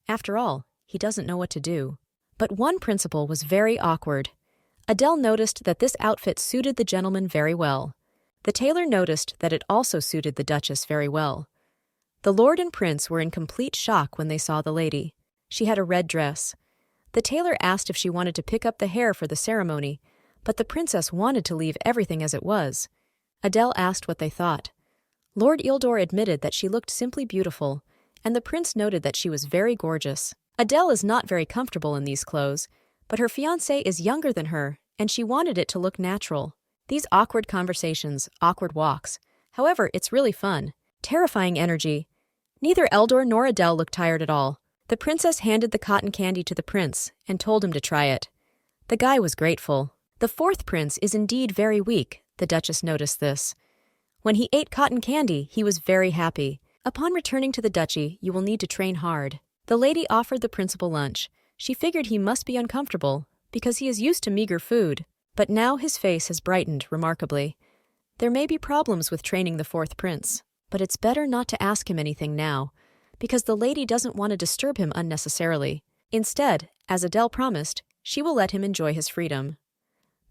After all, he doesn't know what to do. But one principal was very awkward. Adele noticed that this outfit suited the gentleman very well. The tailor noticed that it also suited the Duchess very well. The lord and prince were in complete shock when they saw the lady. She had a red dress. The tailor asked if she wanted to pick up the hair for the ceremony, but the princess wanted to leave everything as it was. Adele asked what they thought. Lord Ildor admitted that she looked simply beautiful, and the prince noted that she was very gorgeous. Adele is not very comfortable in these clothes, but her fiancé is younger than her, and she wanted it to look natural. These awkward conversations, awkward walks. However, it's really fun. Terrifying energy. Neither Eldor nor Adele looked tired at all. The princess handed the cotton candy to the prince and told him to try it. The guy was grateful. The fourth prince is indeed very weak, the Duchess noticed this. When he ate cotton candy, he was very happy. Upon returning to the duchy, you will need to train hard. The lady offered the principal lunch. She figured he must be uncomfortable, because he is used to meager food, but now his face has brightened remarkably. There may be problems with training the fourth prince, but it's better not to ask him anything now, because the lady doesn't want to disturb him unnecessarily. Instead, as Adele promised, she will let him enjoy his freedom.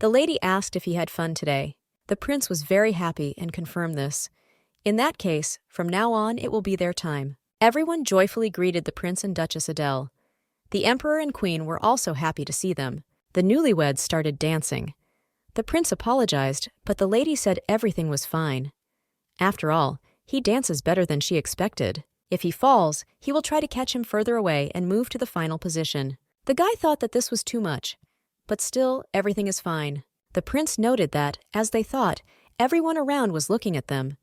The lady asked if he had fun today. The prince was very happy and confirmed this. In that case, from now on it will be their time. Everyone joyfully greeted the prince and Duchess Adele. The emperor and queen were also happy to see them. The newlyweds started dancing. The prince apologized, but the lady said everything was fine. After all, he dances better than she expected. If he falls, he will try to catch him further away and move to the final position. The guy thought that this was too much. But still, everything is fine. The prince noted that, as they thought, everyone around was looking at them.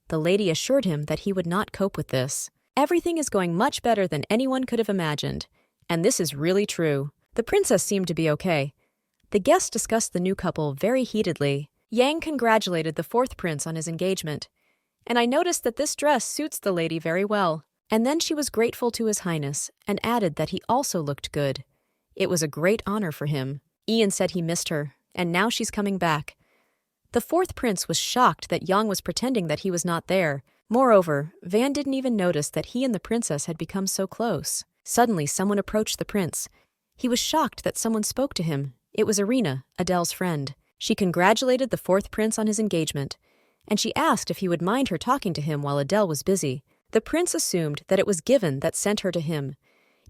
The lady assured him that he would not cope with this. Everything is going much better than anyone could have imagined. And this is really true. The princess seemed to be okay. The guests discussed the new couple very heatedly. Yang congratulated the fourth prince on his engagement. And I noticed that this dress suits the lady very well. And then she was grateful to His Highness and added that he also looked good. It was a great honor for him. Ian said he missed her, and now she's coming back. The fourth prince was shocked that Yang was pretending that he was not there. Moreover, Van didn't even notice that he and the princess had become so close. Suddenly, someone approached the prince. He was shocked that someone spoke to him. It was Irina, Adele's friend. She congratulated the fourth prince on his engagement, and she asked if he would mind her talking to him while Adele was busy. The prince assumed that it was Given that sent her to him.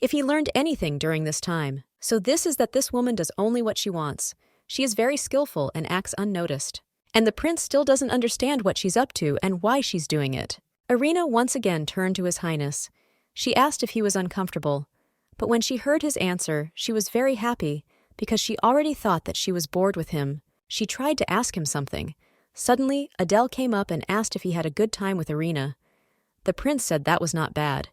If he learned anything during this time, so this is that this woman does only what she wants. She is very skillful and acts unnoticed. And the prince still doesn't understand what she's up to and why she's doing it. Irina once again turned to His Highness. She asked if he was uncomfortable, but when she heard his answer, she was very happy because she already thought that she was bored with him. She tried to ask him something. Suddenly, Adele came up and asked if he had a good time with Irina. The prince said that was not bad.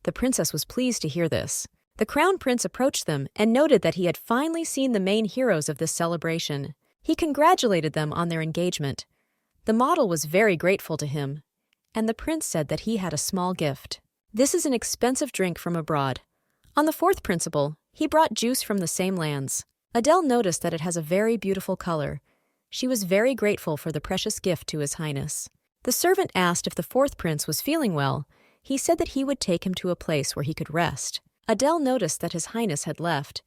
The princess was pleased to hear this. The crown prince approached them and noted that he had finally seen the main heroes of this celebration. He congratulated them on their engagement. The model was very grateful to him, and the prince said that he had a small gift. This is an expensive drink from abroad. On the fourth principle, he brought juice from the same lands. Adele noticed that it has a very beautiful color. She was very grateful for the precious gift to His Highness. The servant asked if the fourth prince was feeling well. He said that he would take him to a place where he could rest. Adele noticed that His Highness had left.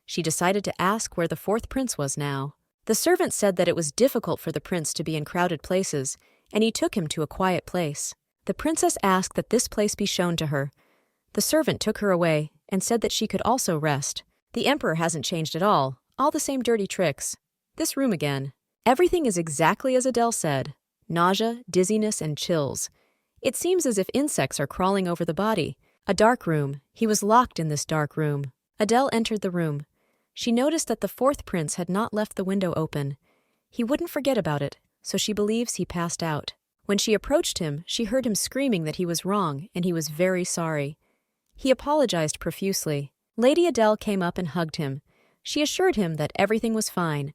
She decided to ask where the fourth prince was now. The servant said that it was difficult for the prince to be in crowded places, and he took him to a quiet place. The princess asked that this place be shown to her. The servant took her away and said that she could also rest. The emperor hasn't changed at all the same dirty tricks. This room again. Everything is exactly as Adele said. Nausea, dizziness, and chills. It seems as if insects are crawling over the body. A dark room. He was locked in this dark room. Adele entered the room. She noticed that the fourth prince had not left the window open. He wouldn't forget about it, so she believes he passed out. When she approached him, she heard him screaming that he was wrong, and he was very sorry. He apologized profusely. Lady Adele came up and hugged him. She assured him that everything was fine.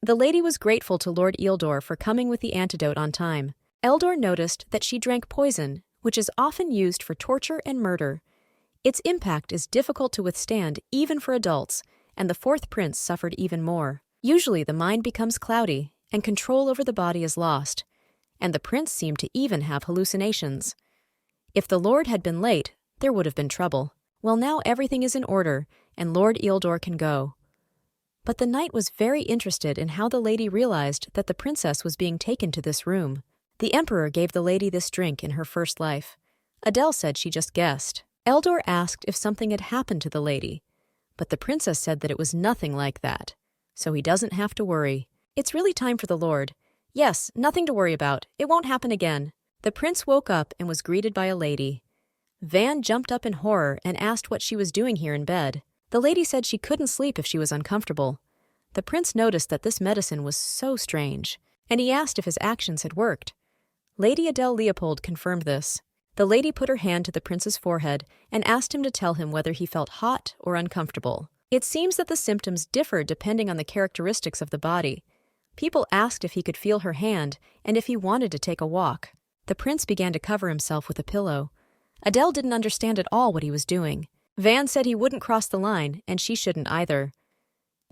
The lady was grateful to Lord Eildor for coming with the antidote on time. Eldor noticed that she drank poison, which is often used for torture and murder. Its impact is difficult to withstand even for adults, and the fourth prince suffered even more. Usually the mind becomes cloudy, and control over the body is lost, and the prince seemed to even have hallucinations. If the lord had been late, there would have been trouble. Well, now everything is in order, and Lord Eildor can go. But the knight was very interested in how the lady realized that the princess was being taken to this room. The emperor gave the lady this drink in her first life. Adele said she just guessed. Eldor asked if something had happened to the lady, but the princess said that it was nothing like that, so he doesn't have to worry. It's really time for the lord. Yes, nothing to worry about. It won't happen again. The prince woke up and was greeted by a lady. Van jumped up in horror and asked what she was doing here in bed. The lady said she couldn't sleep if she was uncomfortable. The prince noticed that this medicine was so strange, and he asked if his actions had worked. Lady Adele Leopold confirmed this. The lady put her hand to the prince's forehead and asked him to tell him whether he felt hot or uncomfortable. It seems that the symptoms differed depending on the characteristics of the body. People asked if he could feel her hand and if he wanted to take a walk. The prince began to cover himself with a pillow. Adele didn't understand at all what he was doing. Van said he wouldn't cross the line, and she shouldn't either.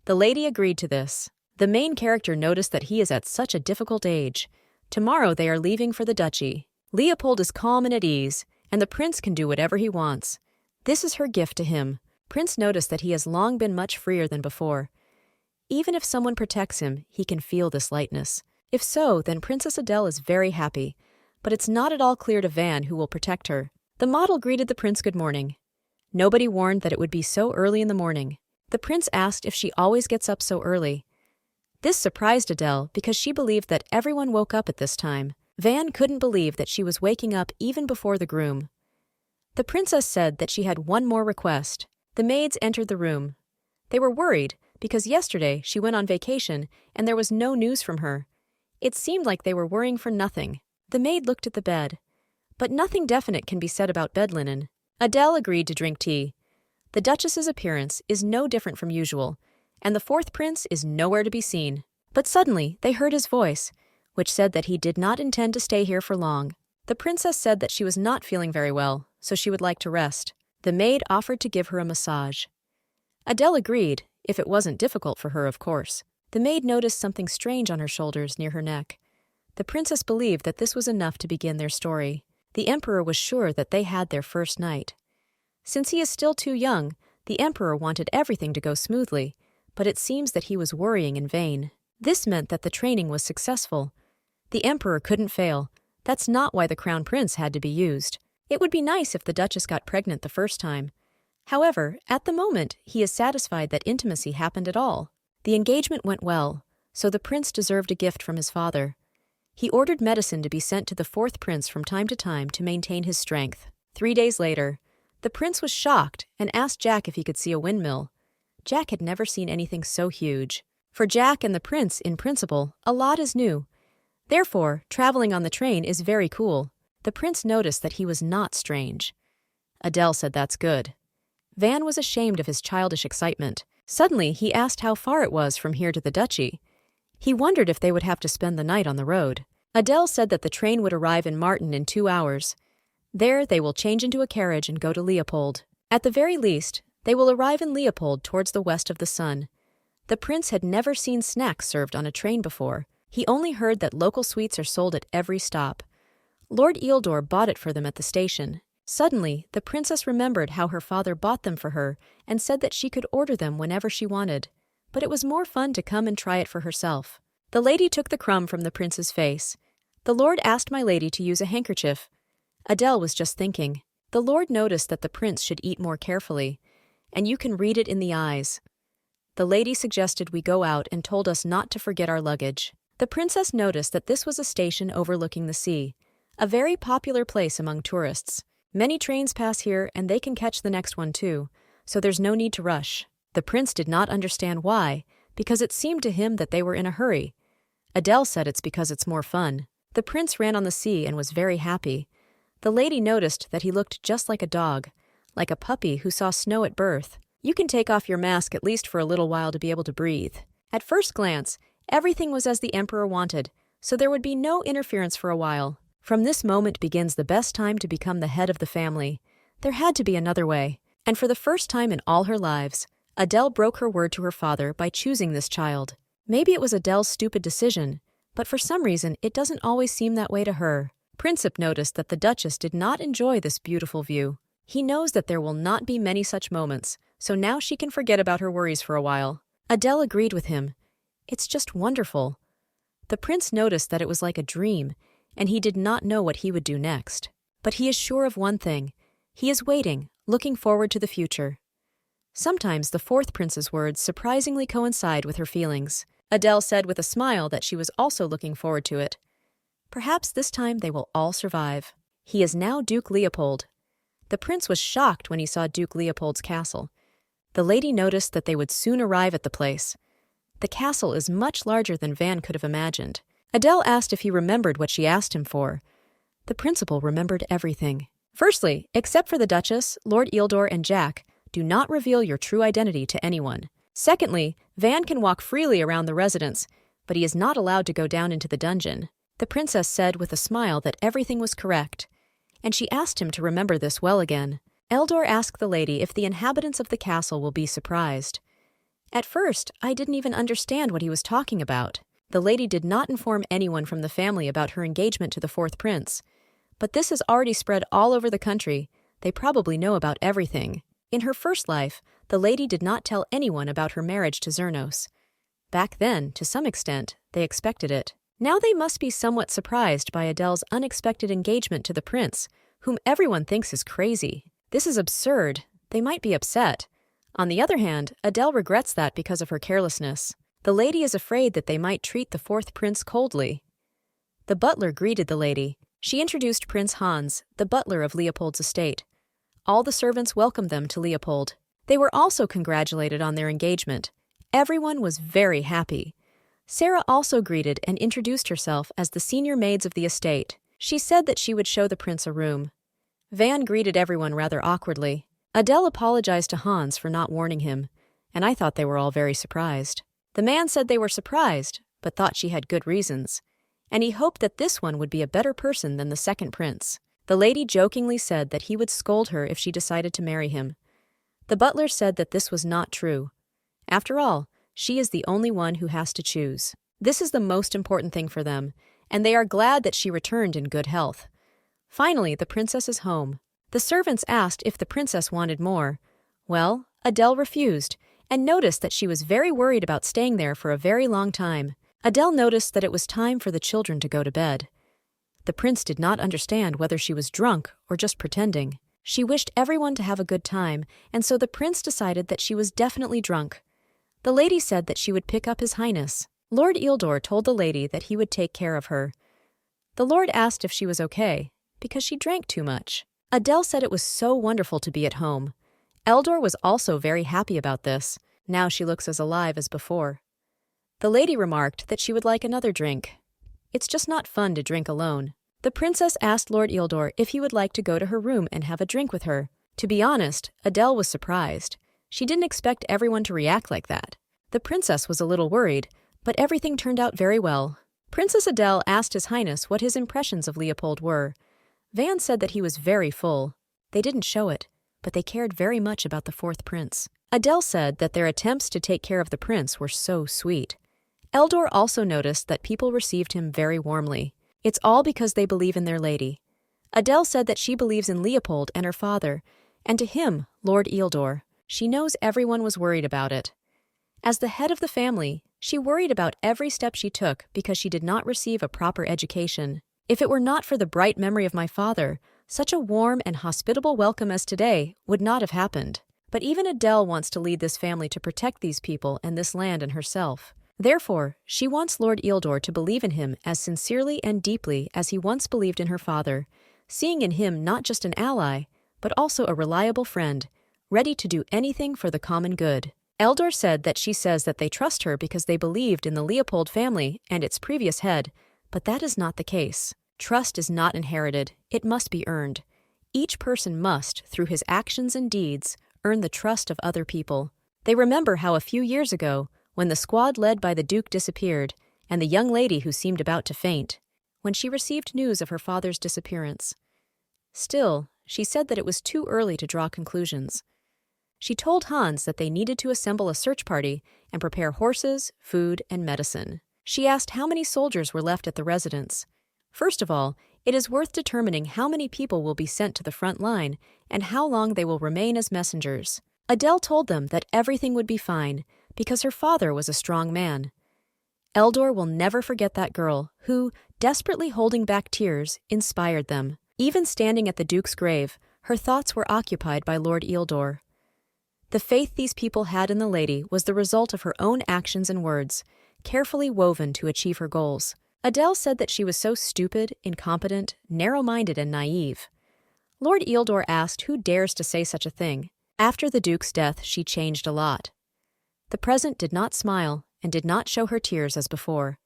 The lady agreed to this. The main character noticed that he is at such a difficult age. Tomorrow they are leaving for the duchy. Leopold is calm and at ease, and the prince can do whatever he wants. This is her gift to him. Prince noticed that he has long been much freer than before. Even if someone protects him, he can feel this lightness. If so, then Princess Adele is very happy. But it's not at all clear to Van who will protect her. The model greeted the prince good morning. Nobody warned that it would be so early in the morning. The prince asked if she always gets up so early. This surprised Adele because she believed that everyone woke up at this time. Van couldn't believe that she was waking up even before the groom. The princess said that she had one more request. The maids entered the room. They were worried because yesterday she went on vacation and there was no news from her. It seemed like they were worrying for nothing. The maid looked at the bed. But nothing definite can be said about bed linen. Adele agreed to drink tea. The Duchess's appearance is no different from usual, and the fourth prince is nowhere to be seen. But suddenly they heard his voice, which said that he did not intend to stay here for long. The princess said that she was not feeling very well, so she would like to rest. The maid offered to give her a massage. Adele agreed, if it wasn't difficult for her, of course. The maid noticed something strange on her shoulders near her neck. The princess believed that this was enough to begin their story. The emperor was sure that they had their first night. Since he is still too young, the emperor wanted everything to go smoothly, but it seems that he was worrying in vain. This meant that the training was successful. The emperor couldn't fail. That's not why the crown prince had to be used. It would be nice if the duchess got pregnant the first time. However, at the moment, he is satisfied that intimacy happened at all. The engagement went well, so the prince deserved a gift from his father. He ordered medicine to be sent to the fourth prince from time to time to maintain his strength. 3 days later, the prince was shocked and asked Jack if he could see a windmill. Jack had never seen anything so huge. For Jack and the prince, in principle, a lot is new. Therefore, traveling on the train is very cool. The prince noticed that he was not strange. Adele said that's good. Van was ashamed of his childish excitement. Suddenly, he asked how far it was from here to the duchy. He wondered if they would have to spend the night on the road. Adele said that the train would arrive in Martin in 2 hours. There, they will change into a carriage and go to Leopold. At the very least, they will arrive in Leopold towards the west of the sun. The prince had never seen snacks served on a train before. He only heard that local sweets are sold at every stop. Lord Eildor bought it for them at the station. Suddenly, the princess remembered how her father bought them for her and said that she could order them whenever she wanted. But it was more fun to come and try it for herself. The lady took the crumb from the prince's face. The lord asked my lady to use a handkerchief. Adele was just thinking. The lord noticed that the prince should eat more carefully, and you can read it in the eyes. The lady suggested we go out and told us not to forget our luggage. The princess noticed that this was a station overlooking the sea, a very popular place among tourists. Many trains pass here and they can catch the next one too, so there's no need to rush. The prince did not understand why, because it seemed to him that they were in a hurry. Adele said it's because it's more fun. The prince ran on the sea and was very happy. The lady noticed that he looked just like a dog, like a puppy who saw snow at birth. You can take off your mask at least for a little while to be able to breathe. At first glance, everything was as the emperor wanted, so there would be no interference for a while. From this moment begins the best time to become the head of the family. There had to be another way, and for the first time in all her lives, Adele broke her word to her father by choosing this child. Maybe it was Adele's stupid decision, but for some reason it doesn't always seem that way to her. Princip noticed that the Duchess did not enjoy this beautiful view. He knows that there will not be many such moments, so now she can forget about her worries for a while. Adele agreed with him. It's just wonderful. The prince noticed that it was like a dream, and he did not know what he would do next. But he is sure of one thing. He is waiting, looking forward to the future. Sometimes the fourth prince's words surprisingly coincide with her feelings. Adele said with a smile that she was also looking forward to it. Perhaps this time they will all survive. He is now Duke Leopold. The prince was shocked when he saw Duke Leopold's castle. The lady noticed that they would soon arrive at the place. The castle is much larger than Van could have imagined. Adele asked if he remembered what she asked him for. The principal remembered everything. Firstly, except for the Duchess, Lord Eildor, and Jack, do not reveal your true identity to anyone. Secondly, Van can walk freely around the residence, but he is not allowed to go down into the dungeon. The princess said with a smile that everything was correct, and she asked him to remember this well again. Eildor asked the lady if the inhabitants of the castle will be surprised. At first, I didn't even understand what he was talking about. The lady did not inform anyone from the family about her engagement to the fourth prince. But this has already spread all over the country. They probably know about everything. In her first life, the lady did not tell anyone about her marriage to Zernos. Back then, to some extent, they expected it. Now they must be somewhat surprised by Adele's unexpected engagement to the prince, whom everyone thinks is crazy. This is absurd. They might be upset. On the other hand, Adele regrets that because of her carelessness. The lady is afraid that they might treat the fourth prince coldly. The butler greeted the lady. She introduced Prince Hans, the butler of Leopold's estate. All the servants welcomed them to Leopold. They were also congratulated on their engagement. Everyone was very happy. Sarah also greeted and introduced herself as the senior maids of the estate. She said that she would show the prince a room. Van greeted everyone rather awkwardly. Adele apologized to Hans for not warning him, and I thought they were all very surprised. The man said they were surprised, but thought she had good reasons, and he hoped that this one would be a better person than the second prince. The lady jokingly said that he would scold her if she decided to marry him. The butler said that this was not true. After all, she is the only one who has to choose. This is the most important thing for them, and they are glad that she returned in good health. Finally, the princess is home. The servants asked if the princess wanted more. Well, Adele refused, and noticed that she was very worried about staying there for a very long time. Adele noticed that it was time for the children to go to bed. The prince did not understand whether she was drunk or just pretending. She wished everyone to have a good time, and so the prince decided that she was definitely drunk. The lady said that she would pick up His Highness. Lord Eildor told the lady that he would take care of her. The lord asked if she was okay, because she drank too much. Adele said it was so wonderful to be at home. Eldor was also very happy about this. Now she looks as alive as before. The lady remarked that she would like another drink. It's just not fun to drink alone. The princess asked Lord Eildor if he would like to go to her room and have a drink with her. To be honest, Adele was surprised. She didn't expect everyone to react like that. The princess was a little worried, but everything turned out very well. Princess Adele asked His Highness what his impressions of Leopold were. Van said that he was very full. They didn't show it, but they cared very much about the fourth prince. Adele said that their attempts to take care of the prince were so sweet. Eldor also noticed that people received him very warmly. It's all because they believe in their lady. Adele said that she believes in Leopold and her father, and to him, Lord Eildor. She knows everyone was worried about it. As the head of the family, she worried about every step she took because she did not receive a proper education. If it were not for the bright memory of my father, such a warm and hospitable welcome as today would not have happened. But even Adele wants to lead this family to protect these people and this land and herself. Therefore, she wants Lord Eildor to believe in him as sincerely and deeply as he once believed in her father, seeing in him not just an ally, but also a reliable friend, ready to do anything for the common good. Eldor said that she says that they trust her because they believed in the Leopold family and its previous head, but that is not the case. Trust is not inherited, it must be earned. Each person must, through his actions and deeds, earn the trust of other people. They remember how a few years ago, when the squad led by the Duke disappeared, and the young lady who seemed about to faint, when she received news of her father's disappearance. Still, she said that it was too early to draw conclusions. She told Hans that they needed to assemble a search party and prepare horses, food, and medicine. She asked how many soldiers were left at the residence. First of all, it is worth determining how many people will be sent to the front line and how long they will remain as messengers. Adele told them that everything would be fine because her father was a strong man. Eldor will never forget that girl who, desperately holding back tears, inspired them. Even standing at the Duke's grave, her thoughts were occupied by Lord Eildor. The faith these people had in the lady was the result of her own actions and words, carefully woven to achieve her goals. Adele said that she was so stupid, incompetent, narrow-minded, and naive. Lord Eildor asked who dares to say such a thing. After the Duke's death, she changed a lot. The present did not smile and did not show her tears as before.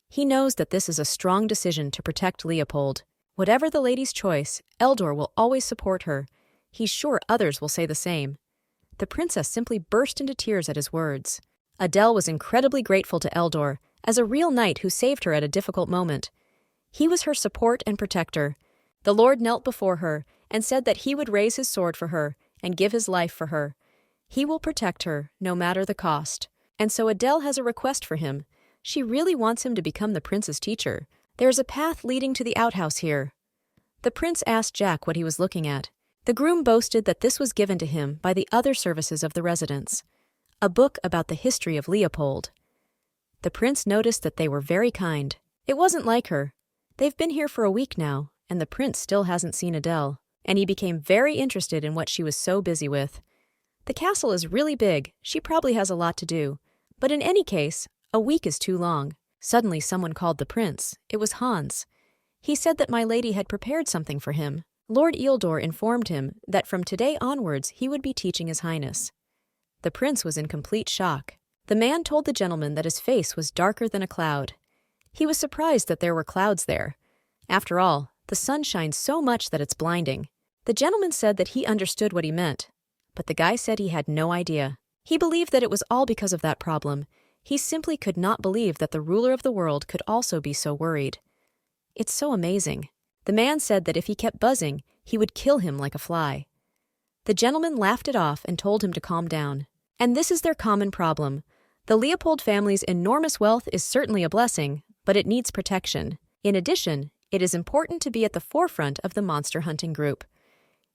He knows that this is a strong decision to protect Leopold. Whatever the lady's choice, Eldor will always support her. He's sure others will say the same. The princess simply burst into tears at his words. Adele was incredibly grateful to Eldor, as a real knight who saved her at a difficult moment. He was her support and protector. The Lord knelt before her and said that he would raise his sword for her and give his life for her. He will protect her, no matter the cost. And so Adele has a request for him. She really wants him to become the prince's teacher. There's a path leading to the outhouse here. The prince asked Jack what he was looking at. The groom boasted that this was given to him by the other services of the residence, a book about the history of Leopold. The prince noticed that they were very kind. It wasn't like her. They've been here for a week now, and the prince still hasn't seen Adele, and he became very interested in what she was so busy with. The castle is really big, she probably has a lot to do, but in any case, a week is too long. Suddenly someone called the prince. It was Hans. He said that my lady had prepared something for him. Lord Eildor informed him that from today onwards he would be teaching His Highness. The prince was in complete shock. The man told the gentleman that his face was darker than a cloud. He was surprised that there were clouds there. After all, the sun shines so much that it's blinding. The gentleman said that he understood what he meant, but the guy said he had no idea. He believed that it was all because of that problem. He simply could not believe that the ruler of the world could also be so worried. It's so amazing. The man said that if he kept buzzing, he would kill him like a fly. The gentleman laughed it off and told him to calm down. And this is their common problem. The Leopold family's enormous wealth is certainly a blessing, but it needs protection. In addition, it is important to be at the forefront of the monster hunting group.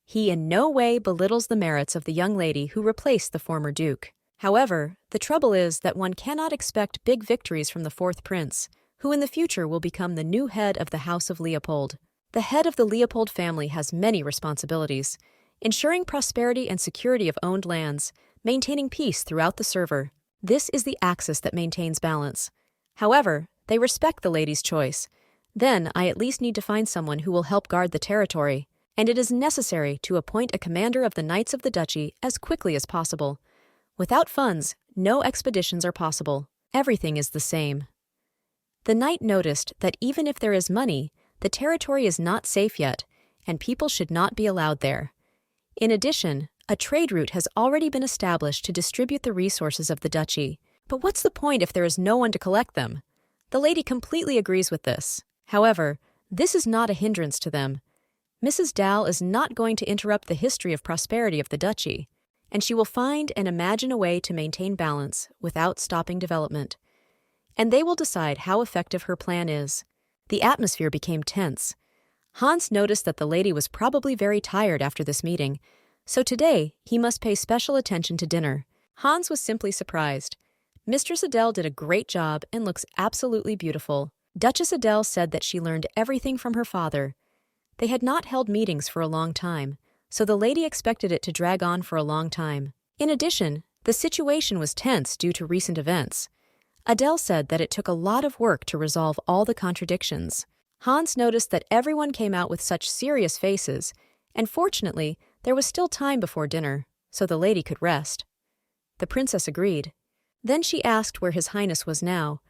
He in no way belittles the merits of the young lady who replaced the former duke. However, the trouble is that one cannot expect big victories from the fourth prince, who in the future will become the new head of the House of Leopold. The head of the Leopold family has many responsibilities: ensuring prosperity and security of owned lands, maintaining peace throughout the server. This is the axis that maintains balance. However, they respect the lady's choice. Then I at least need to find someone who will help guard the territory, and it is necessary to appoint a commander of the Knights of the Duchy as quickly as possible. Without funds, no expeditions are possible. Everything is the same. The knight noticed that even if there is money, the territory is not safe yet, and people should not be allowed there. In addition, a trade route has already been established to distribute the resources of the duchy. But what's the point if there is no one to collect them? The lady completely agrees with this. However, this is not a hindrance to them. Mrs. Dal is not going to interrupt the history of prosperity of the duchy, and she will find and imagine a way to maintain balance without stopping development. And they will decide how effective her plan is. The atmosphere became tense. Hans noticed that the lady was probably very tired after this meeting, so today he must pay special attention to dinner. Hans was simply surprised. Mistress Adele did a great job and looks absolutely beautiful. Duchess Adele said that she learned everything from her father. They had not held meetings for a long time, so the lady expected it to drag on for a long time. In addition, the situation was tense due to recent events. Adele said that it took a lot of work to resolve all the contradictions. Hans noticed that everyone came out with such serious faces, and fortunately, there was still time before dinner, so the lady could rest. The princess agreed. Then she asked where His Highness was now.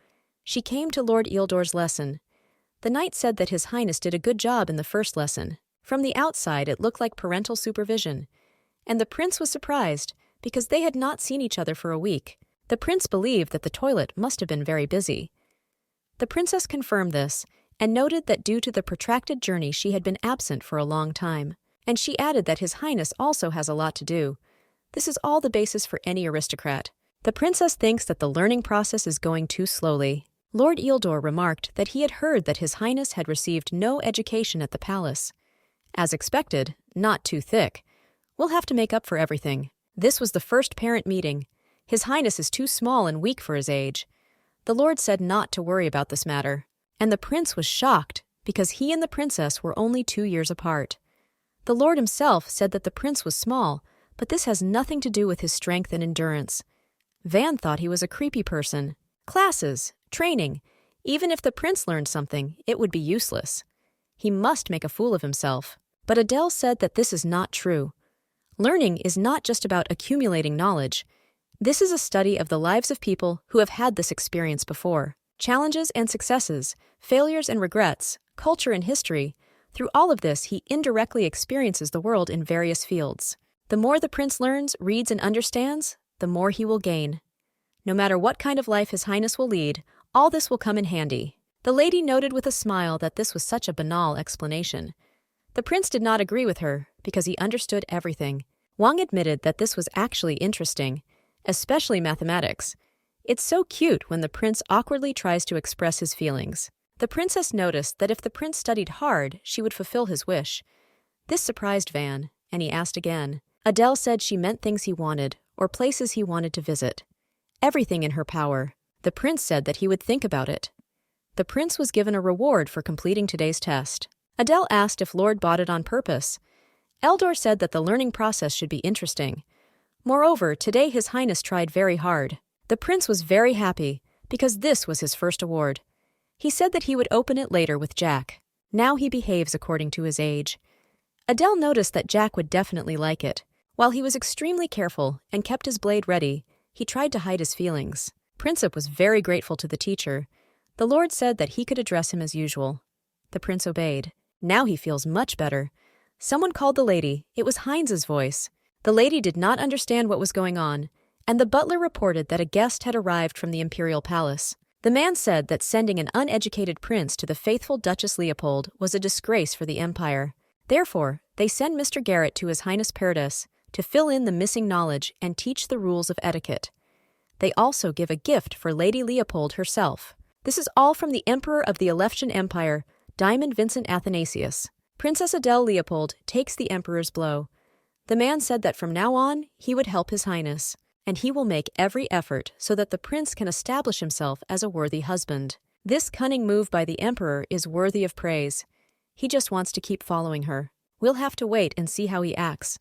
She came to Lord Eildor's lesson. The knight said that His Highness did a good job in the first lesson. From the outside, it looked like parental supervision. And the prince was surprised, because they had not seen each other for a week. The prince believed that the toilet must have been very busy. The princess confirmed this, and noted that due to the protracted journey she had been absent for a long time. And she added that His Highness also has a lot to do. This is all the basis for any aristocrat. The princess thinks that the learning process is going too slowly. Lord Eildor remarked that he had heard that His Highness had received no education at the palace. As expected, not too thick. We'll have to make up for everything. This was the first parent meeting. His Highness is too small and weak for his age. The Lord said not to worry about this matter. And the prince was shocked, because he and the princess were only 2 years apart. The Lord himself said that the prince was small, but this has nothing to do with his strength and endurance. Van thought he was a creepy person. Classes, training, even if the prince learned something, it would be useless. He must make a fool of himself. But Adele said that this is not true. Learning is not just about accumulating knowledge. This is a study of the lives of people who have had this experience before. Challenges and successes, failures and regrets, culture and history. Through all of this, he indirectly experiences the world in various fields. The more the prince learns, reads, and understands, the more he will gain. No matter what kind of life His Highness will lead, all this will come in handy. The lady noted with a smile that this was such a banal explanation. The prince did not agree with her, because he understood everything. Wang admitted that this was actually interesting, especially mathematics. It's so cute when the prince awkwardly tries to express his feelings. The princess noticed that if the prince studied hard, she would fulfill his wish. This surprised Van, and he asked again. Adele said she meant things he wanted, or places he wanted to visit. Everything in her power. The prince said that he would think about it. The prince was given a reward for completing today's test. Adele asked if Lord bought it on purpose. Eldor said that the learning process should be interesting. Moreover, today His Highness tried very hard. The prince was very happy, because this was his first award. He said that he would open it later with Jack. Now he behaves according to his age. Adele noticed that Jack would definitely like it. While he was extremely careful and kept his blade ready, he tried to hide his feelings. Princip was very grateful to the teacher. The Lord said that he could address him as usual. The prince obeyed. Now he feels much better. Someone called the lady. It was Heinz's voice. The lady did not understand what was going on, and the butler reported that a guest had arrived from the imperial palace. The man said that sending an uneducated prince to the faithful Duchess Leopold was a disgrace for the empire. Therefore, they send Mr. Garrett to His Highness Paradis to fill in the missing knowledge and teach the rules of etiquette. They also give a gift for Lady Leopold herself. This is all from the Emperor of the Eleftian Empire, Diamond Vincent Athanasius. Princess Adele Leopold takes the Emperor's blow. The man said that from now on, he would help His Highness, and he will make every effort so that the prince can establish himself as a worthy husband. This cunning move by the Emperor is worthy of praise. He just wants to keep following her. We'll have to wait and see how he acts.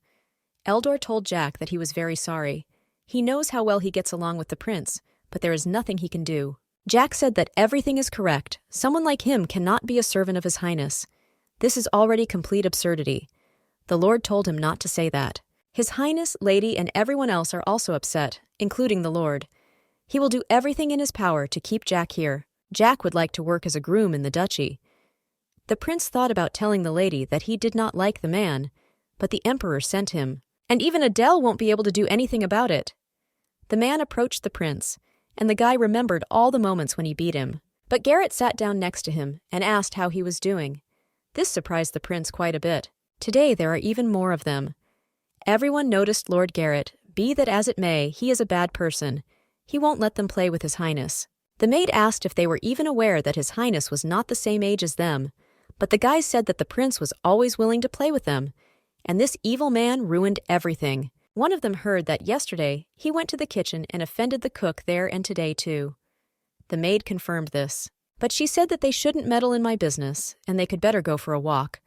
Eldor told Jack that he was very sorry. He knows how well he gets along with the prince, but there is nothing he can do. Jack said that everything is correct. Someone like him cannot be a servant of His Highness. This is already complete absurdity. The Lord told him not to say that. His Highness, Lady, and everyone else are also upset, including the Lord. He will do everything in his power to keep Jack here. Jack would like to work as a groom in the duchy. The prince thought about telling the lady that he did not like the man, but the Emperor sent him, and even Adele won't be able to do anything about it. The man approached the prince, and the guy remembered all the moments when he beat him. But Garrett sat down next to him and asked how he was doing. This surprised the prince quite a bit. Today there are even more of them. Everyone noticed Lord Garrett. Be that as it may, he is a bad person. He won't let them play with His Highness. The maid asked if they were even aware that His Highness was not the same age as them, but the guys said that the prince was always willing to play with them, and this evil man ruined everything. One of them heard that yesterday he went to the kitchen and offended the cook there, and today too. The maid confirmed this, but she said that they shouldn't meddle in my business, and they could better go for a walk.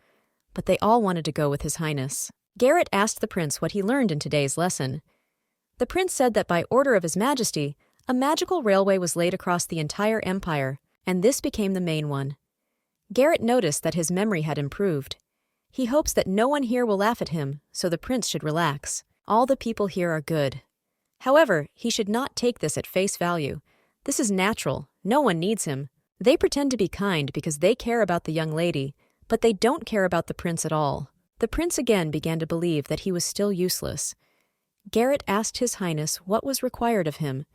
But they all wanted to go with His Highness. Garrett asked the prince what he learned in today's lesson. The prince said that by order of His Majesty, a magical railway was laid across the entire empire, and this became the main one. Garrett noticed that his memory had improved. He hopes that no one here will laugh at him, so the prince should relax. All the people here are good. However, he should not take this at face value. This is natural. No one needs him. They pretend to be kind because they care about the young lady, but they don't care about the prince at all. The prince again began to believe that he was still useless. Garrett asked His Highness what was required of him.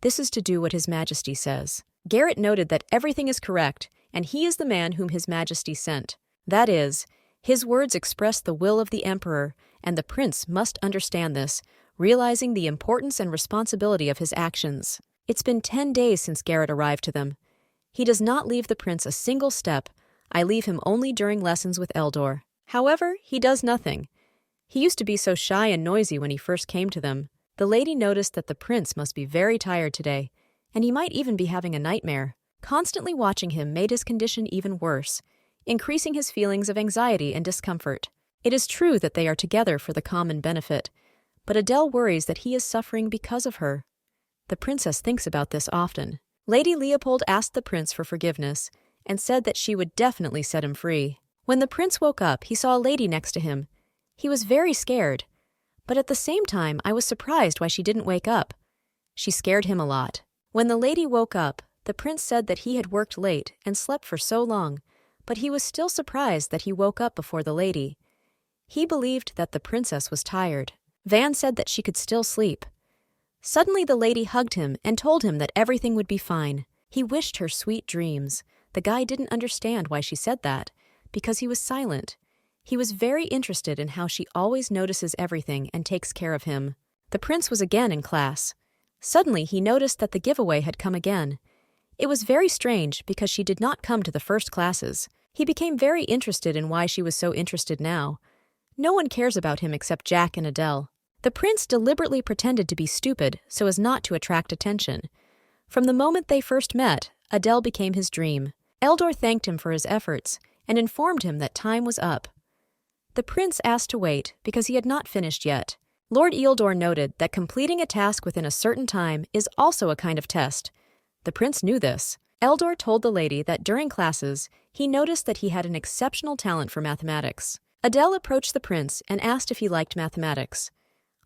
This is to do what His Majesty says. Garrett noted that everything is correct, and he is the man whom His Majesty sent. That is, his words express the will of the Emperor, and the prince must understand this, realizing the importance and responsibility of his actions. It's been 10 days since Garrett arrived to them. He does not leave the prince a single step. I leave him only during lessons with Eldor. However, he does nothing. He used to be so shy and noisy when he first came to them. The lady noticed that the prince must be very tired today, and he might even be having a nightmare. Constantly watching him made his condition even worse, increasing his feelings of anxiety and discomfort. It is true that they are together for the common benefit, but Adele worries that he is suffering because of her. The princess thinks about this often. Lady Leopold asked the prince for forgiveness and said that she would definitely set him free. When the prince woke up, he saw a lady next to him. He was very scared, but at the same time, I was surprised why she didn't wake up. She scared him a lot. When the lady woke up, the prince said that he had worked late and slept for so long, but he was still surprised that he woke up before the lady. He believed that the princess was tired. Van said that she could still sleep. Suddenly the lady hugged him and told him that everything would be fine. He wished her sweet dreams. The guy didn't understand why she said that, because he was silent. He was very interested in how she always notices everything and takes care of him. The prince was again in class. Suddenly, he noticed that the giveaway had come again. It was very strange because she did not come to the first classes. He became very interested in why she was so interested now. No one cares about him except Jack and Adele. The prince deliberately pretended to be stupid so as not to attract attention. From the moment they first met, Adele became his dream. Eldor thanked him for his efforts and informed him that time was up. The prince asked to wait because he had not finished yet. Lord Eildor noted that completing a task within a certain time is also a kind of test. The prince knew this. Eldor told the lady that during classes, he noticed that he had an exceptional talent for mathematics. Adele approached the prince and asked if he liked mathematics.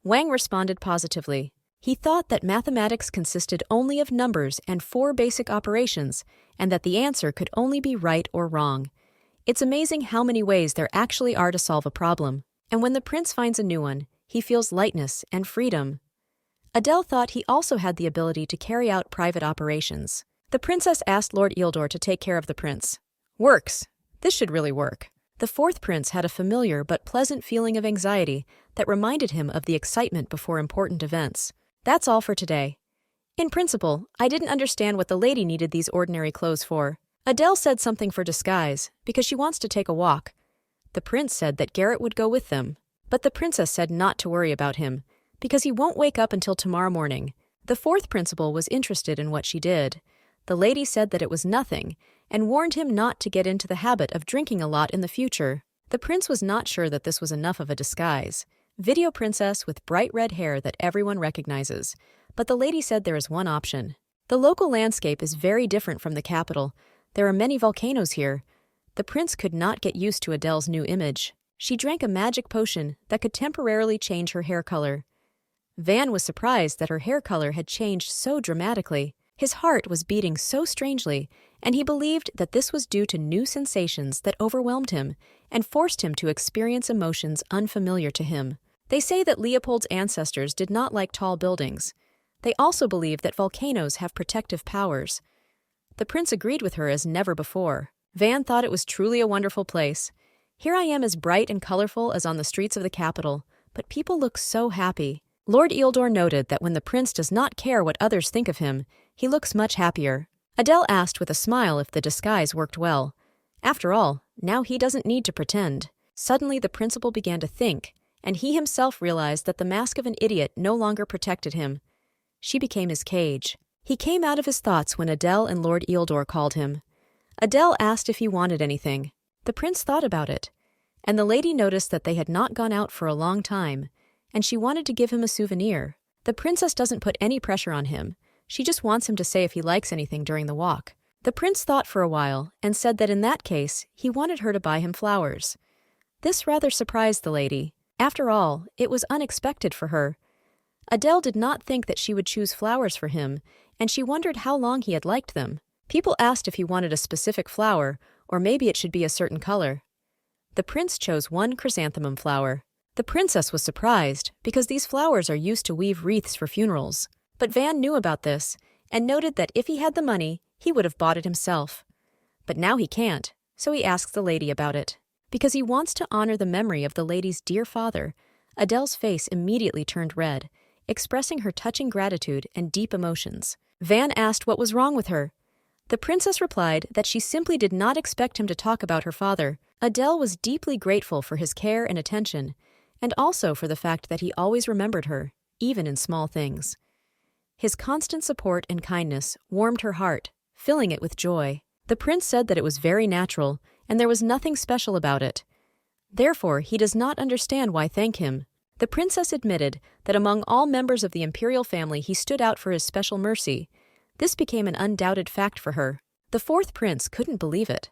Wang responded positively. He thought that mathematics consisted only of numbers and 4 basic operations, and that the answer could only be right or wrong. It's amazing how many ways there actually are to solve a problem, and when the prince finds a new one, he feels lightness and freedom. Adele thought he also had the ability to carry out private operations. The princess asked Lord Eildor to take care of the prince. Works. This should really work. The 4th prince had a familiar but pleasant feeling of anxiety that reminded him of the excitement before important events. That's all for today. In principle, I didn't understand what the lady needed these ordinary clothes for. Adele said something for disguise, because she wants to take a walk. The prince said that Garrett would go with them, but the princess said not to worry about him, because he won't wake up until tomorrow morning. The 4th principal was interested in what she did. The lady said that it was nothing, and warned him not to get into the habit of drinking a lot in the future. The prince was not sure that this was enough of a disguise. Video princess with bright red hair that everyone recognizes. But the lady said there is one option. The local landscape is very different from the capital. There are many volcanoes here. The prince could not get used to Adele's new image. She drank a magic potion that could temporarily change her hair color. Van was surprised that her hair color had changed so dramatically. His heart was beating so strangely, and he believed that this was due to new sensations that overwhelmed him and forced him to experience emotions unfamiliar to him. They say that Leopold's ancestors did not like tall buildings. They also believe that volcanoes have protective powers. The prince agreed with her as never before. Van thought it was truly a wonderful place. Here I am as bright and colorful as on the streets of the capital, but people look so happy. Lord Eildor noted that when the prince does not care what others think of him, he looks much happier. Adele asked with a smile if the disguise worked well. After all, now he doesn't need to pretend. Suddenly the principal began to think, and he himself realized that the mask of an idiot no longer protected him. She became his cage. He came out of his thoughts when Adele and Lord Eildor called him. Adele asked if he wanted anything. The prince thought about it, and the lady noticed that they had not gone out for a long time, and she wanted to give him a souvenir. The princess doesn't put any pressure on him. She just wants him to say if he likes anything during the walk. The prince thought for a while and said that in that case, he wanted her to buy him flowers. This rather surprised the lady. After all, it was unexpected for her. Adele did not think that she would choose flowers for him, and she wondered how long he had liked them. People asked if he wanted a specific flower, or maybe it should be a certain color. The prince chose one chrysanthemum flower. The princess was surprised, because these flowers are used to weave wreaths for funerals. But Van knew about this, and noted that if he had the money, he would have bought it himself. But now he can't, so he asks the lady about it. Because he wants to honor the memory of the lady's dear father, Adele's face immediately turned red, expressing her touching gratitude and deep emotions. Van asked what was wrong with her. The princess replied that she simply did not expect him to talk about her father. Adele was deeply grateful for his care and attention, and also for the fact that he always remembered her, even in small things. His constant support and kindness warmed her heart, filling it with joy. The prince said that it was very natural, and there was nothing special about it. Therefore, he does not understand why thank him. The princess admitted that among all members of the imperial family he stood out for his special mercy. This became an undoubted fact for her. The 4th prince couldn't believe it.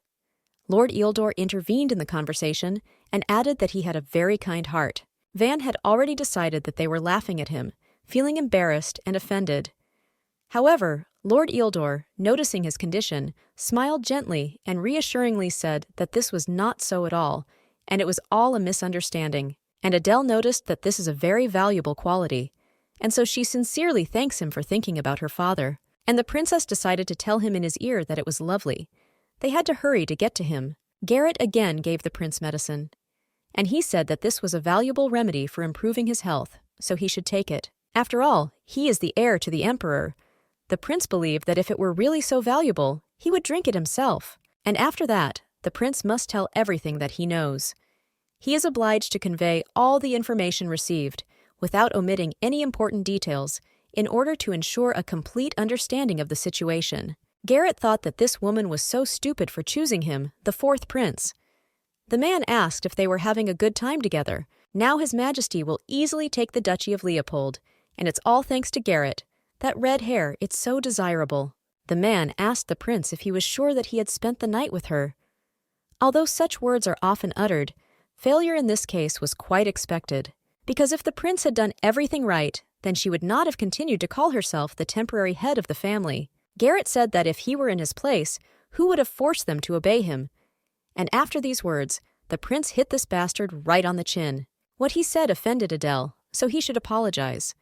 Lord Eildor intervened in the conversation and added that he had a very kind heart. Van had already decided that they were laughing at him, feeling embarrassed and offended. However, Lord Eildor, noticing his condition, smiled gently and reassuringly said that this was not so at all, and it was all a misunderstanding. And Adele noticed that this is a very valuable quality, and so she sincerely thanks him for thinking about her father. And the princess decided to tell him in his ear that it was lovely. They had to hurry to get to him. Garrett again gave the prince medicine. and he said that this was a valuable remedy for improving his health, so he should take it. After all, he is the heir to the emperor. The prince believed that if it were really so valuable, he would drink it himself. And after that, the prince must tell everything that he knows. He is obliged to convey all the information received, without omitting any important details, in order to ensure a complete understanding of the situation. Garrett thought that this woman was so stupid for choosing him, the fourth prince. The man asked if they were having a good time together. Now His Majesty will easily take the Duchy of Leopold, and it's all thanks to Garrett. That red hair, it's so desirable. The man asked the prince if he was sure that he had spent the night with her. Although such words are often uttered, failure in this case was quite expected, because if the prince had done everything right, then she would not have continued to call herself the temporary head of the family. Garrett said that if he were in his place, who would have forced them to obey him? And after these words, the prince hit this bastard right on the chin. What he said offended Adele, so he should apologize.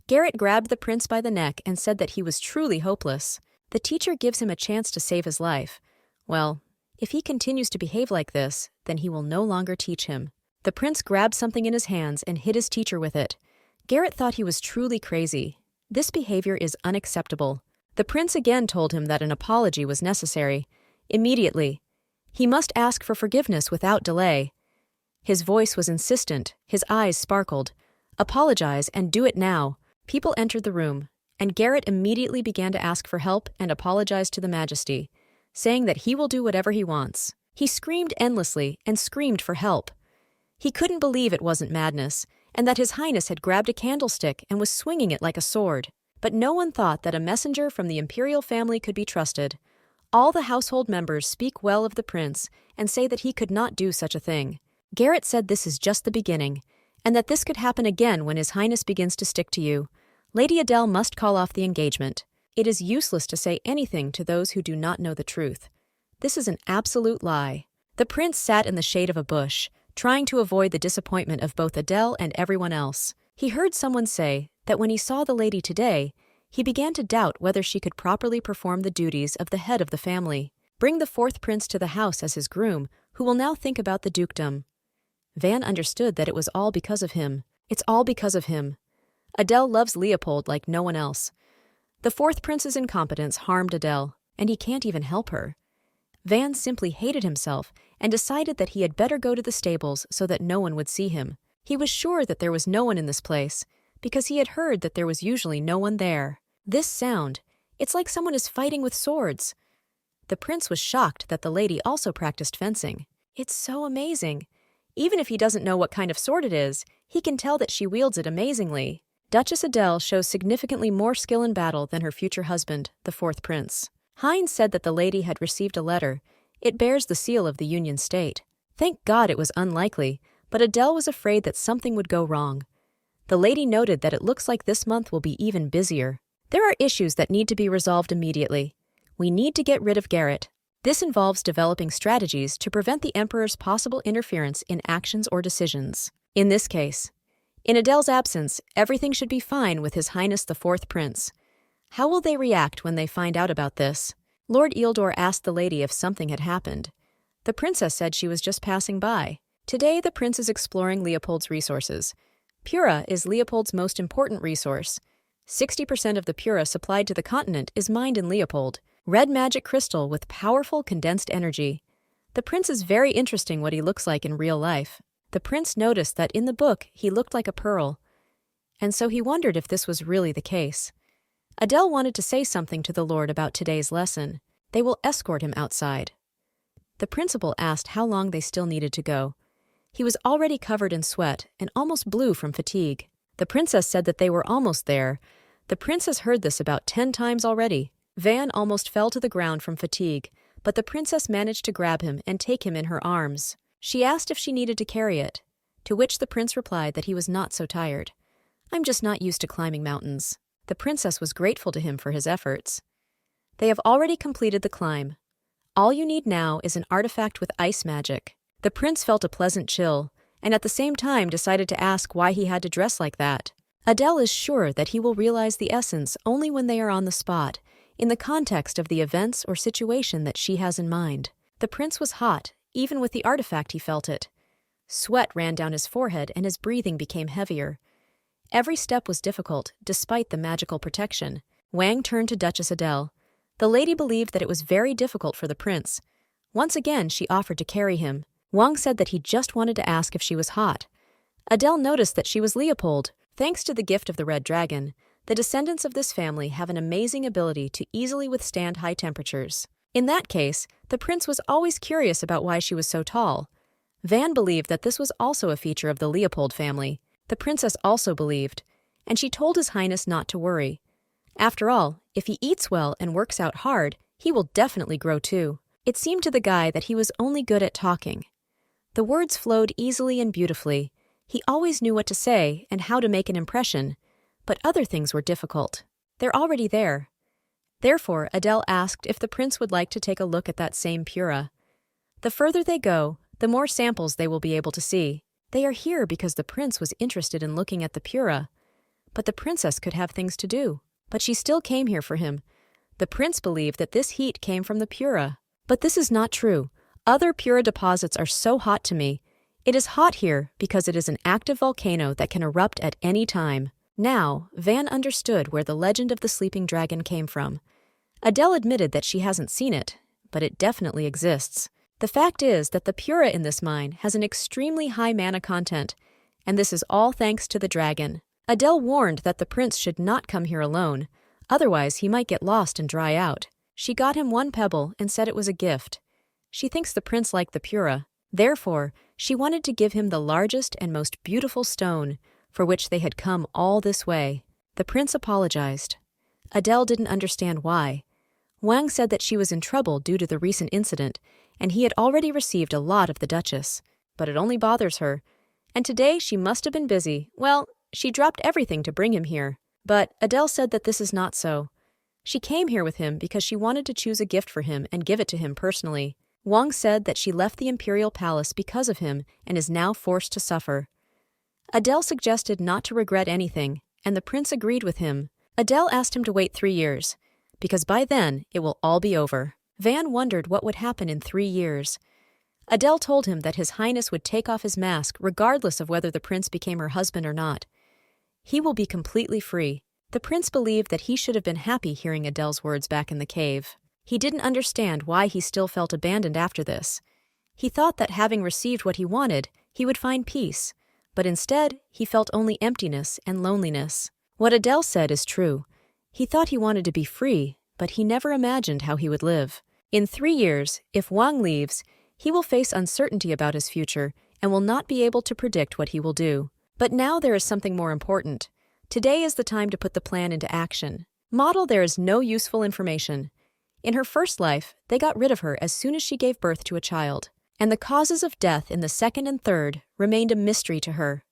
Garrett grabbed the prince by the neck and said that he was truly hopeless. The teacher gives him a chance to save his life. Well, if he continues to behave like this, then he will no longer teach him. The prince grabbed something in his hands and hit his teacher with it. Garrett thought he was truly crazy. This behavior is unacceptable. The prince again told him that an apology was necessary. Immediately. He must ask for forgiveness without delay. His voice was insistent, his eyes sparkled. Apologize and do it now. People entered the room, and Garrett immediately began to ask for help and apologize to the Majesty, saying that he will do whatever he wants. He screamed endlessly and screamed for help. He couldn't believe it wasn't madness, and that His Highness had grabbed a candlestick and was swinging it like a sword. But no one thought that a messenger from the imperial family could be trusted. All the household members speak well of the prince and say that he could not do such a thing. Garrett said this is just the beginning, and that this could happen again when His Highness begins to stick to you. Lady Adele must call off the engagement. It is useless to say anything to those who do not know the truth. This is an absolute lie. The prince sat in the shade of a bush, trying to avoid the disappointment of both Adele and everyone else. He heard someone say that when he saw the lady today, he began to doubt whether she could properly perform the duties of the head of the family. Bring the fourth prince to the house as his groom, who will now think about the dukedom. Van understood that it was all because of him. It's all because of him. Adele loves Leopold like no one else. The fourth prince's incompetence harmed Adele, and he can't even help her. Van simply hated himself and decided that he had better go to the stables so that no one would see him. He was sure that there was no one in this place, because he had heard that there was usually no one there. This sound, it's like someone is fighting with swords. The prince was shocked that the lady also practiced fencing. It's so amazing. Even if he doesn't know what kind of sword it is, he can tell that she wields it amazingly. Duchess Adele shows significantly more skill in battle than her future husband, the fourth prince. Heinz said that the lady had received a letter. It bears the seal of the Union State. Thank God it was unlikely, but Adele was afraid that something would go wrong. The lady noted that it looks like this month will be even busier. There are issues that need to be resolved immediately. We need to get rid of Garrett. This involves developing strategies to prevent the Emperor's possible interference in actions or decisions. In this case, in Adele's absence, everything should be fine with His Highness the Fourth Prince. How will they react when they find out about this? Lord Eildor asked the lady if something had happened. The princess said she was just passing by. Today, the prince is exploring Leopold's resources. Pura is Leopold's most important resource. 60% of the Pura supplied to the continent is mined in Leopold. Red magic crystal with powerful condensed energy. The prince is very interesting what he looks like in real life. The prince noticed that in the book he looked like a pearl, and so he wondered if this was really the case. Adele wanted to say something to the lord about today's lesson. They will escort him outside. The principal asked how long they still needed to go. He was already covered in sweat and almost blue from fatigue. The princess said that they were almost there. The princess heard this about 10 times already. Van almost fell to the ground from fatigue, but the princess managed to grab him and take him in her arms. She asked if she needed to carry it, to which the prince replied that he was not so tired. I'm just not used to climbing mountains. The princess was grateful to him for his efforts. They have already completed the climb. All you need now is an artifact with ice magic. The prince felt a pleasant chill, and at the same time decided to ask why he had to dress like that. Adele is sure that he will realize the essence only when they are on the spot, in the context of the events or situation that she has in mind. The prince was hot. Even with the artifact he felt it. Sweat ran down his forehead and his breathing became heavier. Every step was difficult, despite the magical protection. Wang turned to Duchess Adele. The lady believed that it was very difficult for the prince. Once again, she offered to carry him. Wang said that he just wanted to ask if she was hot. Adele noticed that she was Leopold. Thanks to the gift of the red dragon, the descendants of this family have an amazing ability to easily withstand high temperatures. In that case, the prince was always curious about why she was so tall. Van believed that this was also a feature of the Leopold family. The princess also believed, and she told His Highness not to worry. After all, if he eats well and works out hard, he will definitely grow too. It seemed to the guy that he was only good at talking. The words flowed easily and beautifully. He always knew what to say and how to make an impression, but other things were difficult. They're already there. Therefore, Adele asked if the prince would like to take a look at that same Pura. The further they go, the more samples they will be able to see. They are here because the prince was interested in looking at the Pura. But the princess could have things to do. But she still came here for him. The prince believed that this heat came from the Pura. But this is not true. Other Pura deposits are so hot to me. It is hot here because it is an active volcano that can erupt at any time. Now, Van understood where the legend of the sleeping dragon came from. Adele admitted that she hasn't seen it, but it definitely exists. The fact is that the Pura in this mine has an extremely high mana content, and this is all thanks to the dragon. Adele warned that the prince should not come here alone, otherwise he might get lost and dry out. She got him one pebble and said it was a gift. She thinks the prince liked the Pura. Therefore, she wanted to give him the largest and most beautiful stone, for which they had come all this way. The prince apologized. Adele didn't understand why. Wang said that she was in trouble due to the recent incident, and he had already received a lot of the Duchess. But it only bothers her. And today she must have been busy. Well, she dropped everything to bring him here. But Adele said that this is not so. She came here with him because she wanted to choose a gift for him and give it to him personally. Wang said that she left the imperial palace because of him and is now forced to suffer. Adele suggested not to regret anything, and the prince agreed with him. Adele asked him to wait 3 years, because by then it will all be over. Van wondered what would happen in 3 years. Adele told him that His Highness would take off his mask regardless of whether the prince became her husband or not. He will be completely free. The prince believed that he should have been happy hearing Adele's words back in the cave. He didn't understand why he still felt abandoned after this. He thought that having received what he wanted, he would find peace. But instead, he felt only emptiness and loneliness. What Adele said is true. He thought he wanted to be free, but he never imagined how he would live. In 3 years, if Wang leaves, he will face uncertainty about his future and will not be able to predict what he will do. But now there is something more important. Today is the time to put the plan into action. Model, there is no useful information. In her first life, they got rid of her as soon as she gave birth to a child, and the causes of death in the second and third remained a mystery to her.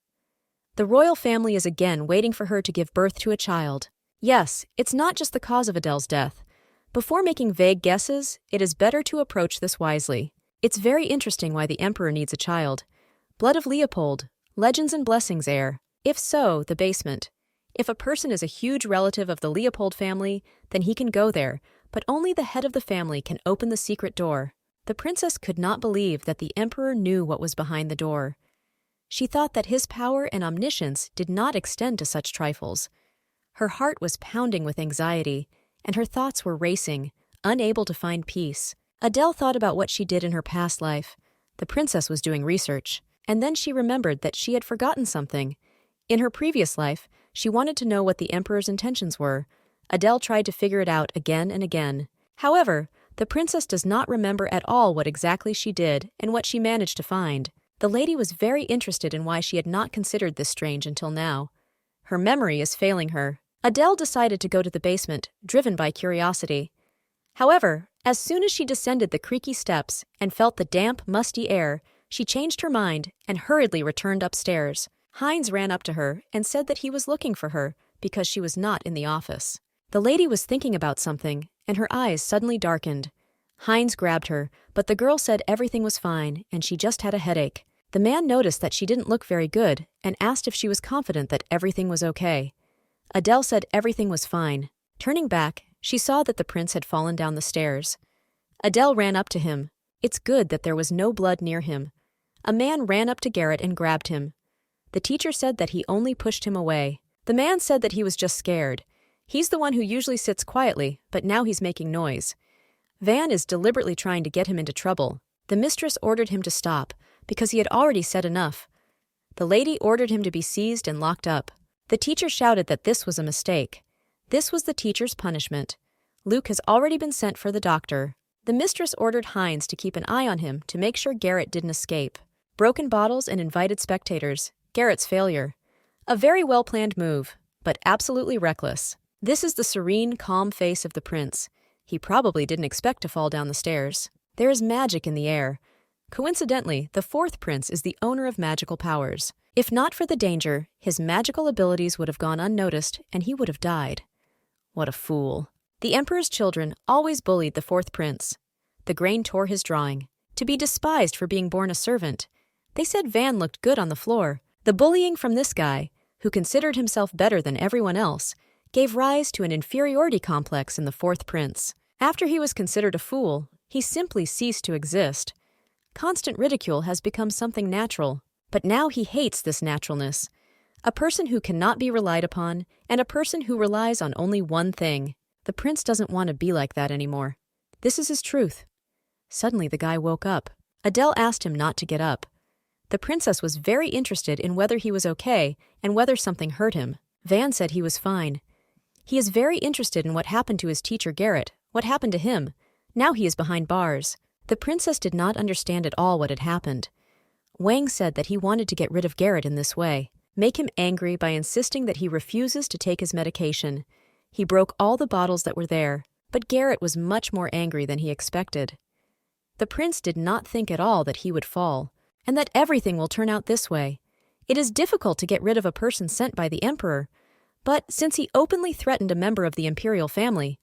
The royal family is again waiting for her to give birth to a child. Yes, it's not just the cause of Adele's death. Before making vague guesses, it is better to approach this wisely. It's very interesting why the emperor needs a child. Blood of Leopold, legends and blessings heir. If so, the basement. If a person is a huge relative of the Leopold family, then he can go there, but only the head of the family can open the secret door. The princess could not believe that the emperor knew what was behind the door. She thought that his power and omniscience did not extend to such trifles. Her heart was pounding with anxiety, and her thoughts were racing, unable to find peace. Adele thought about what she did in her past life. The princess was doing research, and then she remembered that she had forgotten something. In her previous life, she wanted to know what the emperor's intentions were. Adele tried to figure it out again and again. However, the princess does not remember at all what exactly she did and what she managed to find. The lady was very interested in why she had not considered this strange until now. Her memory is failing her. Adele decided to go to the basement, driven by curiosity. However, as soon as she descended the creaky steps and felt the damp, musty air, she changed her mind and hurriedly returned upstairs. Heinz ran up to her and said that he was looking for her because she was not in the office. The lady was thinking about something, and her eyes suddenly darkened. Heinz grabbed her, but the girl said everything was fine and she just had a headache. The man noticed that she didn't look very good and asked if she was confident that everything was okay. Adele said everything was fine. Turning back, she saw that the prince had fallen down the stairs. Adele ran up to him. It's good that there was no blood near him. A man ran up to Garrett and grabbed him. The teacher said that he only pushed him away. The man said that he was just scared. He's the one who usually sits quietly, but now he's making noise. Van is deliberately trying to get him into trouble. The mistress ordered him to stop, because he had already said enough. The lady ordered him to be seized and locked up. The teacher shouted that this was a mistake. This was the teacher's punishment. Luke has already been sent for the doctor. The mistress ordered Hines to keep an eye on him to make sure Garrett didn't escape. Broken bottles and invited spectators. Garrett's failure. A very well-planned move, but absolutely reckless. This is the serene, calm face of the prince. He probably didn't expect to fall down the stairs. There is magic in the air. Coincidentally, the fourth prince is the owner of magical powers. If not for the danger, his magical abilities would have gone unnoticed and he would have died. What a fool. The emperor's children always bullied the fourth prince. The grain tore his drawing. To be despised for being born a servant. They said Van looked good on the floor. The bullying from this guy, who considered himself better than everyone else, gave rise to an inferiority complex in the fourth prince. After he was considered a fool, he simply ceased to exist. Constant ridicule has become something natural, but now he hates this naturalness. A person who cannot be relied upon, and a person who relies on only one thing. The prince doesn't want to be like that anymore. This is his truth. Suddenly the guy woke up. Adele asked him not to get up. The princess was very interested in whether he was okay and whether something hurt him. Van said he was fine. He is very interested in what happened to his teacher Garrett, what happened to him. Now he is behind bars. The princess did not understand at all what had happened. Wang said that he wanted to get rid of Garrett in this way, make him angry by insisting that he refuses to take his medication. He broke all the bottles that were there, but Garrett was much more angry than he expected. The prince did not think at all that he would fall, and that everything will turn out this way. It is difficult to get rid of a person sent by the emperor, but since he openly threatened a member of the imperial family,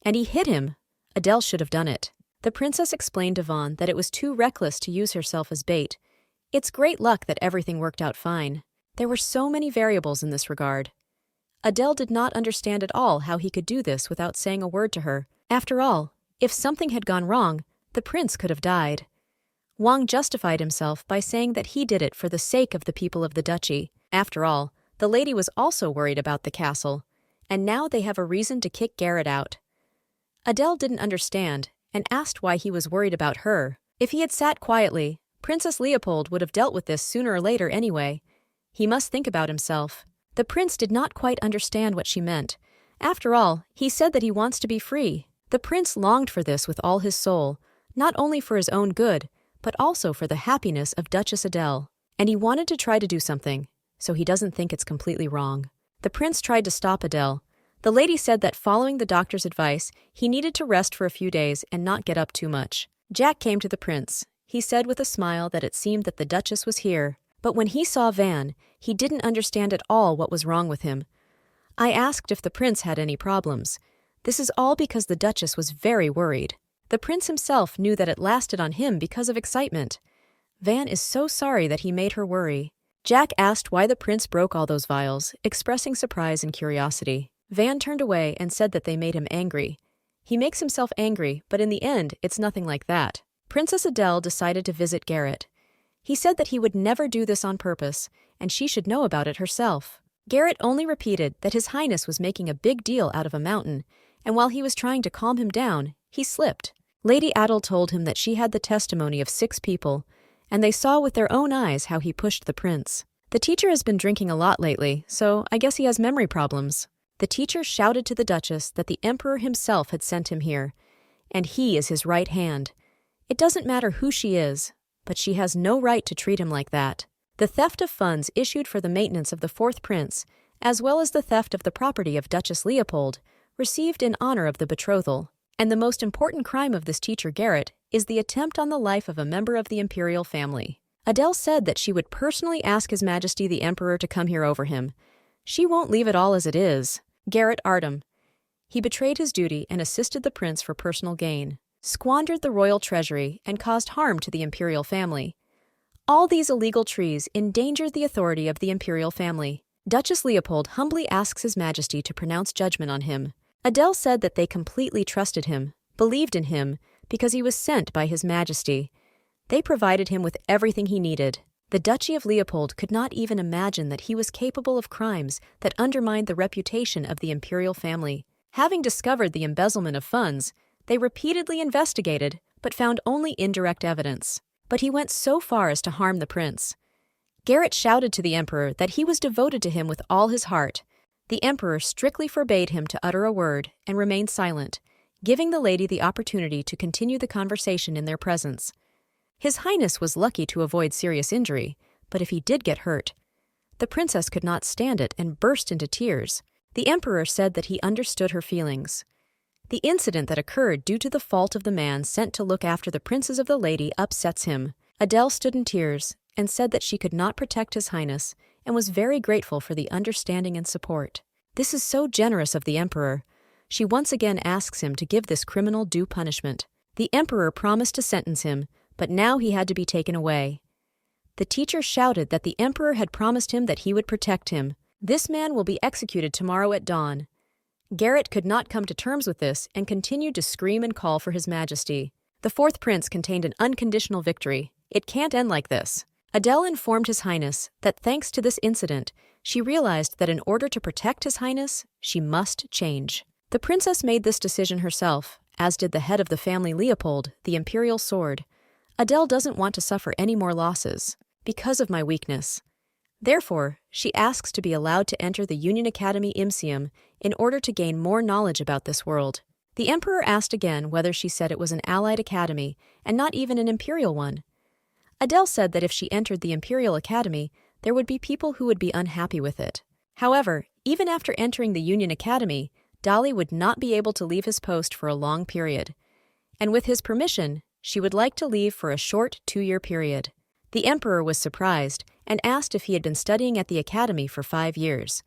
and he hit him, Adele should have done it. The princess explained to Vaughn that it was too reckless to use herself as bait. It's great luck that everything worked out fine. There were so many variables in this regard. Adele did not understand at all how he could do this without saying a word to her. After all, if something had gone wrong, the prince could have died. Wang justified himself by saying that he did it for the sake of the people of the duchy. After all, the lady was also worried about the castle, and now they have a reason to kick Garrett out. Adele didn't understand and asked why he was worried about her. If he had sat quietly, Princess Leopold would have dealt with this sooner or later anyway. He must think about himself. The prince did not quite understand what she meant. After all, he said that he wants to be free. The prince longed for this with all his soul, not only for his own good, but also for the happiness of Duchess Adele. And he wanted to try to do something, so he doesn't think it's completely wrong. The prince tried to stop Adele. The lady said that following the doctor's advice, he needed to rest for a few days and not get up too much. Jack came to the prince. He said with a smile that it seemed that the Duchess was here. But when he saw Van, he didn't understand at all what was wrong with him. I asked if the prince had any problems. This is all because the Duchess was very worried. The prince himself knew that it lasted on him because of excitement. Van is so sorry that he made her worry. Jack asked why the prince broke all those vials, expressing surprise and curiosity. Van turned away and said that they made him angry. He makes himself angry, but in the end, it's nothing like that. Princess Adele decided to visit Garrett. He said that he would never do this on purpose, and she should know about it herself. Garrett only repeated that His Highness was making a big deal out of a mountain, and while he was trying to calm him down, he slipped. Lady Adele told him that she had the testimony of 6 people, and they saw with their own eyes how he pushed the prince. The teacher has been drinking a lot lately, so I guess he has memory problems. The teacher shouted to the Duchess that the Emperor himself had sent him here, and he is his right hand. It doesn't matter who she is, but she has no right to treat him like that. The theft of funds issued for the maintenance of the fourth prince, as well as the theft of the property of Duchess Leopold, received in honor of the betrothal. And the most important crime of this teacher Garrett is the attempt on the life of a member of the imperial family. Adele said that she would personally ask His Majesty the Emperor to come here over him. She won't leave it all as it is. Garrett Artem. He betrayed his duty and assisted the prince for personal gain, squandered the royal treasury, and caused harm to the imperial family. All these illegal trees endangered the authority of the imperial family. Duchess Leopold humbly asks His Majesty to pronounce judgment on him. Adele said that they completely trusted him, believed in him, because he was sent by His Majesty. They provided him with everything he needed. The Duchy of Leopold could not even imagine that he was capable of crimes that undermined the reputation of the imperial family. Having discovered the embezzlement of funds, they repeatedly investigated but found only indirect evidence. But he went so far as to harm the prince. Garrett shouted to the emperor that he was devoted to him with all his heart. The emperor strictly forbade him to utter a word and remained silent, giving the lady the opportunity to continue the conversation in their presence. His Highness was lucky to avoid serious injury, but if he did get hurt, the princess could not stand it and burst into tears. The emperor said that he understood her feelings. The incident that occurred due to the fault of the man sent to look after the princes of the lady upsets him. Adele stood in tears and said that she could not protect His Highness and was very grateful for the understanding and support. This is so generous of the emperor. She once again asks him to give this criminal due punishment. The emperor promised to sentence him, but now he had to be taken away. The teacher shouted that the emperor had promised him that he would protect him. This man will be executed tomorrow at dawn. Garrett could not come to terms with this and continued to scream and call for His Majesty. The fourth prince contained an unconditional victory. It can't end like this. Adele informed His Highness that thanks to this incident, she realized that in order to protect His Highness, she must change. The princess made this decision herself, as did the head of the family Leopold, the imperial sword. Adele doesn't want to suffer any more losses, because of my weakness. Therefore, she asks to be allowed to enter the Union Academy Imsium in order to gain more knowledge about this world. The emperor asked again whether she said it was an allied academy and not even an imperial one. Adele said that if she entered the Imperial Academy, there would be people who would be unhappy with it. However, even after entering the Union Academy, Dali would not be able to leave his post for a long period. And with his permission, she would like to leave for a short 2-year period. The emperor was surprised and asked if he had been studying at the academy for 5 years.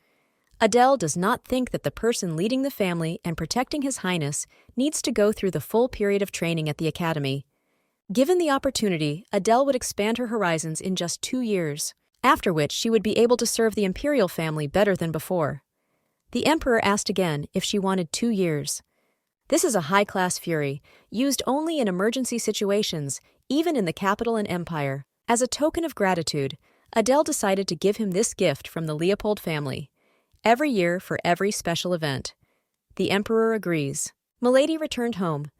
Adele does not think that the person leading the family and protecting His Highness needs to go through the full period of training at the academy. Given the opportunity, Adele would expand her horizons in just 2 years, after which she would be able to serve the imperial family better than before. The emperor asked again if she wanted 2 years. This is a high-class fury, used only in emergency situations, even in the capital and empire. As a token of gratitude, Adele decided to give him this gift from the Leopold family, every year for every special event. The emperor agrees. Milady returned home.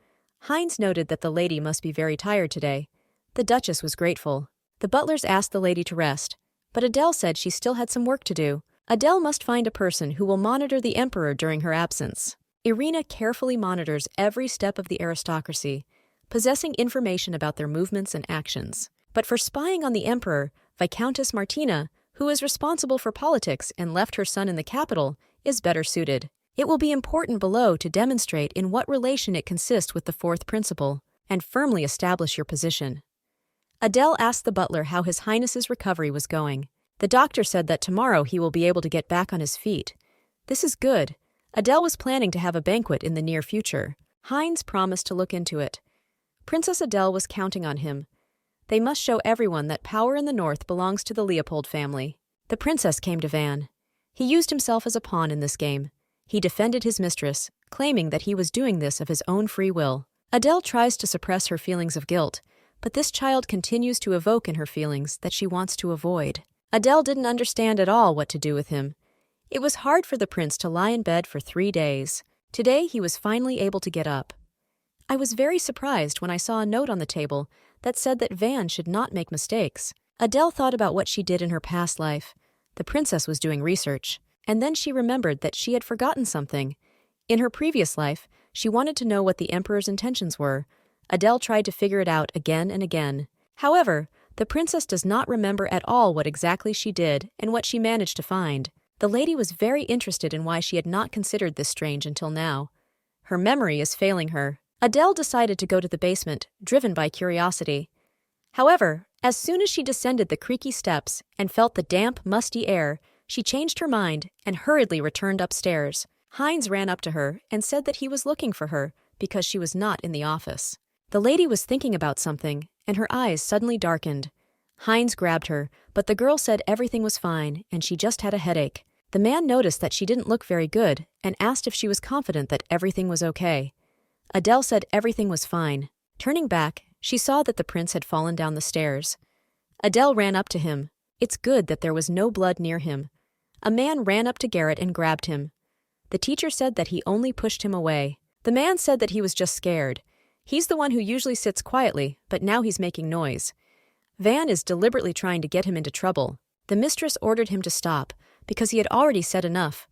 Heinz noted that the lady must be very tired today. The duchess was grateful. The butlers asked the lady to rest, but Adele said she still had some work to do. Adele must find a person who will monitor the emperor during her absence. Irina carefully monitors every step of the aristocracy, possessing information about their movements and actions. But for spying on the emperor, Viscountess Martina, who is responsible for politics and left her son in the capital, is better suited. It will be important below to demonstrate in what relation it consists with the fourth principle, and firmly establish your position. Adele asked the butler how His Highness's recovery was going. The doctor said that tomorrow he will be able to get back on his feet. This is good. Adele was planning to have a banquet in the near future. Heinz promised to look into it. Princess Adele was counting on him. They must show everyone that power in the north belongs to the Leopold family. The princess came to Van. He used himself as a pawn in this game. He defended his mistress, claiming that he was doing this of his own free will. Adele tries to suppress her feelings of guilt, but this child continues to evoke in her feelings that she wants to avoid. Adele didn't understand at all what to do with him. It was hard for the prince to lie in bed for 3 days. Today he was finally able to get up. I was very surprised when I saw a note on the table that said that Van should not make mistakes. Adele thought about what she did in her past life. The princess was doing research, and then she remembered that she had forgotten something. In her previous life, she wanted to know what the emperor's intentions were. Adele tried to figure it out again and again. However, the princess does not remember at all what exactly she did and what she managed to find. The lady was very interested in why she had not considered this strange until now. Her memory is failing her. Adele decided to go to the basement, driven by curiosity. However, as soon as she descended the creaky steps and felt the damp, musty air, she changed her mind and hurriedly returned upstairs. Heinz ran up to her and said that he was looking for her because she was not in the office. The lady was thinking about something, and her eyes suddenly darkened. Heinz grabbed her, but the girl said everything was fine and she just had a headache. The man noticed that she didn't look very good and asked if she was confident that everything was okay. Adele said everything was fine. Turning back, She saw that the prince had fallen down the stairs. Adele ran up to him. It's good that there was no blood near him. A man ran up to Garrett and grabbed him. The teacher said that he only pushed him away. The man said that he was just scared. He's the one who usually sits quietly, but now he's making noise. Van is deliberately trying to get him into trouble. The mistress ordered him to stop, because he had already said enough.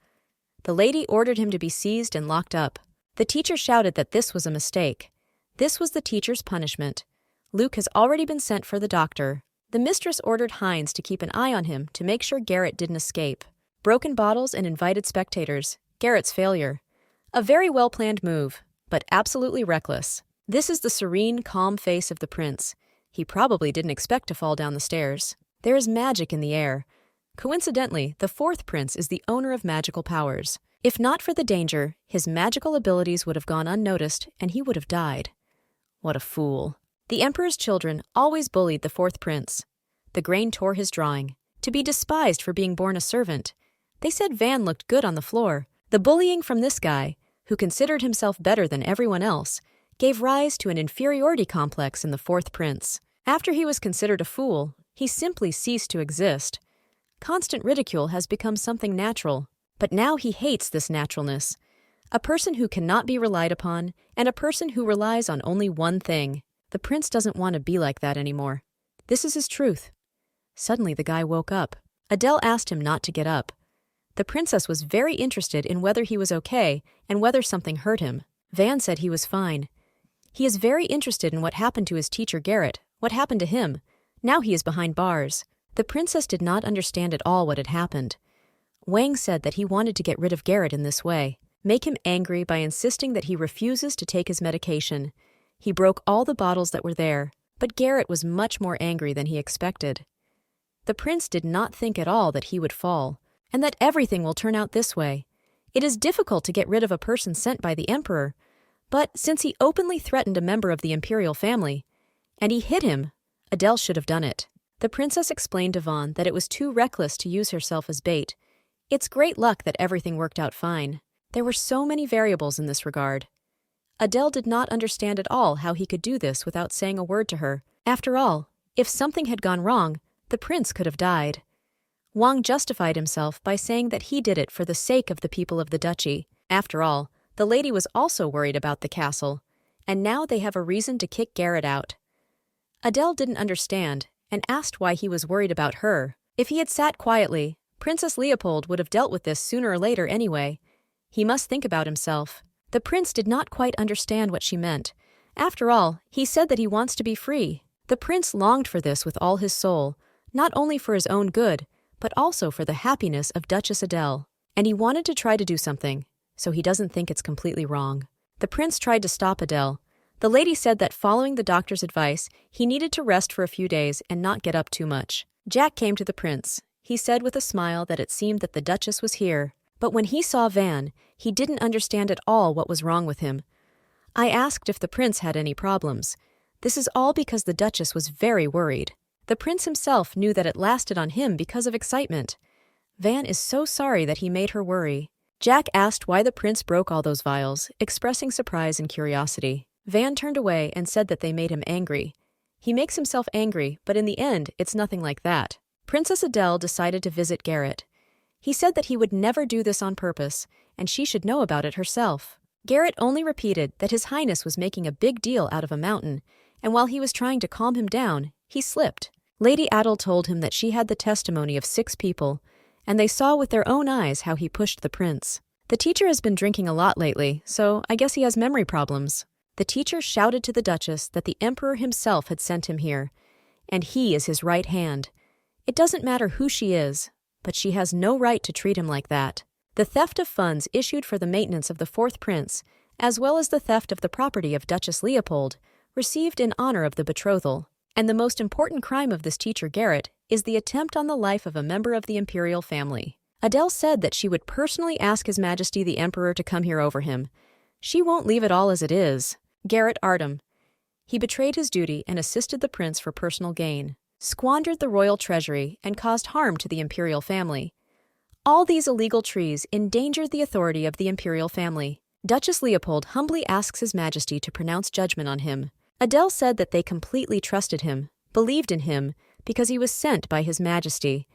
The lady ordered him to be seized and locked up. The teacher shouted that this was a mistake. This was the teacher's punishment. Luke has already been sent for the doctor. The mistress ordered Hines to keep an eye on him to make sure Garrett didn't escape. Broken bottles and invited spectators. Garrett's failure. A very well-planned move, but absolutely reckless. This is the serene, calm face of the prince. He probably didn't expect to fall down the stairs. There is magic in the air. Coincidentally, the fourth prince is the owner of magical powers. If not for the danger, his magical abilities would have gone unnoticed and he would have died. What a fool. The emperor's children always bullied the fourth prince. The grain tore his drawing. To be despised for being born a servant. They said Van looked good on the floor. The bullying from this guy, who considered himself better than everyone else, gave rise to an inferiority complex in the fourth prince. After he was considered a fool, he simply ceased to exist. Constant ridicule has become something natural, but now he hates this naturalness. A person who cannot be relied upon, and a person who relies on only one thing. The prince doesn't want to be like that anymore. This is his truth. Suddenly the guy woke up. Adele asked him not to get up. The princess was very interested in whether he was okay and whether something hurt him. Van said he was fine. He is very interested in what happened to his teacher Garrett, what happened to him. Now he is behind bars. The princess did not understand at all what had happened. Wang said that he wanted to get rid of Garrett in this way, make him angry by insisting that he refuses to take his medication. He broke all the bottles that were there, but Garrett was much more angry than he expected. The prince did not think at all that he would fall, and that everything will turn out this way. It is difficult to get rid of a person sent by the emperor, but since he openly threatened a member of the imperial family, and he hit him, Adele should have done it. The princess explained to Vaughn that it was too reckless to use herself as bait. It's great luck that everything worked out fine. There were so many variables in this regard. Adele did not understand at all how he could do this without saying a word to her. After all, if something had gone wrong, the prince could have died. Wang justified himself by saying that he did it for the sake of the people of the duchy. After all, the lady was also worried about the castle, and now they have a reason to kick Garrett out. Adele didn't understand and asked why he was worried about her. If he had sat quietly, Princess Leopold would have dealt with this sooner or later anyway. He must think about himself. The prince did not quite understand what she meant. After all, he said that he wants to be free. The prince longed for this with all his soul, not only for his own good, but also for the happiness of Duchess Adele. And he wanted to try to do something, so he doesn't think it's completely wrong. The prince tried to stop Adele. The lady said that following the doctor's advice, he needed to rest for a few days and not get up too much. Jack came to the prince. He said with a smile that it seemed that the Duchess was here. But when he saw Van, he didn't understand at all what was wrong with him. I asked if the prince had any problems. This is all because the Duchess was very worried. The prince himself knew that it lasted on him because of excitement. Van is so sorry that he made her worry. Jack asked why the prince broke all those vials, expressing surprise and curiosity. Van turned away and said that they made him angry. He makes himself angry, but in the end, it's nothing like that. Princess Adele decided to visit Garrett. He said that he would never do this on purpose, and she should know about it herself. Garrett only repeated that His Highness was making a big deal out of a mountain, and while he was trying to calm him down, he slipped. Lady Adele told him that she had the testimony of 6 people, and they saw with their own eyes how he pushed the prince. The teacher has been drinking a lot lately, so I guess he has memory problems. The teacher shouted to the Duchess that the Emperor himself had sent him here, and he is his right hand. It doesn't matter who she is, but she has no right to treat him like that. The theft of funds issued for the maintenance of the fourth prince, as well as the theft of the property of Duchess Leopold, received in honor of the betrothal. And the most important crime of this teacher Garrett is the attempt on the life of a member of the imperial family. Adele said that she would personally ask His Majesty the Emperor to come here over him. She won't leave it all as it is. Garrett Artem. He betrayed his duty and assisted the prince for personal gain, squandered the royal treasury, and caused harm to the imperial family. All these illegal treaties endangered the authority of the imperial family. Duchess Leopold humbly asks His Majesty to pronounce judgment on him. Adele said that they completely trusted him, believed in him, because he was sent by His Majesty.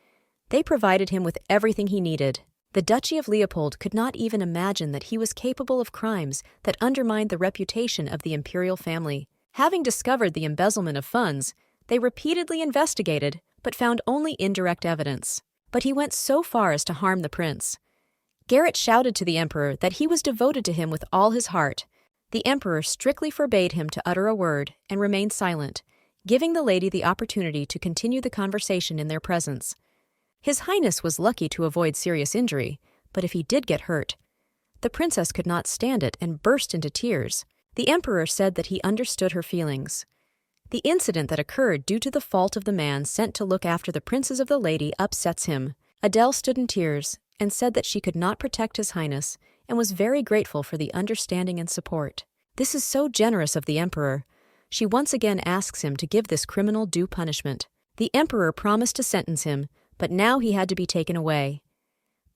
They provided him with everything he needed. The Duchy of Leopold could not even imagine that he was capable of crimes that undermined the reputation of the imperial family. Having discovered the embezzlement of funds, they repeatedly investigated, but found only indirect evidence. But he went so far as to harm the prince. Garrett shouted to the emperor that he was devoted to him with all his heart. The emperor strictly forbade him to utter a word and remained silent, giving the lady the opportunity to continue the conversation in their presence. His Highness was lucky to avoid serious injury, but if he did get hurt, the princess could not stand it and burst into tears. The emperor said that he understood her feelings. The incident that occurred due to the fault of the man sent to look after the princes of the lady upsets him. Adele stood in tears and said that she could not protect His Highness and was very grateful for the understanding and support. This is so generous of the emperor. She once again asks him to give this criminal due punishment. The emperor promised to sentence him, but now he had to be taken away.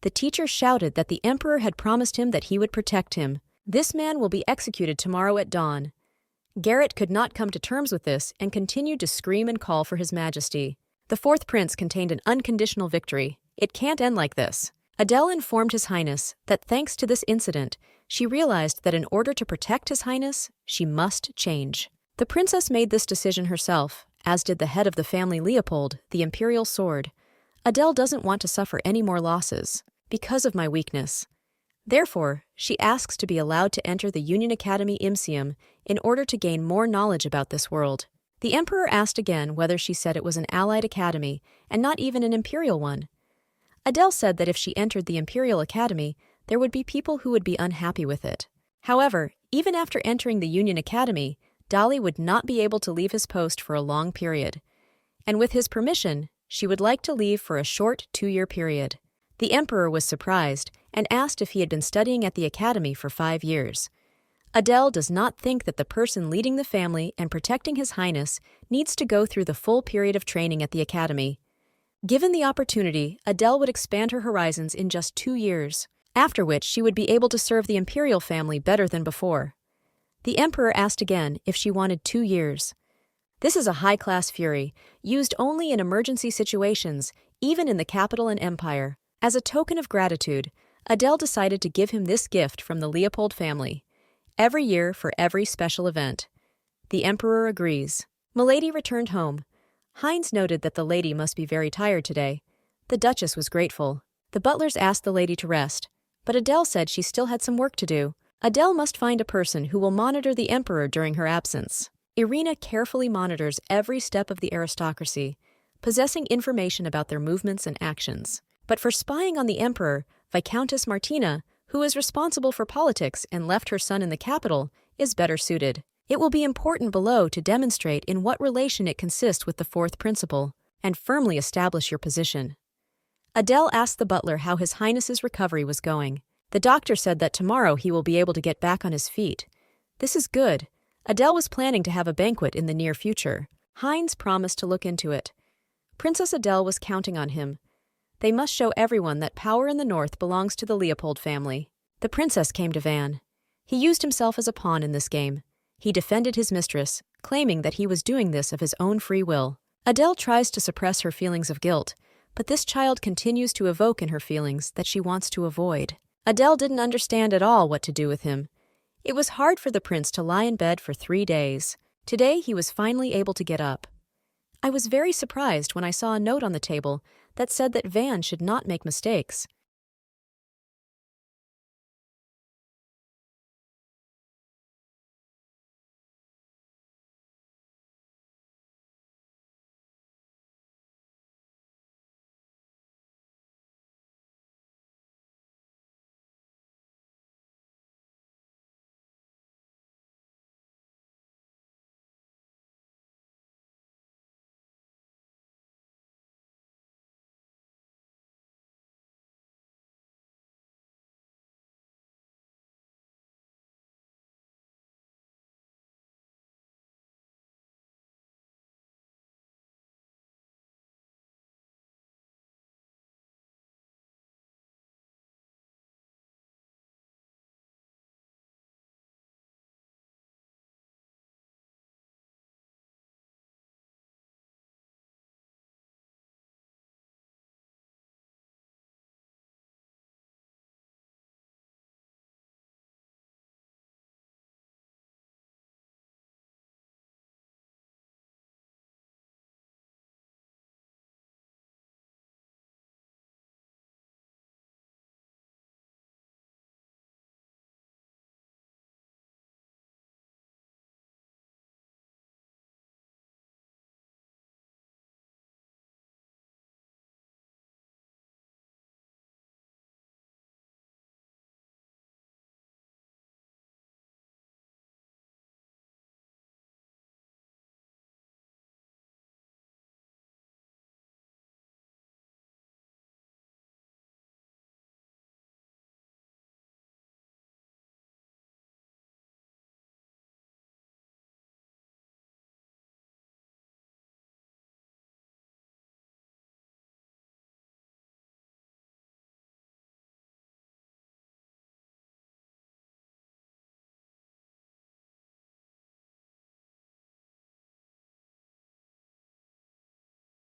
The teacher shouted that the emperor had promised him that he would protect him. This man will be executed tomorrow at dawn. Garrett could not come to terms with this and continued to scream and call for His Majesty. The fourth prince contained an unconditional victory. It can't end like this. Adele informed His Highness that thanks to this incident, she realized that in order to protect His Highness, she must change. The princess made this decision herself, as did the head of the family Leopold, the imperial sword. Adele doesn't want to suffer any more losses, because of my weakness. Therefore, she asks to be allowed to enter the Union Academy Imsium in order to gain more knowledge about this world. The emperor asked again whether she said it was an allied academy and not even an imperial one. Adele said that if she entered the Imperial Academy, there would be people who would be unhappy with it. However, even after entering the Union Academy, Dali would not be able to leave his post for a long period. And with his permission, she would like to leave for a short 2-year period. The emperor was surprised and asked if he had been studying at the academy for 5 years. Adele does not think that the person leading the family and protecting His Highness needs to go through the full period of training at the academy. Given the opportunity, Adele would expand her horizons in just 2 years, after which she would be able to serve the imperial family better than before. The emperor asked again if she wanted 2 years. This is a high-class fury, used only in emergency situations, even in the capital and empire. As a token of gratitude, Adele decided to give him this gift from the Leopold family, every year for every special event. The emperor agrees. Milady returned home. Heinz noted that the lady must be very tired today. The duchess was grateful. The butlers asked the lady to rest, but Adele said she still had some work to do. Adele must find a person who will monitor the emperor during her absence. Irina carefully monitors every step of the aristocracy, possessing information about their movements and actions. But for spying on the emperor, Viscountess Martina, who is responsible for politics and left her son in the capital, is better suited. It will be important below to demonstrate in what relation it consists with the fourth principle, and firmly establish your position. Adele asked the butler how His Highness's recovery was going. The doctor said that tomorrow he will be able to get back on his feet. This is good. Adele was planning to have a banquet in the near future. Heinz promised to look into it. Princess Adele was counting on him. They must show everyone that power in the north belongs to the Leopold family. The princess came to Van. He used himself as a pawn in this game. He defended his mistress, claiming that he was doing this of his own free will. Adele tries to suppress her feelings of guilt, but this child continues to evoke in her feelings that she wants to avoid. Adele didn't understand at all what to do with him. It was hard for the prince to lie in bed for 3 days. Today he was finally able to get up. I was very surprised when I saw a note on the table that said that Van should not make mistakes.